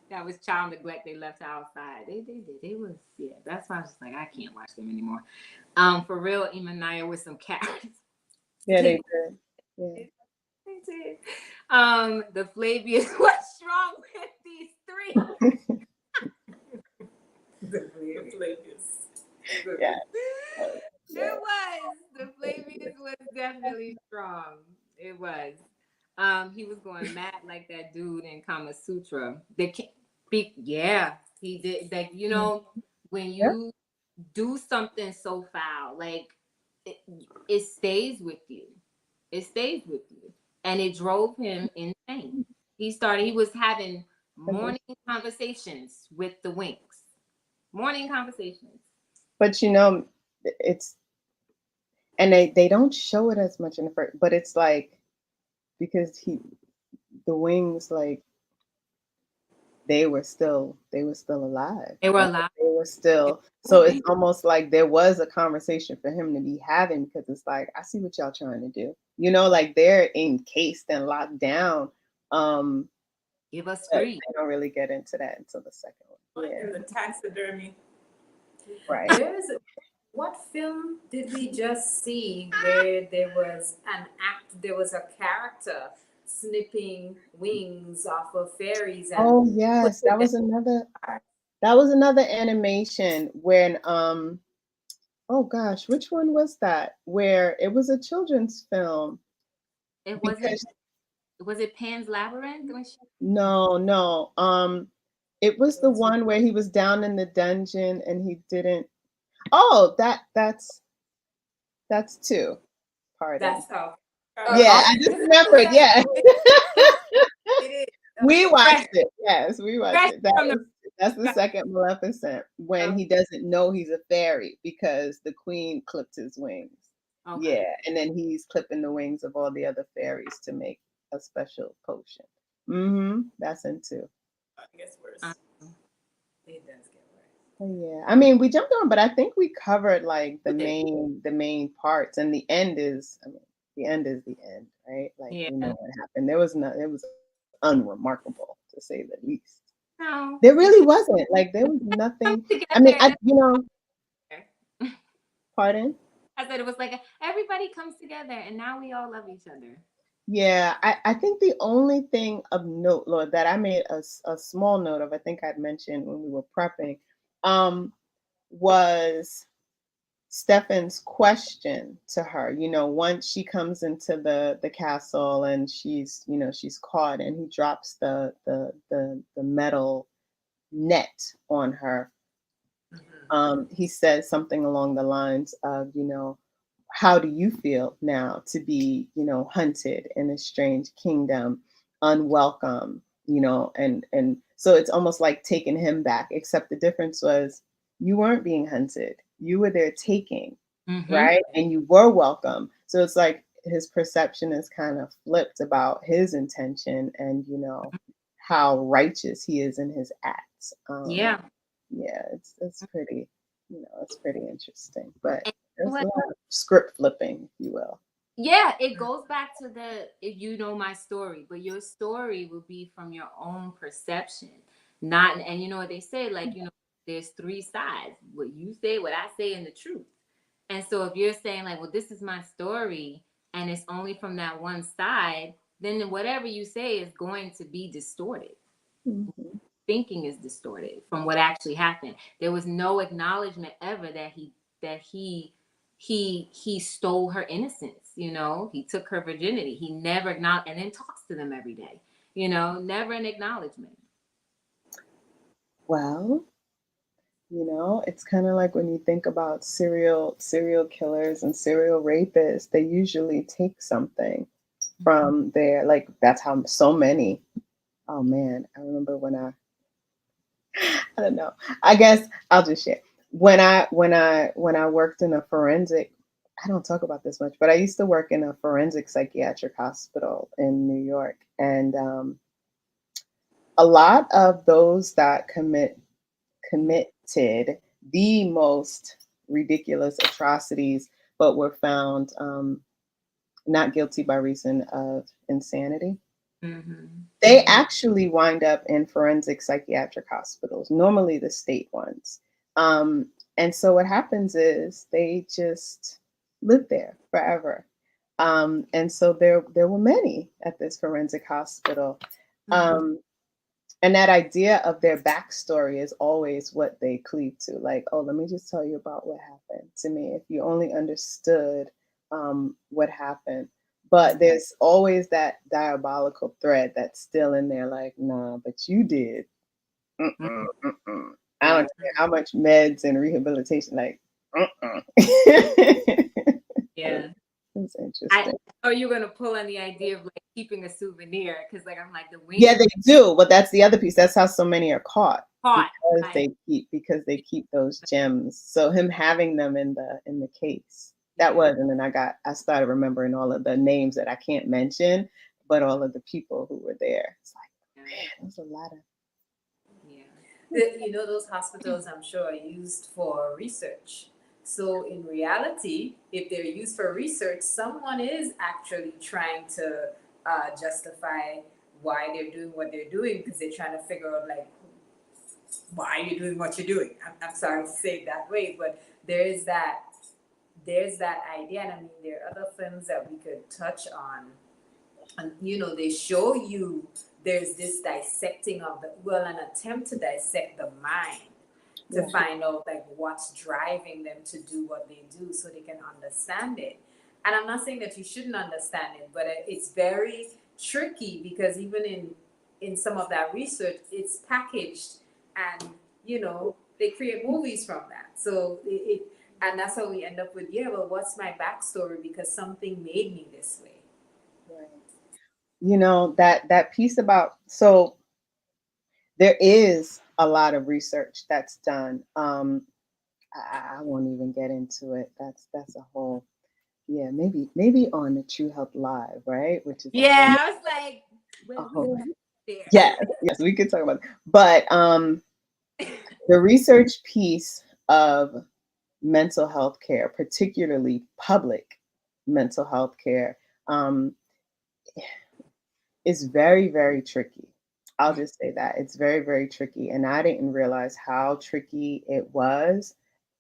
Speaker 1: That was child neglect. They left her outside. They did. They was, yeah. That's why I was just like, I can't watch them anymore. For real, Imanaya with some carrots.
Speaker 4: Yeah, they did. Yeah.
Speaker 1: The Flavius was strong with these 3.
Speaker 3: The Flavius.
Speaker 4: Yeah.
Speaker 1: It was. The Flavius was definitely strong. It was. He was going mad like that dude in Kama Sutra. He did. Like, when you do something so foul, like it stays with you. It stays with you. And it drove him insane. He was having morning conversations with the Winks. Morning conversations.
Speaker 4: But it's, and they don't show it as much in the first, but it's like, because the Wings, like, they were still alive.
Speaker 1: They were alive.
Speaker 4: They were still, so it's almost like there was a conversation for him to be having, because it's like, I see what y'all trying to do. Like they're encased and locked down.
Speaker 1: Give us free.
Speaker 4: I don't really get into that until the second one.
Speaker 2: Yeah. And the taxidermy.
Speaker 4: Right.
Speaker 3: What film did we just see where there was an there was a character snipping wings off of fairies and
Speaker 4: Oh yes, that was another animation when oh gosh, which one was that? Where it was a children's film
Speaker 1: It wasn't.
Speaker 4: because
Speaker 1: Was it Pan's Labyrinth? When she,
Speaker 4: no. It was the one where he was down in the dungeon and he didn't. Oh, that's two. Pardon.
Speaker 3: that's how.
Speaker 4: Yeah, I just remembered. Yeah,
Speaker 3: It is.
Speaker 4: we
Speaker 3: Okay.
Speaker 4: watched it. Yes, we watched
Speaker 1: fresh
Speaker 4: it.
Speaker 1: from the
Speaker 4: That's the second Maleficent when he doesn't know he's a fairy because the queen clipped his wings.
Speaker 1: okay.
Speaker 4: Yeah, and then he's clipping the wings of all the other fairies to make a special potion. That's in two.
Speaker 2: I guess worse.
Speaker 3: It does get worse.
Speaker 4: Oh, yeah, I mean, we jumped on, but I think we covered like the main parts, and the end is, I mean, the end is the end, right? Like
Speaker 1: Yeah.
Speaker 4: we know what happened. There was no, it was unremarkable to say the least.
Speaker 1: No.
Speaker 4: There really wasn't. Like there was nothing. I mean, pardon.
Speaker 1: I said it was like everybody comes together, and now we all love each other.
Speaker 4: Yeah, I think the only thing of note, Lord, that I made a small note of, I think I'd mentioned when we were prepping, was Stefan's question to her. You know, once she comes into the castle and she's, you know, she's caught, and he drops the metal net on her. He says something along the lines of, you know, how do you feel now to be, you know, hunted in a strange kingdom, unwelcome, you know, and so it's almost like taking him back, except the difference was you weren't being hunted. You were there taking, right? And you were welcome. So it's like his perception is kind of flipped about his intention and, you know, how righteous he is in his acts.
Speaker 1: Yeah.
Speaker 4: Yeah, it's pretty, you know, it's pretty interesting. But
Speaker 1: And
Speaker 4: there's
Speaker 1: what-
Speaker 4: a lot of script flipping, if you will.
Speaker 1: Yeah, it goes back to if you know my story, but your story will be from your own perception, not. And you know what they say, like, you know, there's three sides: what you say, what I say, and the truth. And so if you're saying like, well, this is my story, and it's only from that one side, then whatever you say is going to be distorted.
Speaker 4: Mhm.
Speaker 1: Thinking is distorted from what actually happened. There was no acknowledgement ever that he stole her innocence. You know, he took her virginity. He never acknowledged, and then talks to them every day. You know, never an acknowledgement.
Speaker 4: Well, you know, it's kind of like when you think about serial killers and serial rapists, they usually take something from their, like that's how so many. Oh man, I remember when I don't know. I guess I'll just share. When I worked in a forensic, I don't talk about this much, but I used to work in a forensic psychiatric hospital in New York, and a lot of those that committed the most ridiculous atrocities, but were found not guilty by reason of insanity. They actually wind up in forensic psychiatric hospitals, normally the state ones. And so what happens is they just live there forever. And so there were many at this forensic hospital. And that idea of their backstory is always what they cleave to. Like, oh, let me just tell you about what happened to me. If you only understood what happened. But there's always that diabolical thread that's still in there, like, nah, but you did. I don't care how much meds and rehabilitation, like,
Speaker 1: Yeah.
Speaker 4: It's interesting.
Speaker 1: I know you're gonna pull on the idea of like keeping a souvenir because like I'm like the wings.
Speaker 4: Yeah, they do. But that's the other piece. That's how so many are caught.
Speaker 1: Right.
Speaker 4: Because they keep those gems. So him having them in the case. That was, and then I started remembering all of the names that I can't mention, but all of the people who were there. It's like, man, there's a lot of
Speaker 3: You know, those hospitals, I'm sure, are used for research. So in reality, if they're used for research, someone is actually trying to justify why they're doing what they're doing because they're trying to figure out like why you're doing what you're doing. I'm sorry to say it that way, but there is that there's that idea. And I mean, there are other films that we could touch on. And, you know, they show you there's this dissecting of an attempt to dissect the mind to find out like what's driving them to do what they do so they can understand it. And I'm not saying that you shouldn't understand it, but it's very tricky because even in some of that research, it's packaged, and you know they create movies from that. So and that's how we end up with, yeah, well, what's my backstory because something made me this way.
Speaker 4: Right. You know, that piece about, so there is a lot of research that's done. I won't even get into it. That's a whole, yeah, maybe on the True Health Live, right? Which is
Speaker 1: Yeah, I was like,
Speaker 4: a
Speaker 1: well, we
Speaker 4: whole,
Speaker 1: went there.
Speaker 4: yes, we could talk about it. But the research piece of mental health care, particularly public mental health care, is very, very tricky. I'll just say that it's very, very tricky. And I didn't realize how tricky it was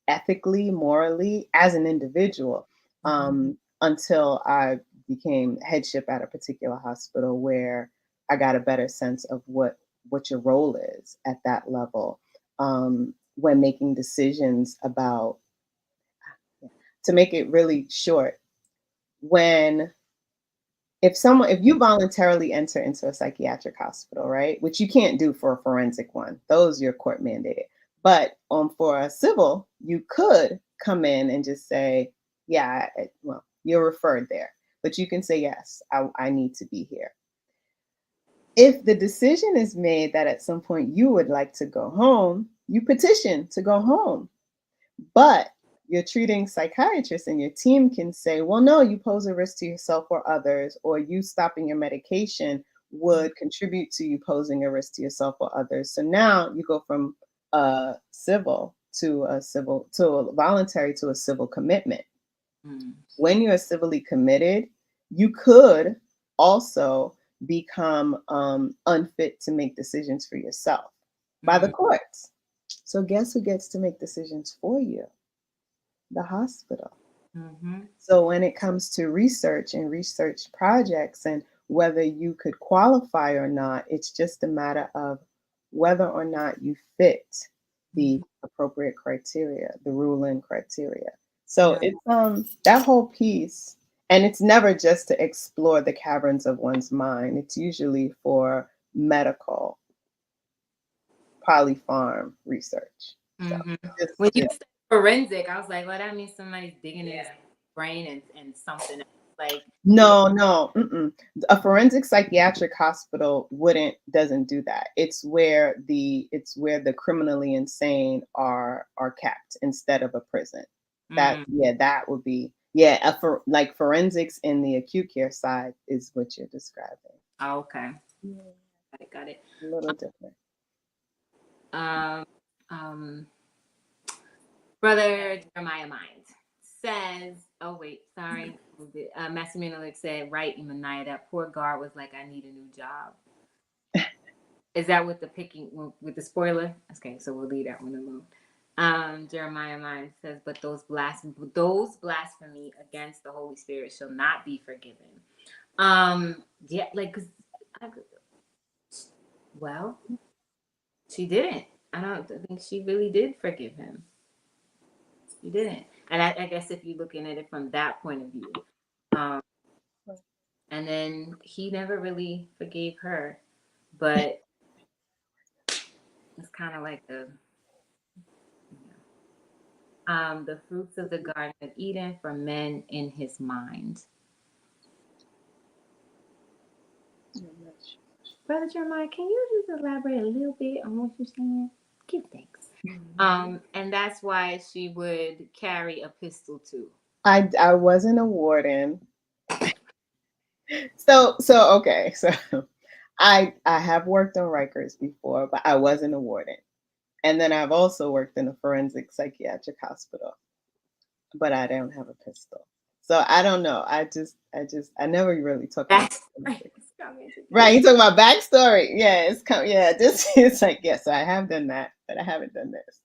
Speaker 4: ethically, morally, as an individual, until I became headship at a particular hospital where I got a better sense of what your role is at that level, when making decisions about, to make it really short, when if you voluntarily enter into a psychiatric hospital, right, which you can't do for a forensic one, those you're court mandated, but for a civil, you could come in and just say, yeah, well, you're referred there, but you can say, yes, I need to be here. If the decision is made that at some point you would like to go home, you petition to go home. But your treating psychiatrist and your team can say, well, no, you pose a risk to yourself or others, or you stopping your medication would contribute to you posing a risk to yourself or others. So now you go from a voluntary to a civil commitment. When you're civilly committed, you could also become unfit to make decisions for yourself by the courts. So guess who gets to make decisions for you? The hospital. So when it comes to research and research projects and whether you could qualify or not, it's just a matter of whether or not you fit the appropriate criteria, the rule-in criteria. So it's that whole piece, and it's never just to explore the caverns of one's mind. It's usually for medical polypharm research. So
Speaker 1: When you said forensic, I was like, well, that means somebody's digging in his brain and something else. Like
Speaker 4: no. A forensic psychiatric hospital doesn't do that. It's where the criminally insane are kept instead of a prison. That would be like forensics in the acute care side is what you're describing.
Speaker 1: Oh, okay. Got it.
Speaker 4: A little different.
Speaker 1: Brother Jeremiah Mind says, oh wait, sorry. Master Menelik said, right, Imanaya, that poor guard was like, I need a new job. Is that with the spoiler? Okay, so we'll leave that one alone. Jeremiah Mind says, but those blasphemy against the Holy Spirit shall not be forgiven. Yeah, like, well, she didn't. I don't think she really did forgive him. She didn't. And I guess if you're looking at it from that point of view. And then he never really forgave her. But it's kind of like the fruits of the Garden of Eden for men in his mind. Brother Jeremiah, can you just elaborate a little bit on what you're saying? Give thanks. And that's why she would carry a pistol too.
Speaker 4: I wasn't a warden. So okay. So I have worked on Rikers before, but I wasn't a warden. And then I've also worked in a forensic psychiatric hospital, but I don't have a pistol. So I don't know. I never really talk about right. You talking about backstory? Yeah, it's like yes, I have done that, but I haven't done this.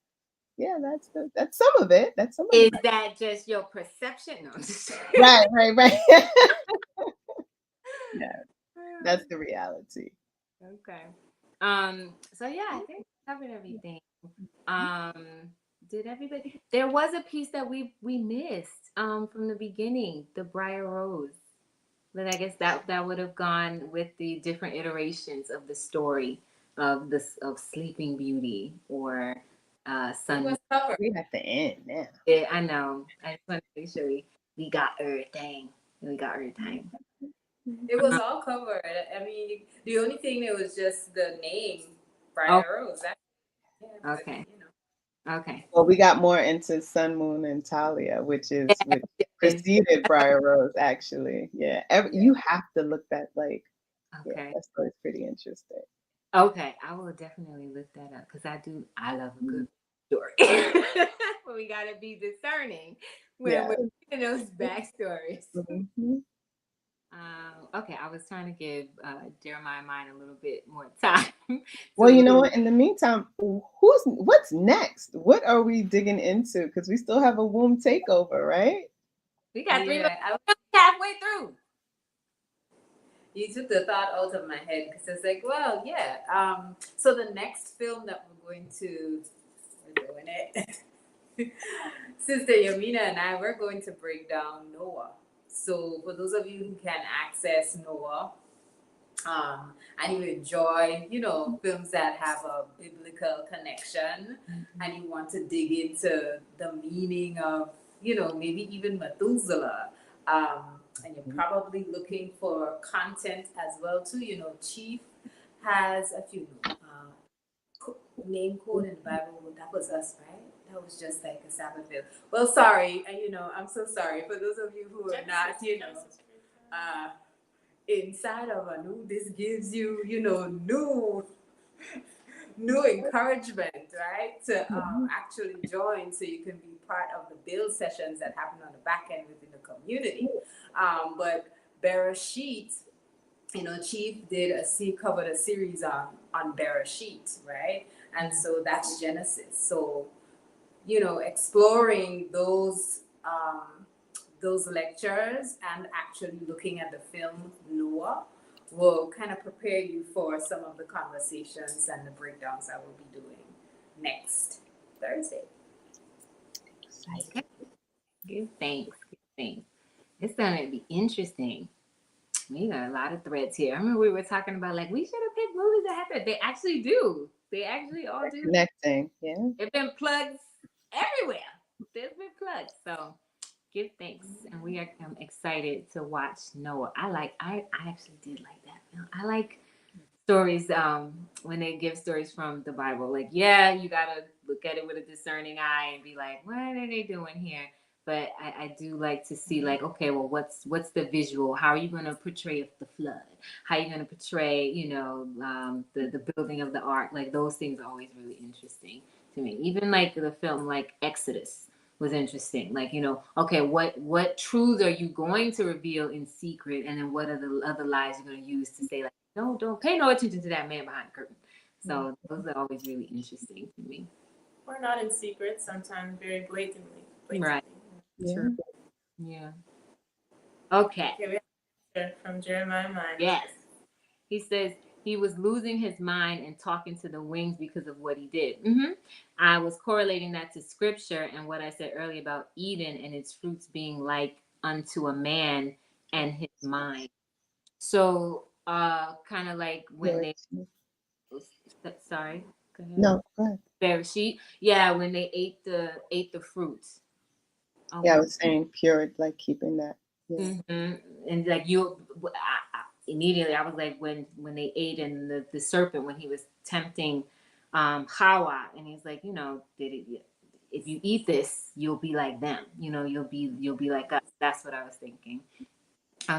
Speaker 4: Yeah, that's some of it. That's some of
Speaker 1: Is
Speaker 4: it.
Speaker 1: that just your perception? No, I'm just
Speaker 4: Right. Yeah, that's the reality.
Speaker 1: okay. So yeah, I think we covered everything. Um, did everybody? There was a piece that we missed from the beginning, the Briar Rose. But I guess that would have gone with the different iterations of the story of this of Sleeping Beauty or
Speaker 3: It
Speaker 1: Sun.
Speaker 3: was covered.
Speaker 4: We have to end now.
Speaker 1: Yeah, I know. I just want to make sure we got everything. We got everything.
Speaker 3: It was all covered. I mean, the only thing that was just the name,
Speaker 1: Oh,
Speaker 3: Briar Rose. Yeah, but,
Speaker 1: okay.
Speaker 3: you know.
Speaker 1: Okay.
Speaker 4: Well, we got more into Sun, Moon, and Talia, which
Speaker 1: Yeah.
Speaker 4: preceded Briar Rose, actually. Yeah, you have to look that yeah,
Speaker 1: Okay.
Speaker 4: that story's pretty interesting.
Speaker 1: Okay. I will definitely look that up because I love a good story. But we gotta be discerning when
Speaker 4: Yeah.
Speaker 1: we're reading those backstories.
Speaker 4: Mhm.
Speaker 1: Okay, I was trying to give Jeremiah mine a little bit more time.
Speaker 4: Well, you
Speaker 1: to
Speaker 4: know what? In the meantime, what's next? What are we digging into? Because we still have a womb takeover, right?
Speaker 1: we got 3 minutes
Speaker 3: Yeah,
Speaker 1: halfway through.
Speaker 3: you took the thought out of my head because it's like, well, yeah. So the next film that we're doing it. Sister Yamina and I, we're going to break down Noah. So for those of you who can access Noah, and you enjoy, films that have a biblical connection, and you want to dig into the meaning of, maybe even Methuselah, and you're probably looking for content as well too. Chief has a few name code in the Bible. That was us, right? That was just like a Sabbath film. Well, sorry, and I'm so sorry for those of you who are not, inside of ANU. This gives you, new encouragement, right? To actually join so you can be part of the build sessions that happen on the back end within the community. But Bereshit, Chief covered a series on Bereshit, right? And so that's Genesis. So, exploring those lectures and actually looking at the film Noah will kind of prepare you for some of the conversations and the breakdowns I will be doing next Thursday.
Speaker 1: Okay. Give thanks. Give thanks. It's gonna be interesting. We got a lot of threads here. I remember we were talking about like we should have picked movies that have that. They actually do. They actually all do.
Speaker 4: Connecting, yeah.
Speaker 1: There've been plugs everywhere. There's been plugs. So give thanks. And we are excited to watch Noah. I actually did like that film. I like stories when they give stories from the Bible. Like, yeah, you gotta look at it with a discerning eye and be like, what are they doing here? But I do like to see like, okay, well, what's the visual? How are you going to portray the flood? How are you going to portray, the building of the ark? Like those things are always really interesting to me. Even like the film like Exodus was interesting. Like, okay, what truths are you going to reveal in secret, and then what are the other lies you're going to use to say like, no, don't pay no attention to that man behind the curtain. So those are always really interesting to me.
Speaker 2: Or not in secret, sometimes very blatantly.
Speaker 1: Right.
Speaker 4: Yeah.
Speaker 1: True. Yeah. Okay.
Speaker 2: Okay, we have from Jeremiah Mine.
Speaker 1: Yes. He says he was losing his mind and talking to the wings because of what he did. I was correlating that to scripture and what I said earlier about Eden and its fruits being like unto a man and his mind. So, kind of like when they, sorry, go ahead.
Speaker 4: No, go ahead.
Speaker 1: Bereshit, yeah, when they ate the fruits.
Speaker 4: Yeah, I was saying pure, like keeping that. Yeah.
Speaker 1: And like immediately I was like when they ate in the serpent when he was tempting Hawa, and he's like, if you eat this, you'll be like them. You'll be like us. That's what I was thinking.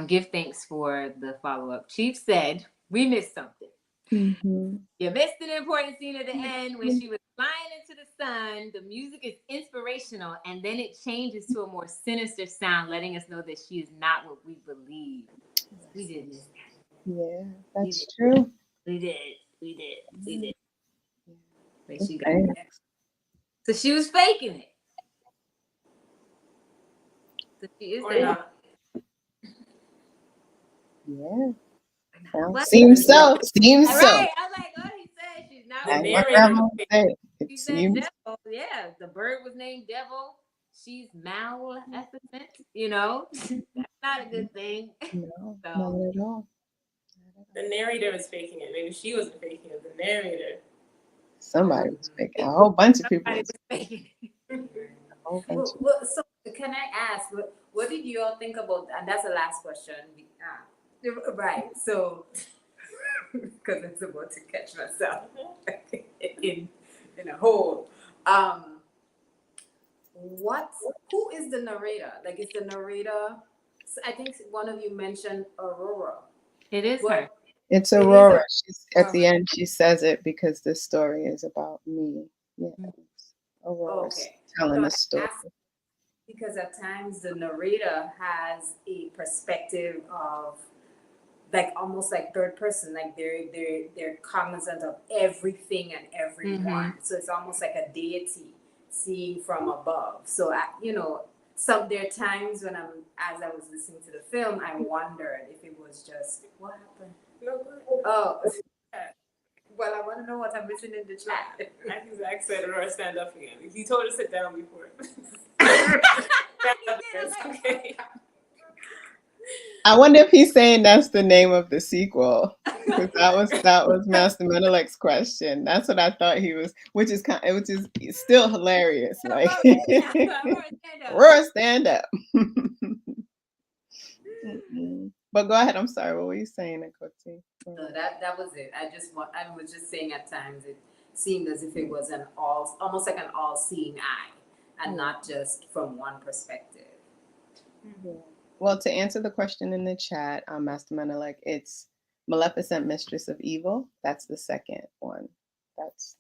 Speaker 1: Give thanks for the follow-up. Chief said we missed something. You missed an important scene at the end when she was flying into the sun. The music is inspirational, and then it changes to a more sinister sound, letting us know that she is not what we believe. We did miss that.
Speaker 4: Yeah, that's true.
Speaker 1: We did. But she got
Speaker 4: Okay.
Speaker 1: that. So she was faking it. So she is
Speaker 2: Or
Speaker 1: saying,
Speaker 2: not.
Speaker 4: Yeah. Well,
Speaker 1: what?
Speaker 4: seems so. Seems
Speaker 1: All
Speaker 4: so.
Speaker 1: right. I was like, oh, he said she's not.
Speaker 2: The
Speaker 4: Like my
Speaker 2: narrator
Speaker 4: grandma
Speaker 2: was
Speaker 4: would say, it
Speaker 1: She said
Speaker 4: seems
Speaker 1: devil. Yeah, the bird was named Devil. She's Maleficent. You know, that's not a good thing.
Speaker 4: no,
Speaker 1: So
Speaker 4: not at all.
Speaker 2: The narrator was faking it. Maybe she wasn't faking it. The narrator.
Speaker 4: Somebody was making a whole bunch of people.
Speaker 1: somebody
Speaker 4: Was
Speaker 1: was faking it.
Speaker 4: a whole bunch of
Speaker 3: So can I ask, what did you all think about, and that's the last question. Right, so, because it's about to catch myself in a hole. Who is the narrator? Like, is the narrator, I think one of you mentioned Aurora.
Speaker 1: It is
Speaker 3: What-
Speaker 1: her.
Speaker 4: It's
Speaker 3: It is
Speaker 4: Aurora.
Speaker 3: a-
Speaker 4: She's at the end. She says it because this story is about me. Yeah, Aurora's
Speaker 3: Okay.
Speaker 4: telling
Speaker 3: So
Speaker 4: the story.
Speaker 3: Because at times the narrator has a perspective of, like, almost like third person, like they're cognizant of everything and everyone. So it's almost like a deity seeing from above. So there are times when as I was listening to the film, I wondered if it was just what happened.
Speaker 2: No, go ahead.
Speaker 3: Oh, well, I want to know what I'm missing in the chat.
Speaker 2: I think Zach said Aurora, stand up again. He told her to sit down before. It's okay.
Speaker 4: I wonder if he's saying that's the name of the sequel. Because that was Master Menelek's question. That's what I thought he was, which is still hilarious. Like Aurora, stand up. But go ahead. I'm sorry. What were you saying, Akoti?
Speaker 3: No, that was it. I was just saying at times it seemed as if it was almost like an all-seeing eye, and not just from one perspective.
Speaker 4: Well, to answer the question in the chat, Master Menelek, it's Maleficent, Mistress of Evil. That's the second one. That's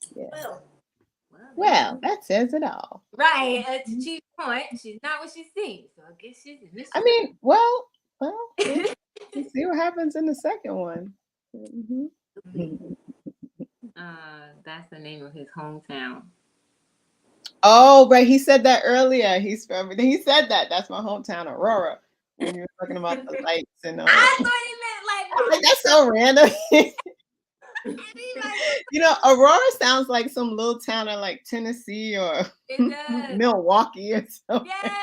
Speaker 4: Well, that says it all.
Speaker 1: Right. At Chief's point, she's not what she seems. So I guess she's a mystery.
Speaker 4: I mean, well, we'll see what happens in the second one.
Speaker 1: That's the name of his hometown.
Speaker 4: Oh, right. He said that earlier. He said that. That's my hometown, Aurora. When you were talking about the lights and all.
Speaker 1: I thought he meant like
Speaker 4: that's so random. Aurora sounds like some little town in like Tennessee or Milwaukee or something.
Speaker 1: Yeah,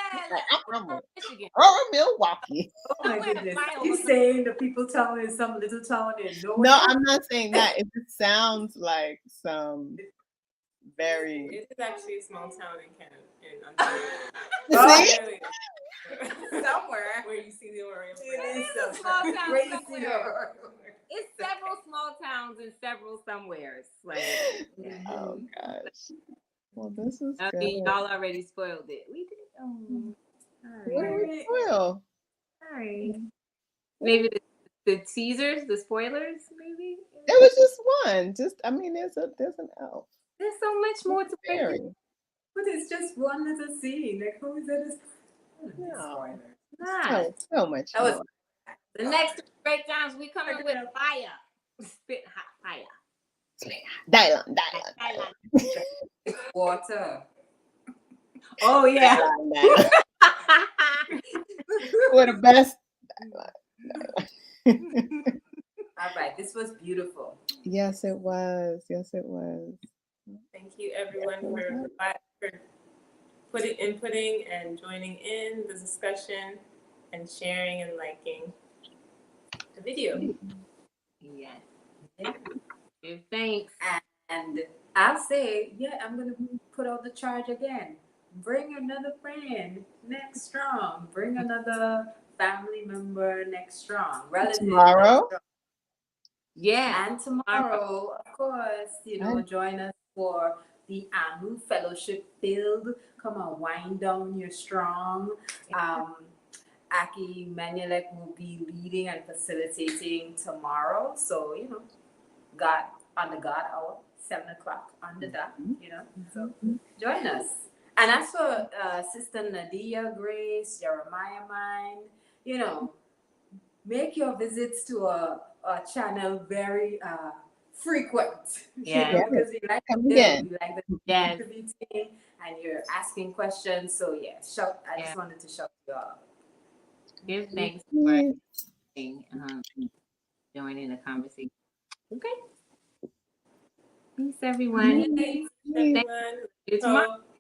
Speaker 4: I'm from
Speaker 1: Michigan.
Speaker 4: Aurora, Milwaukee.
Speaker 3: Oh my goodness! He's saying the people town is some little town in nowhere.
Speaker 4: No, I'm not saying that. It just sounds like some very.
Speaker 2: It is actually a small town in Ontario.
Speaker 3: Somewhere
Speaker 2: where you see the Aurora.
Speaker 3: it is
Speaker 1: a small town
Speaker 3: where you see the
Speaker 1: somewhere.
Speaker 3: Aurora.
Speaker 1: It's several small towns and several somewheres. Like,
Speaker 4: Oh gosh. Well, this is
Speaker 1: I
Speaker 4: good.
Speaker 1: mean, y'all already spoiled it. We did.
Speaker 4: What did we spoil?
Speaker 1: Sorry. Maybe the teasers, the spoilers, maybe.
Speaker 4: There was just one. There's an elf.
Speaker 1: There's so much more to
Speaker 4: Fairy.
Speaker 3: But it's just one little scene. Like, who is that?
Speaker 4: No.
Speaker 1: Nice.
Speaker 4: So much
Speaker 3: That was
Speaker 4: more.
Speaker 1: The next breakdowns, we coming with fire. Spit hot fire.
Speaker 4: Dylan.
Speaker 3: water.
Speaker 1: Oh yeah.
Speaker 4: We're the best.
Speaker 3: All right, this was beautiful.
Speaker 4: Yes, it was.
Speaker 2: Thank you everyone for inputting and joining in the discussion and sharing and liking the video.
Speaker 1: Yes. Give thanks.
Speaker 3: And I'll say, I'm gonna put out the charge again. Bring another friend next strong. Bring another family member next strong. Relative
Speaker 4: Tomorrow?
Speaker 3: next strong.
Speaker 1: Yeah.
Speaker 3: And tomorrow, of course, join us for the ANU Fellowship Build. Come on, wind down your strong. Aki Manulek will be leading and facilitating tomorrow. So, God hour, 7 o'clock on the dot, So join us. And as for Sister Nadia Grace, Jeremiah Mine, make your visits to a channel very frequent.
Speaker 1: Yeah.
Speaker 3: Because we like
Speaker 4: Come
Speaker 3: them,
Speaker 4: again.
Speaker 3: we like the
Speaker 1: Yes.
Speaker 3: contributing, and you're asking questions. So yeah, I just wanted to shout you all.
Speaker 1: Give thanks
Speaker 4: Yeah.
Speaker 1: for joining the conversation. Okay. Peace, everyone.
Speaker 2: Thanks,
Speaker 4: Yeah.
Speaker 2: everyone.
Speaker 1: See you tomorrow.
Speaker 2: So,